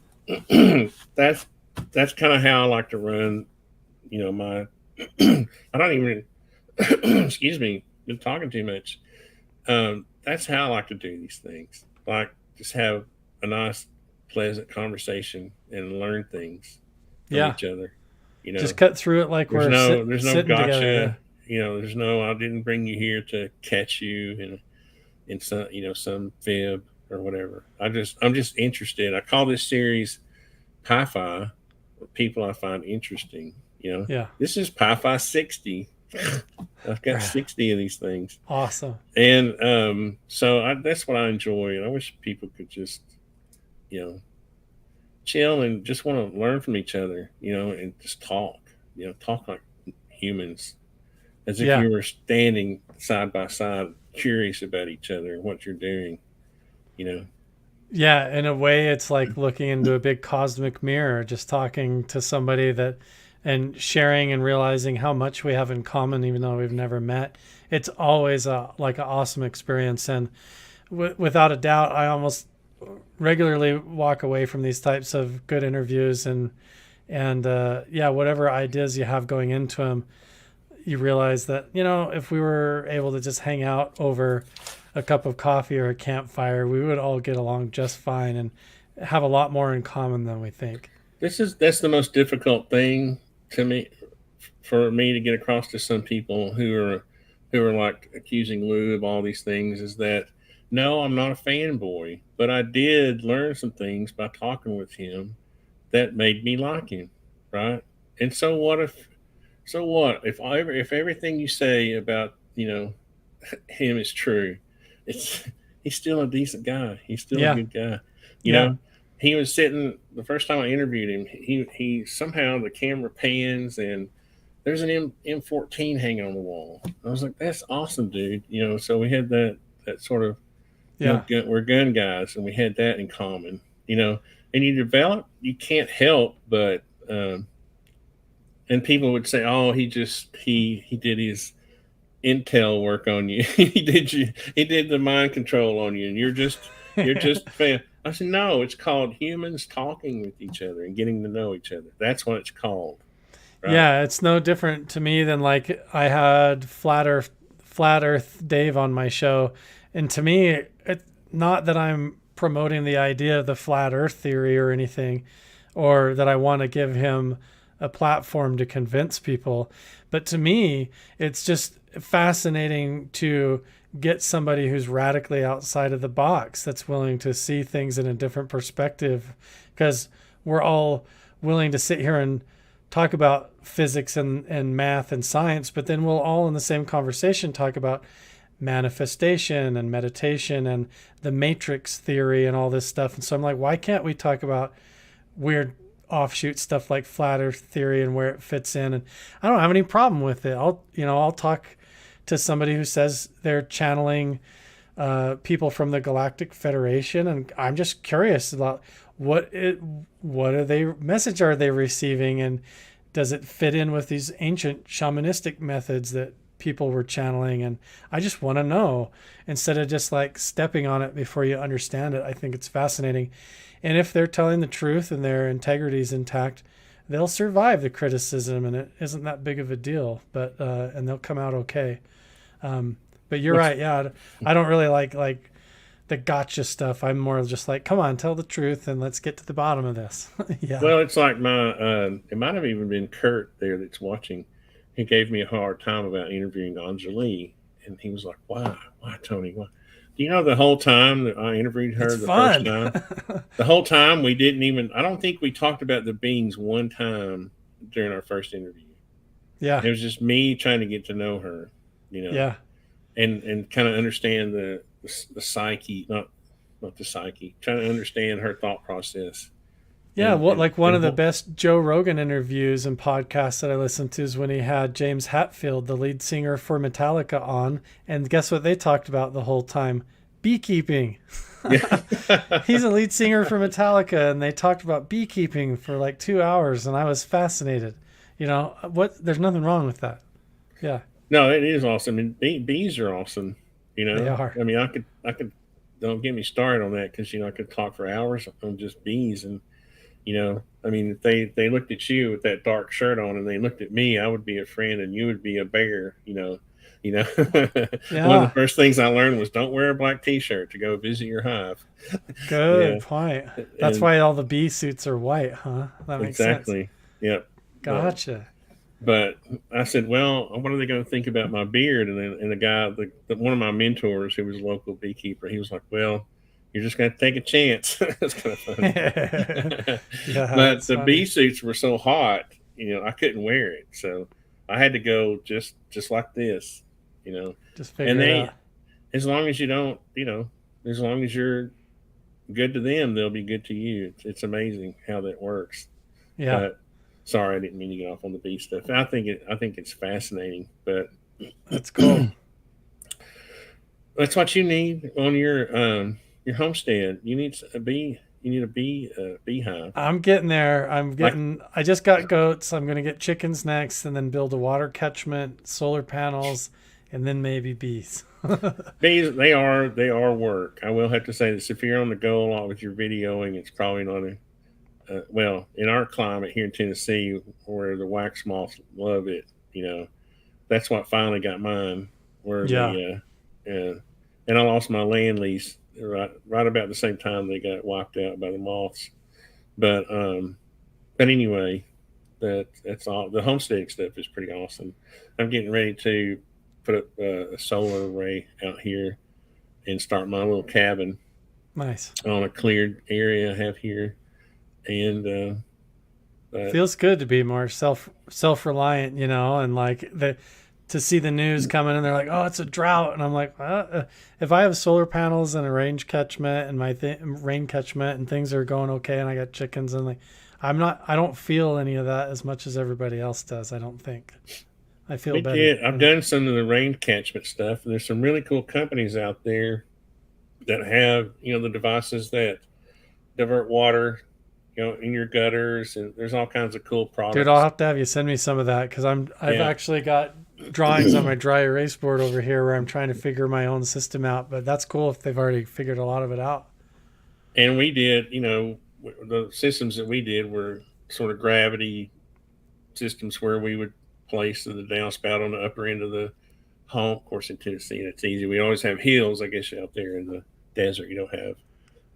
that's that's kind of how I like to run. My I don't even excuse me, been talking too much. That's how I like to do these things. Like just have a nice, pleasant conversation and learn things from Yeah. each other. You know, Just cut through it like we're there's no sitting together. Yeah. gotcha. There's no I didn't bring you here to catch you in some some fib or whatever. I'm just interested. I call this series PiFi, people I find interesting. Yeah. This is PiFi 60. I've got 60 of these things. Awesome. And so that's what I enjoy. And I wish people could just, chill and just want to learn from each other, and just talk like humans, as if Yeah. you were standing side by side, curious about each other and what you're doing, Yeah, in a way, it's like looking into a big cosmic mirror, just talking to somebody and sharing and realizing how much we have in common, even though we've never met. It's always like an awesome experience. And without a doubt, I almost regularly walk away from these types of good interviews and whatever ideas you have going into them, you realize that, if we were able to just hang out over a cup of coffee or a campfire, we would all get along just fine and have a lot more in common than we think. That's the most difficult thing for me to get across to some people who are like accusing Lou of all these things, is that no, I'm not a fanboy, but I did learn some things by talking with him that made me like him, right? And so what if everything you say about him is true? He's still a decent guy. He's still a good guy. He was sitting the first time I interviewed him. He somehow the camera pans and there's an M14 hanging on the wall. I was like, that's awesome, dude. So we had that sort of we're gun guys, and we had that in common. And you can't help but and people would say, oh, he did his intel work on you. he did the mind control on you, and you're just a fan. I said, no, it's called humans talking with each other and getting to know each other. That's what it's called. Right? Yeah, it's no different to me than like I had Flat Earth Dave on my show, and to me, it's not that I'm promoting the idea of the flat Earth theory or anything, or that I want to give him a platform to convince people, but to me, it's just fascinating to get somebody who's radically outside of the box, that's willing to see things in a different perspective, because we're all willing to sit here and talk about physics and math and science, but then we'll all in the same conversation talk about manifestation and meditation and the matrix theory and all this stuff. And so I'm like, why can't we talk about weird offshoot stuff like flat earth theory and where it fits in? And I don't have any problem with it. I'll talk to somebody who says they're channeling people from the Galactic Federation, and I'm just curious about what message are they receiving, and does it fit in with these ancient shamanistic methods that people were channeling? And I just want to know, instead of just like stepping on it before you understand it. I think it's fascinating, and if they're telling the truth and their integrity is intact, they'll survive the criticism, and it isn't that big of a deal. But and they'll come out okay. But you're right. Yeah, I don't really like the gotcha stuff. I'm more just like, come on, tell the truth and let's get to the bottom of this. Yeah. Well, it's like it might have even been Kurt there that's watching. He gave me a hard time about interviewing Anjali, and he was like, why, Tony? Why? Do you know the whole time that I interviewed her, It's fun. First time, the whole time I don't think we talked about the beings one time during our first interview. Yeah. It was just me trying to get to know her, Yeah. and kind of understand the psyche, not the psyche, trying to understand her thought process. Yeah, one of the best Joe Rogan interviews and podcasts that I listened to is when he had James Hetfield, the lead singer for Metallica, on, and guess what they talked about the whole time? Beekeeping. He's a lead singer for Metallica, and they talked about beekeeping for like 2 hours, and I was fascinated. what? There's nothing wrong with that. Yeah, No, it is awesome. And bees are awesome. they are. I mean, I could. Don't get me started on that because I could talk for hours on just bees. And I mean, if they looked at you with that dark shirt on and they looked at me, I would be a friend and you would be a bear. One of the Yeah, first things I learned was don't wear a black T-shirt to go visit your hive. Yeah, good point. That's and why all the bee suits are white, huh? That makes sense. exactly. Yep. But Gotcha. But I said, well, what are they going to think about my beard? And the guy, one of my mentors, who was a local beekeeper, he was like, well, you're just going to take a chance. It's kind of funny. Yeah, But that's the bee funny. suits were so hot, I couldn't wear it. So I had to go just like this, you know. Just And figure it out. as long as you don't, as long as you're good to them, they'll be good to you. It's amazing how that works. Yeah, But sorry, I didn't mean to get off on the bee stuff. I think it's fascinating, but that's cool. that's what you need on your homestead. You need a bee. You need a beehive. I'm getting there. Like I just got goats. I'm going to get chickens next and then build a water catchment, solar panels, and then maybe bees. bees, they are work. I will have to say this: if you're on the go a lot with your videoing, it's probably not a well, in our climate here in Tennessee, where the wax moths love it, that's what finally got mine. Where Yeah. and I lost my land lease right about the same time they got wiped out by the moths. But anyway, that's all. The homesteading stuff is pretty awesome. I'm getting ready to put up a solar array out here and start my little cabin Nice. on a cleared area I have here, and but Feels good to be more self-reliant, and like to see the news coming and they're like, "Oh, it's a drought." And I'm like, if I have solar panels and a range catchment and my rain catchment and things are going okay and I got chickens and like I don't feel any of that as much as everybody else does, I don't think. I feel we better. did. I've done some of the rain catchment stuff, and there's some really cool companies out there that have the devices that divert water, in your gutters, and there's all kinds of cool Dude, I'll products. have to have you send me some of that because I've Yeah, actually got drawings on my dry erase board over here where I'm trying to figure my own system out. But that's cool if they've already figured a lot of it out. and we did. The systems that we did were sort of gravity systems where we would place the downspout on the upper end of the home. Of course, in Tennessee, it's easy. We always have hills. I guess out there in the desert, you don't have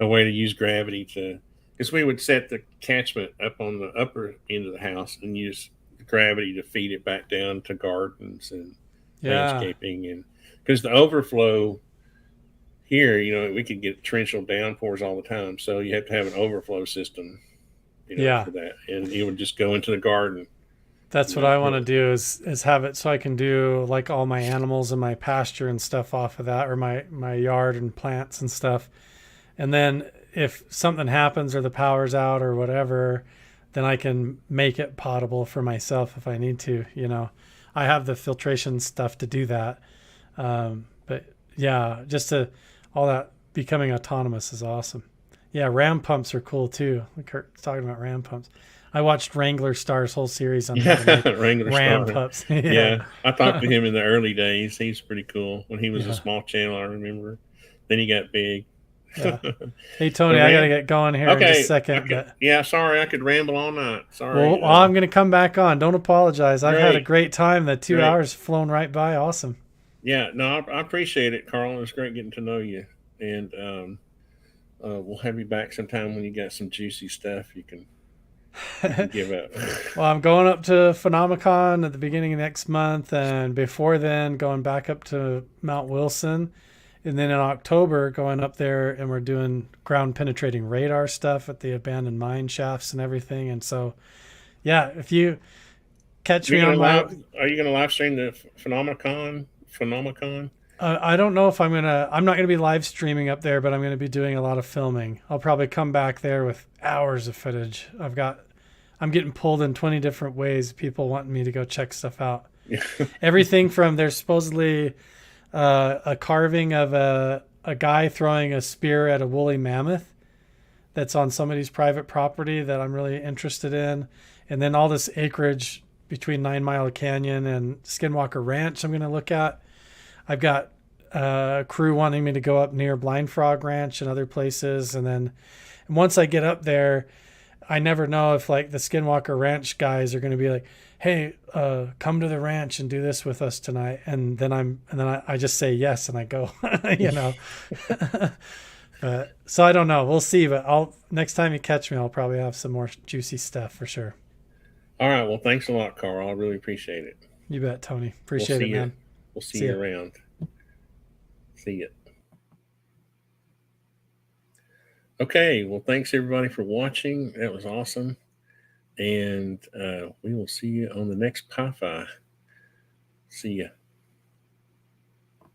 a way to use gravity to, because we would set the catchment up on the upper end of the house and use gravity to feed it back down to gardens and Yeah. landscaping. And because the overflow here, we could get torrential downpours all the time, so you have to have an overflow system, Yeah. for that, and it would just go into the garden. That's what I want to Really. do is have it so I can do like all my animals and my pasture and stuff off of that or my yard and plants and stuff. And then if something happens or the power's out or whatever, then I can make it potable for myself if I need to. I have the filtration stuff to do that. But yeah, all that becoming autonomous is awesome. Yeah, ram pumps are cool too. Like Kurt's talking about ram pumps. I watched Wrangler Star's whole series on how to Yeah, make Wrangler ram Star. pumps. Yeah, Yeah, I talked to him in the early days. He's pretty cool when he was a yeah, small channel. I remember. Then he got big. yeah. Hey The Tony, I gotta ram. get going here in just a Okay, second, but yeah. Sorry, I could ramble all night. well, Sorry. I'm gonna come back on. Don't apologize. I've had a Great, great time. The two great. hours flown right by. Awesome. Yeah, no, I appreciate it, Carl. It was great getting to know you, and we'll have you back sometime when you got some juicy stuff you can give up. Well, I'm going up to Phenomicon at the beginning of next month, and before then, going back up to Mount Wilson, and then in October, going up there, and we're doing ground penetrating radar stuff at the abandoned mine shafts and everything. And so, yeah, if you catch me You're on gonna my, live? Are you gonna live stream the Phenomenon? Phenomenon? I don't know if I'm not gonna be live streaming up there, but I'm gonna be doing a lot of filming. I'll probably come back there with hours of footage. I'm getting pulled in 20 different ways. People wanting me to go check stuff out. Everything from there's supposedly a carving of a guy throwing a spear at a woolly mammoth that's on somebody's private property that I'm really interested in, and then all this acreage between 9 Mile Canyon and Skinwalker Ranch I'm going to look at. I've got a crew wanting me to go up near Blind Frog Ranch and other places. And then once I get up there, I never know if like the Skinwalker Ranch guys are going to be like, hey, come to the ranch and do this with us tonight. And then I just say yes and I go, you know. So I don't know. We'll see. But next time you catch me, I'll probably have some more juicy stuff for sure. All right. Well, thanks a lot, Carl. I really appreciate it. You bet, Tony. Appreciate it, man. We'll see you around. See you. Okay. Well, thanks everybody for watching. That was awesome. And we will see you on the next PiFi. See ya.